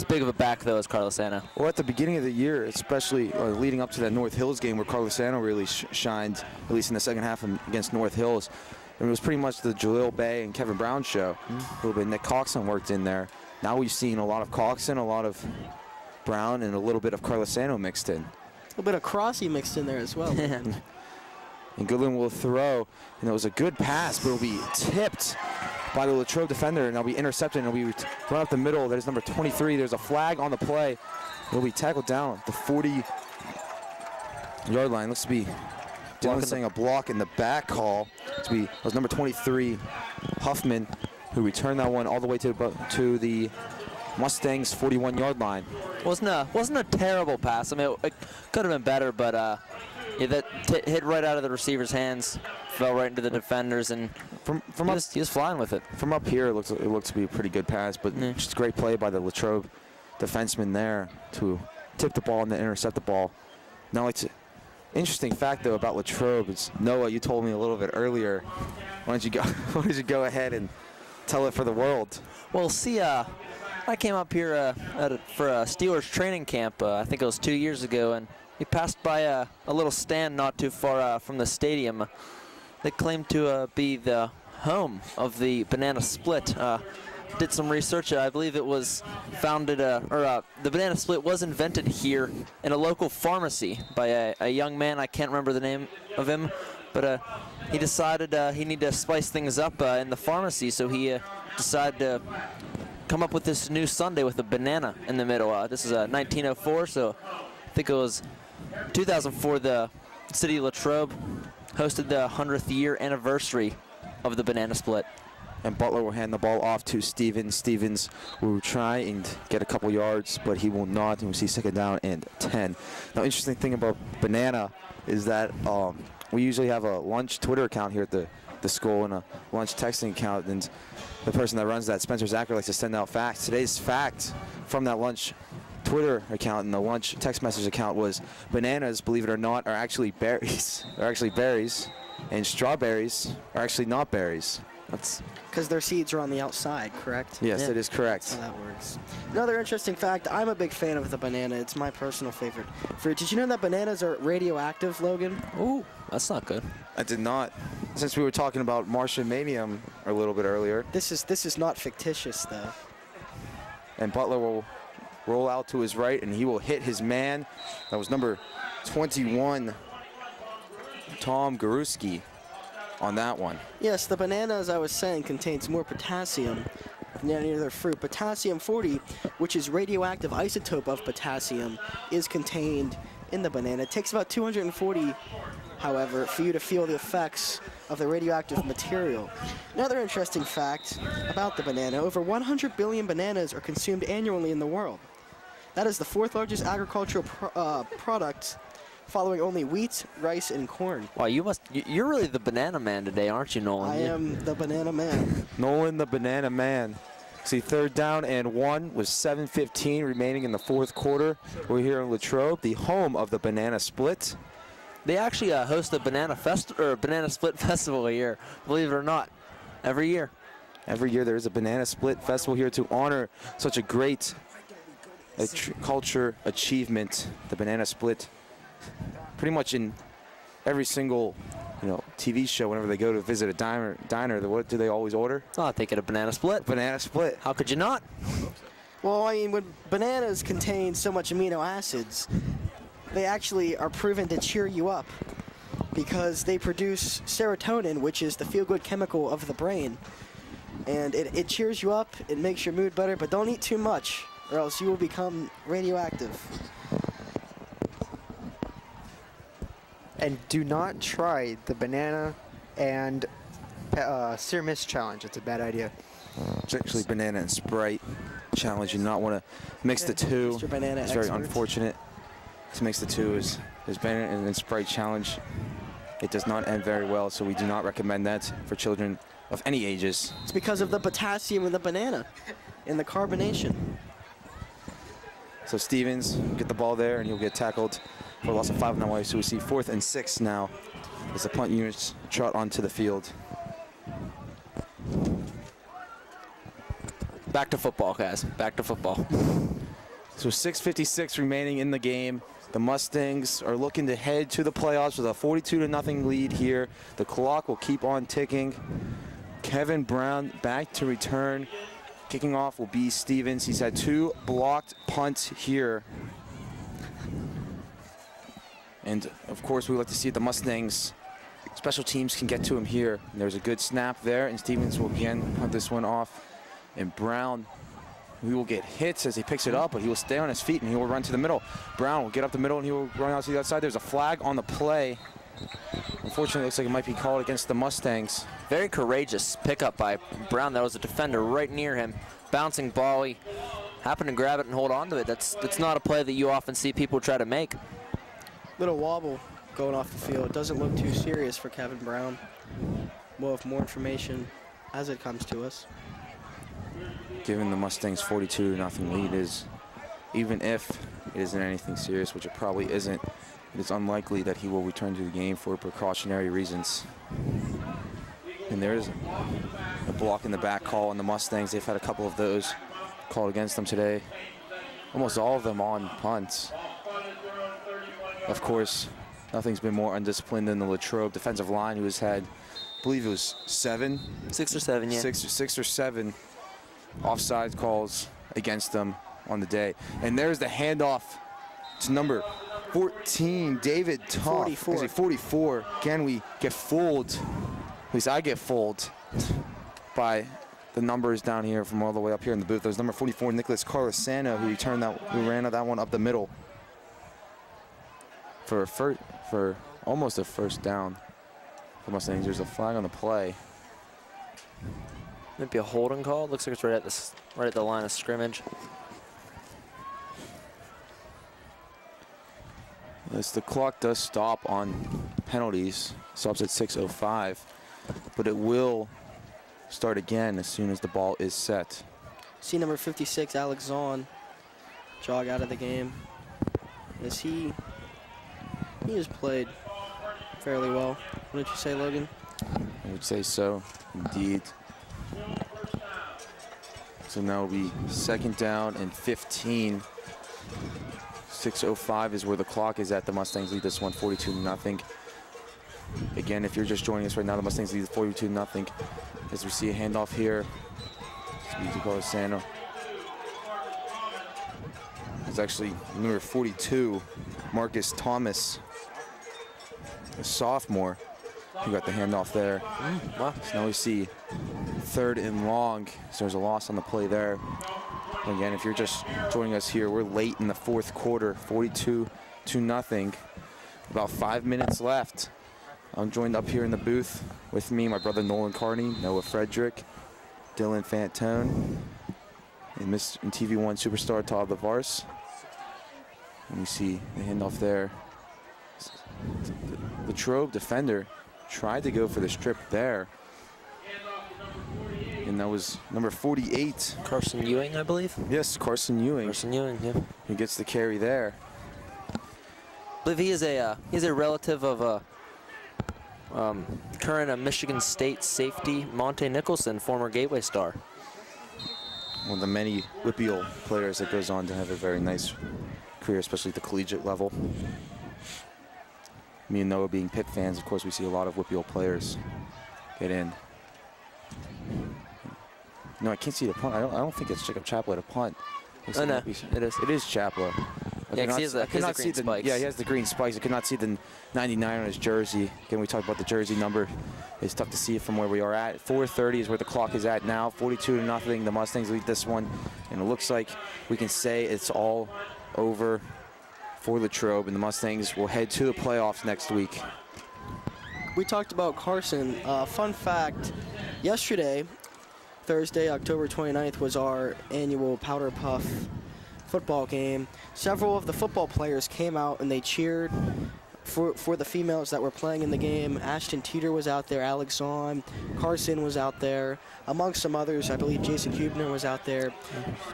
big of a back though as Carlosano. Well, at the beginning of the year, especially leading up to that North Hills game where Carlosano really shined, at least in the second half against North Hills, and it was pretty much the Jalil Bay and Kevin Brown show. A little bit of Nick Coxon worked in there. Now we've seen a lot of Coxon, a lot of Brown, and a little bit of Carlosano mixed in. A little bit of Crossy mixed in there as well. And Goodland will throw, and it was a good pass, but it'll be tipped by the Latrobe defender, and it'll be intercepted, and it'll be run up the middle. There's number 23. There's a flag on the play. It'll be tackled down at the 40-yard line. Looks to be Dylan saying a block in the back call. It was number 23, Huffman, who returned that one all the way to the Mustangs' 41-yard line. Wasn't a terrible pass. I mean, it could have been better, but yeah, that hit right out of the receiver's hands, fell right into the defenders, and he was flying with it. From up here, it looked to be a pretty good pass, but just a great play by the Latrobe defenseman there to tip the ball and then intercept the ball. Now, it's an interesting fact, though, about Latrobe. It's Noah, you told me a little bit earlier. Why don't you go ahead and tell it for the world? Well, see, I came up here for a Steelers training camp, I think it was 2 years ago, and we passed by a little stand not too far from the stadium that claimed to be the home of the Banana Split. Did some research. I believe it was founded, the Banana Split was invented here in a local pharmacy by a young man. I can't remember the name of him, but he decided he needed to spice things up in the pharmacy, so he decided to come up with this new sundae with a banana in the middle. This is 1904, so I think it was 2004. The city of Latrobe hosted the 100th year anniversary of the Banana Split. And Butler will hand the ball off to Stevens. Stevens will try and get a couple yards, but he will not. And we'll see second down and 10. Now, interesting thing about Banana is that we usually have a lunch Twitter account here at the school and a lunch texting account. And the person that runs that, Spencer Zacher, likes to send out facts. Today's fact from that lunch Twitter account and the lunch text message account was bananas, believe it or not, are actually berries. They're actually berries. And strawberries are actually not berries. That's because their seeds are on the outside, correct? Yes, Yeah. that is correct. That's how that works. Another interesting fact, I'm a big fan of the banana. It's my personal favorite fruit. Did you know that bananas are radioactive, Logan? Ooh, that's not good. I did not. Since we were talking about Martian Manium a little bit earlier. This is not fictitious, though. And Butler will roll out to his right, and he will hit his man. That was number 21, Tom Garuski, on that one. Yes, the banana, as I was saying, contains more potassium than any other fruit. Potassium-40, which is radioactive isotope of potassium, is contained in the banana. It takes about 240, however, for you to feel the effects of the radioactive material. Another interesting fact about the banana, over 100 billion bananas are consumed annually in the world. That is the fourth largest agricultural product, following only wheat, rice, and corn. Wow, you're really the banana man today, aren't you, Nolan? I am the banana man. Nolan the Banana Man. See, third down and 1 with 7:15 remaining in the fourth quarter. We're here in Latrobe, the home of the Banana Split. They actually host a Banana Split Festival here, believe it or not, every year. Every year there is a Banana Split Festival here to honor such a great culture achievement. The Banana Split, pretty much in every single TV show, whenever they go to visit a diner, what do they always order? Oh, they get a Banana Split. Banana Split. How could you not? Well, I mean, when bananas contain so much amino acids, they actually are proven to cheer you up because they produce serotonin, which is the feel-good chemical of the brain. And it cheers you up, it makes your mood better, but don't eat too much or else you will become radioactive. And do not try the banana and Sear Mist challenge. It's a bad idea. It's actually banana and Sprite challenge. You do not want to mix the two. Mr. Banana It's very expert. unfortunate to mix the two. Is banana and Sprite challenge. It does not end very well, so we do not recommend that for children of any ages. It's because of the potassium in the banana and the carbonation. So Stevens will get the ball there, and he'll get tackled for a loss of 5 on that way. So we see 4th and 6 now as the punt units trot onto the field. Back to football, guys. Back to football. So 6:56 remaining in the game. The Mustangs are looking to head to the playoffs with a 42-0 lead here. The clock will keep on ticking. Kevin Brown back to return. Kicking off will be Stevens. He's had 2 blocked punts here. And of course, we like to see the Mustangs special teams can get to him here. And there's a good snap there, and Stevens will again punt this one off. And Brown, he will get hits as he picks it up, but he will stay on his feet and he will run to the middle. Brown will get up the middle and he will run out to the outside. There's a flag on the play. Unfortunately, it looks like it might be called against the Mustangs. Very courageous pickup by Brown. That was a defender right near him. Bouncing ball. He happened to grab it and hold on to it. That's not a play that you often see people try to make. Little wobble going off the field. Doesn't look too serious for Kevin Brown. We'll have more information as it comes to us. Given the Mustangs' 42-0 lead is, even if it isn't anything serious, which it probably isn't, it is unlikely that he will return to the game for precautionary reasons. And there is a block in the back call on the Mustangs. They've had a couple of those called against them today. Almost all of them on punts. Of course, nothing's been more undisciplined than the Latrobe defensive line, who has had, I believe it was 7? 6 or 7, yeah. 6 or 7 offside calls against them on the day. And there's the handoff to number 14, David Tough. 44. 44. Again, we get fooled. At least I get fooled by the numbers down here from all the way up here in the booth. There's number 44, Nicholas Carlosano, who ran that one up the middle for almost a first down for Mustangs. There's a flag on the play. Might be a holding call. Looks like it's right at the line of scrimmage. As the clock does stop on penalties, stops at 6:05, but it will start again as soon as the ball is set. See number 56, Alex Zahn, jog out of the game. As he has played fairly well. Wouldn't you say, Logan? I would say so, indeed. So now it'll be 2nd down and 15. 6:05 is where the clock is at. The Mustangs lead this one 42-0. Again, if you're just joining us right now, the Mustangs lead 42-0. As we see a handoff here. It's Carlosano. It's actually number 42, Marcus Thomas, a sophomore, who got the handoff there. Wow. So now we see 3rd and long. So there's a loss on the play there. And again, if you're just joining us here, we're late in the 4th quarter, 42-0. About 5 minutes left. I'm joined up here in the booth with me, my brother Nolan Carney, Noah Frederick, Dylan Fantone, and TV1 superstar Todd LaVarse. And you see the handoff there. The Latrobe defender tried to go for the strip there. And that was number 48. Carson Ewing, I believe. Yes, Carson Ewing. Carson Ewing, yeah. Who gets the carry there. I believe he's a relative of current Michigan State safety Monte Nicholson, former Gateway star. One of the many Whippeal players that goes on to have a very nice career, especially at the collegiate level. Me and Noah being Pitt fans, of course, we see a lot of Whippeal players get in. No, I can't see the punt. I don't think it's Jacob Chaplet a punt. Oh, no, it is. It is Chaplet. Yeah, 'cause he has the green spikes. Yeah, he has the green spikes. I could not see the 99 on his jersey. Again, we talked about the jersey number. It's tough to see it from where we are at. 4:30 is where the clock is at now. 42-0. The Mustangs lead this one. And it looks like we can say it's all over for Latrobe. And the Mustangs will head to the playoffs next week. We talked about Carson. Fun fact, yesterday, Thursday, October 29th, was our annual Powder Puff football game. Several of the football players came out and they cheered for the females that were playing in the game. Ashton Teeter was out there, Alex Zahn, Carson was out there, amongst some others. I believe Jason Hubner was out there.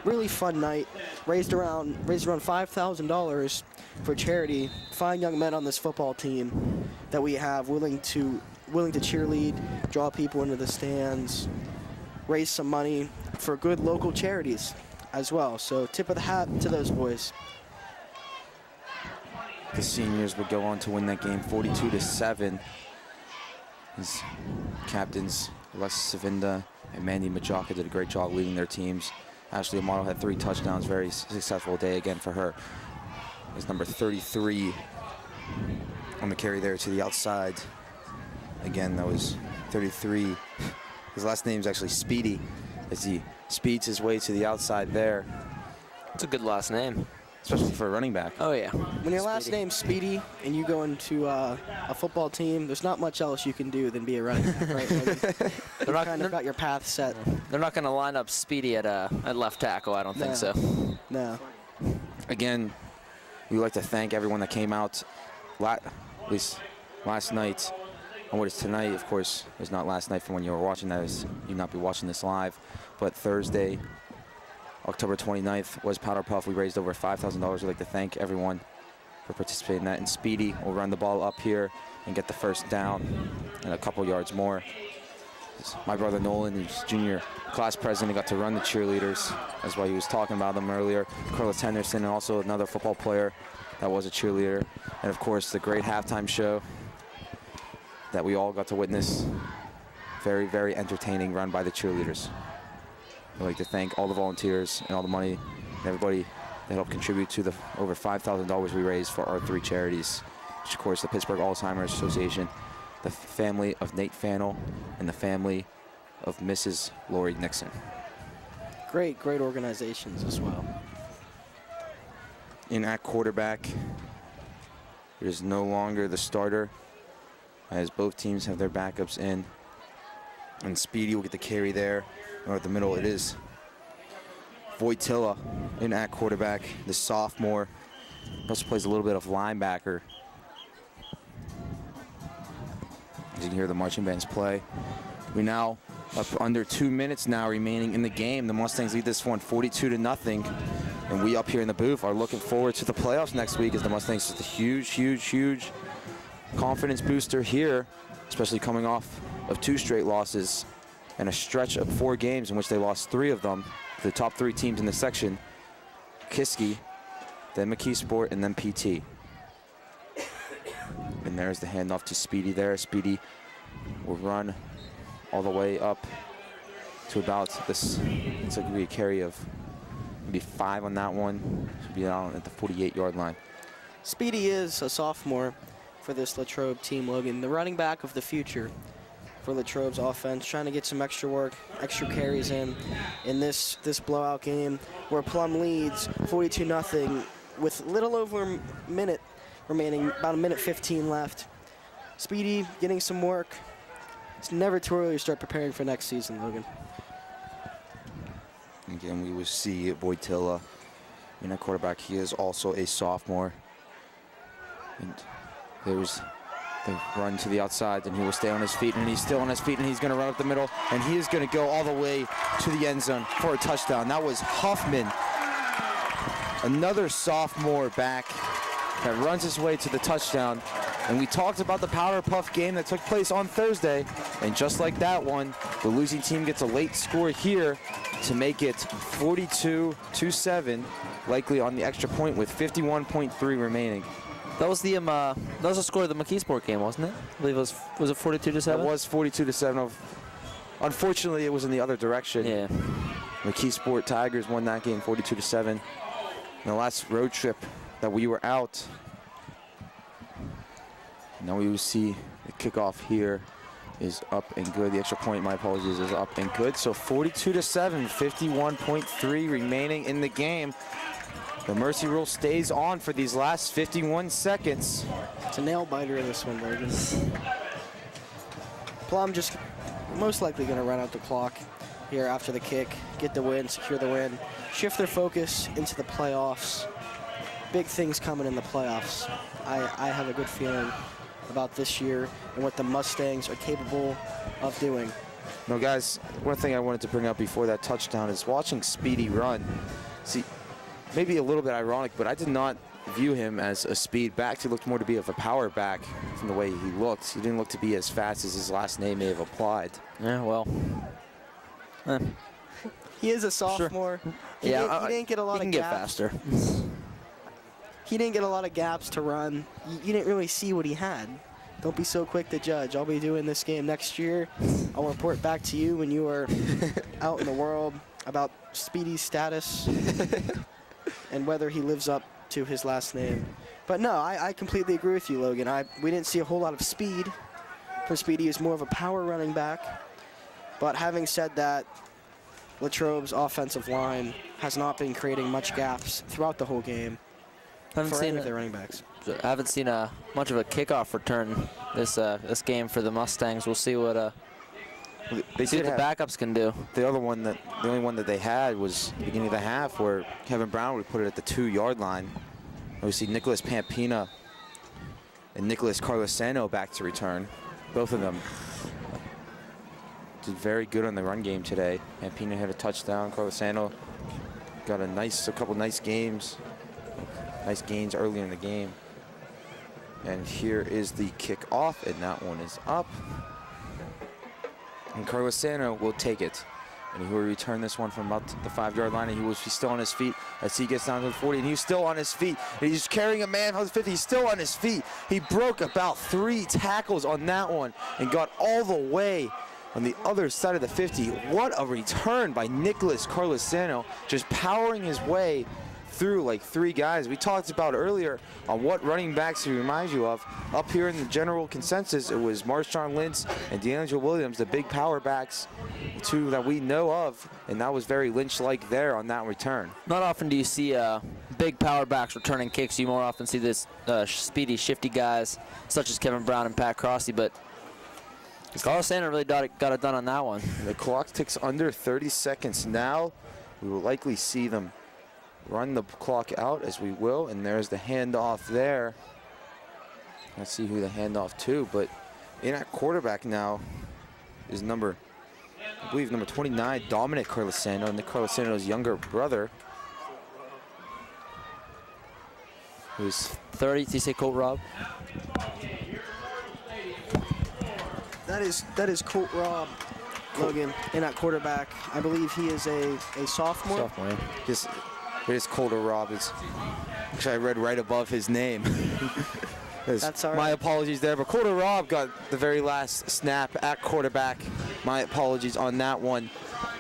Really fun night. Raised around $5,000 for charity. Fine young men on this football team that we have willing to cheerlead, draw people into the stands, raise some money for good local charities as well. So tip of the hat to those boys. The seniors would go on to win that game 42-7. His captains, Alexis Savinda and Mandy Majaka, did a great job leading their teams. Ashley Amato had 3 touchdowns, very successful day again for her. It was number 33 on the carry there to the outside. Again, that was 33. His last name is actually Speedy, as he speeds his way to the outside there. It's a good last name. Especially for a running back. Oh, yeah. When your last name's Speedy and you go into a football team, there's not much else you can do than be a running back, right? You've kind of got your path set. They're not going to line up Speedy at left tackle, I don't think so. No. Again, we'd like to thank everyone that came out, at least last night. And what is tonight, of course, is not last night from when you were watching that. You'd not be watching this live. But Thursday, October 29th, was Powder Puff. We raised over $5,000. We'd like to thank everyone for participating in that. And Speedy will run the ball up here and get the first down and a couple yards more. My brother Nolan, who's junior class president, got to run the cheerleaders. That's why he was talking about them earlier. Carlos Henderson, and also another football player that was a cheerleader. And, of course, the great halftime show that we all got to witness. Very, very entertaining, run by the cheerleaders. I'd like to thank all the volunteers and all the money and everybody that helped contribute to the over $5,000 we raised for our 3 charities, which, of course, the Pittsburgh Alzheimer's Association, the family of Nate Fannell, and the family of Mrs. Lori Nixon. Great organizations as well. In at quarterback, it is no longer the starter, as both teams have their backups in. And Speedy will get the carry there. Or at the middle, it is Voitila in at quarterback, the sophomore. Also plays a little bit of linebacker. As you can hear the marching bands play. We now up under 2 minutes now remaining in the game. The Mustangs lead this one 42-0. And we up here in the booth are looking forward to the playoffs next week, as the Mustangs just a huge confidence booster here, especially coming off of 2 straight losses and a stretch of 4 games in which they lost 3 of them to the top 3 teams in the section: Kiski, then McKeesport, and then PT. And there's the handoff to Speedy there. Speedy will run all the way up to about this. It's like a carry of maybe 5 on that one. Should be down at the 48-yard line. Speedy is a sophomore for this Latrobe team, Logan. The running back of the future for Latrobe's offense, trying to get some extra work, extra carries in this blowout game where Plum leads 42-0 with little over a minute remaining, about 1:15 left. Speedy getting some work. It's never too early to start preparing for next season, Logan. Again, we will see Voitila in at quarterback. He is also a sophomore. And there's the run to the outside, and he will stay on his feet, and he's still on his feet, and he's going to run up the middle, and he is going to go all the way to the end zone for a touchdown. That was Huffman, another sophomore back that runs his way to the touchdown. And we talked about the Powder Puff game that took place on Thursday, and just like that one, the losing team gets a late score here to make it 42-7, likely on the extra point with 51.3 remaining. That was the score of the McKeesport game, wasn't it? I believe it was it 42-7? It was 42-7. Unfortunately, it was in the other direction. Yeah. McKeesport Tigers won that game 42-7. In the last road trip that we were out, now we will see the kickoff here is up and good. The extra point, my apologies, is up and good. So 42-7, 51.3 remaining in the game. The mercy rule stays on for these last 51 seconds. It's a nail biter in this one, Logan. Plum just most likely going to run out the clock here after the kick, get the win, secure the win, shift their focus into the playoffs. big things coming in the playoffs. I have a good feeling about this year and what the Mustangs are capable of doing. No, guys, one thing I wanted to bring up before that touchdown is watching Speedy run. See, maybe a little bit ironic, but I did not view him as a speed back. He looked more to be of a power back from the way he looked. He didn't look to be as fast as his last name may have applied. Yeah, well. He is a sophomore. He didn't get a lot he of can gaps. get faster. He didn't get a lot of gaps to run. You didn't really see what he had. Don't be so quick to judge. I'll be doing this game next year. I'll report back to you when you are out in the world about Speedy's status and whether he lives up to his last name. But no, I completely agree with you, Logan. We didn't see a whole lot of speed for Speedy. He's more of a power running back. But having said that, Latrobe's offensive line has not been creating much gaps throughout the whole game for any of their running backs. I haven't seen much of a kickoff return this game for the Mustangs. We'll see what They see what the did have backups can do. the only one that they had was the beginning of the half, where Kevin Brown would put it at the 2-yard line. We see Nicholas Pampina and Nicholas Carlosano back to return. Both of them did very good on the run game today. Pampina had a touchdown. Carlosano got a couple nice gains early in the game. And here is the kickoff, and that one is up. And Carlosano will take it. And he will return this one from about the 5-yard line, and he will be still on his feet as he gets down to the 40, and he's still on his feet. And he's carrying a man from the 50. He's still on his feet. He broke about 3 tackles on that one and got all the way on the other side of the 50. What a return by Nicholas Carlosano, just powering his way through like 3 guys. We talked about earlier on what running backs he reminds you of. Up here in the general consensus, it was Marshawn Lynch and DeAngelo Williams, the big power backs, 2 that we know of, and that was very Lynch-like there on that return. Not often do you see big power backs returning kicks. You more often see this speedy, shifty guys, such as Kevin Brown and Pat Crossy, but Carlosano really got it done on that one. And the clock ticks under 30 seconds now. We will likely see them run the clock out, as we will, and there's the handoff there. Let's see who the handoff to, but in at quarterback now is number 29, Dominic Carlosano, Nick Carlosano's younger brother, who's 30. Did you say Colt Robb? That is Colt Robb, Logan, in at quarterback. I believe he is a sophomore. Sophomore. It is Colt Robb. Actually, I read right above his name. That's all right. My apologies there, but Colt Robb got the very last snap at quarterback. My apologies on that one,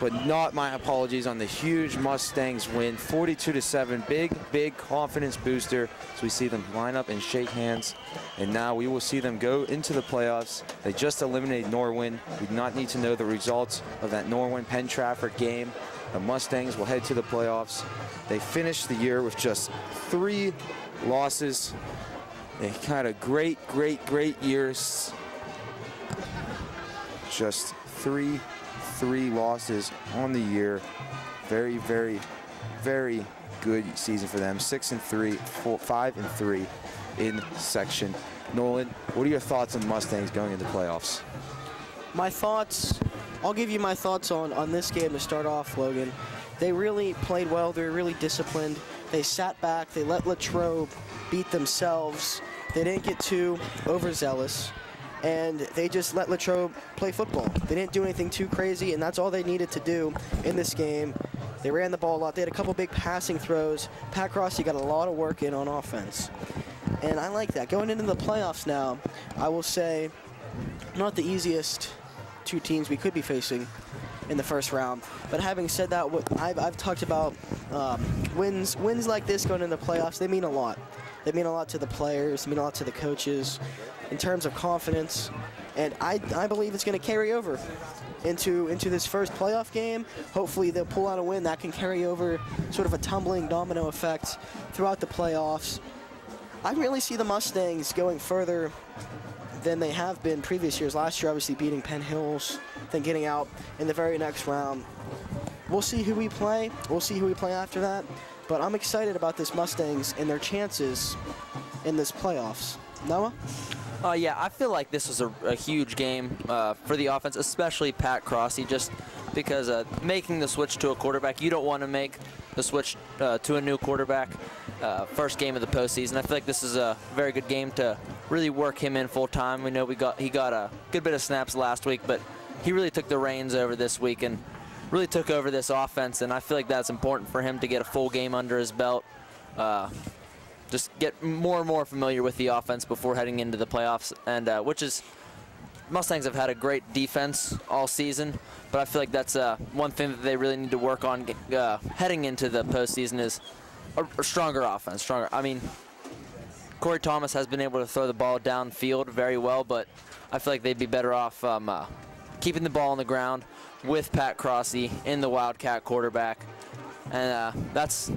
but not my apologies on the huge Mustangs win, 42-7. Big confidence booster as we see them line up and shake hands. And now we will see them go into the playoffs. They just eliminated Norwin. We do not need to know the results of that Norwin-Penn Trafford game. The Mustangs will head to the playoffs. They finished the year with just 3 losses. They had a great years. Just three losses on the year. Very good season for them. 6-3, 5-3 in section. Nolan, what are your thoughts on the Mustangs going into the playoffs? My thoughts, I'll give you my thoughts on this game to start off, Logan. They really played well. They were really disciplined. They sat back. They let Latrobe beat themselves. They didn't get too overzealous, and they just let Latrobe play football. They didn't do anything too crazy, and that's all they needed to do in this game. They ran the ball a lot. They had a couple big passing throws. Pat Crossy got a lot of work in on offense, and I like that. Going into the playoffs now, I will say, not the easiest 2 teams we could be facing in the first round. But having said that, I've talked about wins like this going into the playoffs. They mean a lot. They mean a lot to the players. They mean a lot to the coaches in terms of confidence. And I believe it's going to carry over into this first playoff game. Hopefully they'll pull out a win that can carry over, sort of a tumbling domino effect throughout the playoffs. I really see the Mustangs going further than they have been previous years. Last year, obviously beating Penn Hills, then getting out in the very next round. We'll see who we play. We'll see who we play after that. But I'm excited about this Mustangs and their chances in this playoffs. Noah? Yeah, I feel like this was a huge game for the offense, especially Pat Crossy, just because making the switch to a quarterback, you don't want to make the switch to a new quarterback first game of the postseason. I feel like this is a very good game to really work him in full time. We know he got a good bit of snaps last week, but he really took the reins over this week and really took over this offense, and I feel like that's important for him to get a full game under his belt. Just get more and more familiar with the offense before heading into the playoffs, and Mustangs have had a great defense all season, but I feel like that's one thing that they really need to work on heading into the postseason is a stronger offense. I mean, Corey Thomas has been able to throw the ball downfield very well, but I feel like they'd be better off keeping the ball on the ground with Pat Crossy in the Wildcat quarterback, and that's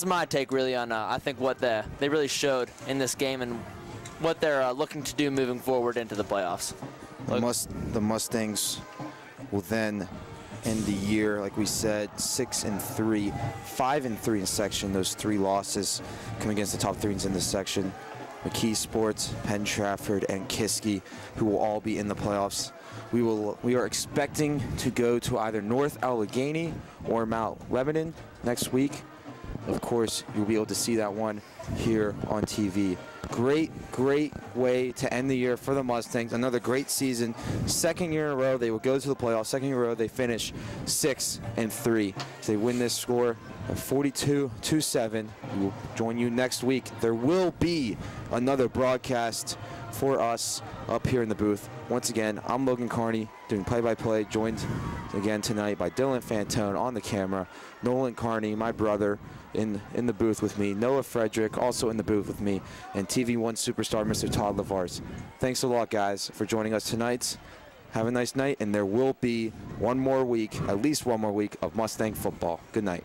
my take really on I think what they really showed in this game and what they're looking to do moving forward into the playoffs. The Mustangs will then end the year, like we said, 6-3, 5-3 in section. Those 3 losses coming against the top 3s in this section. McKee Sports, Penn Trafford, and Kiski, who will all be in the playoffs. We are expecting to go to either North Allegheny or Mount Lebanon next week. Of course, you'll be able to see that one here on TV. Great way to end the year for the Mustangs. Another great season. Second year in a row, they will go to the playoffs. Second year in a row, they finish 6-3. They win this score of 42-7. We will join you next week. There will be another broadcast for us up here in the booth. Once again, I'm Logan Carney doing play-by-play, joined again tonight by Dylan Fantone on the camera, Nolan Carney, my brother, in the booth with me, Noah Frederick also in the booth with me, and TV1 superstar Mr. Todd Lavars. Thanks a lot, guys, for joining us tonight. Have a nice night, and there will be one more week, at least one more week, of Mustang football. Good night.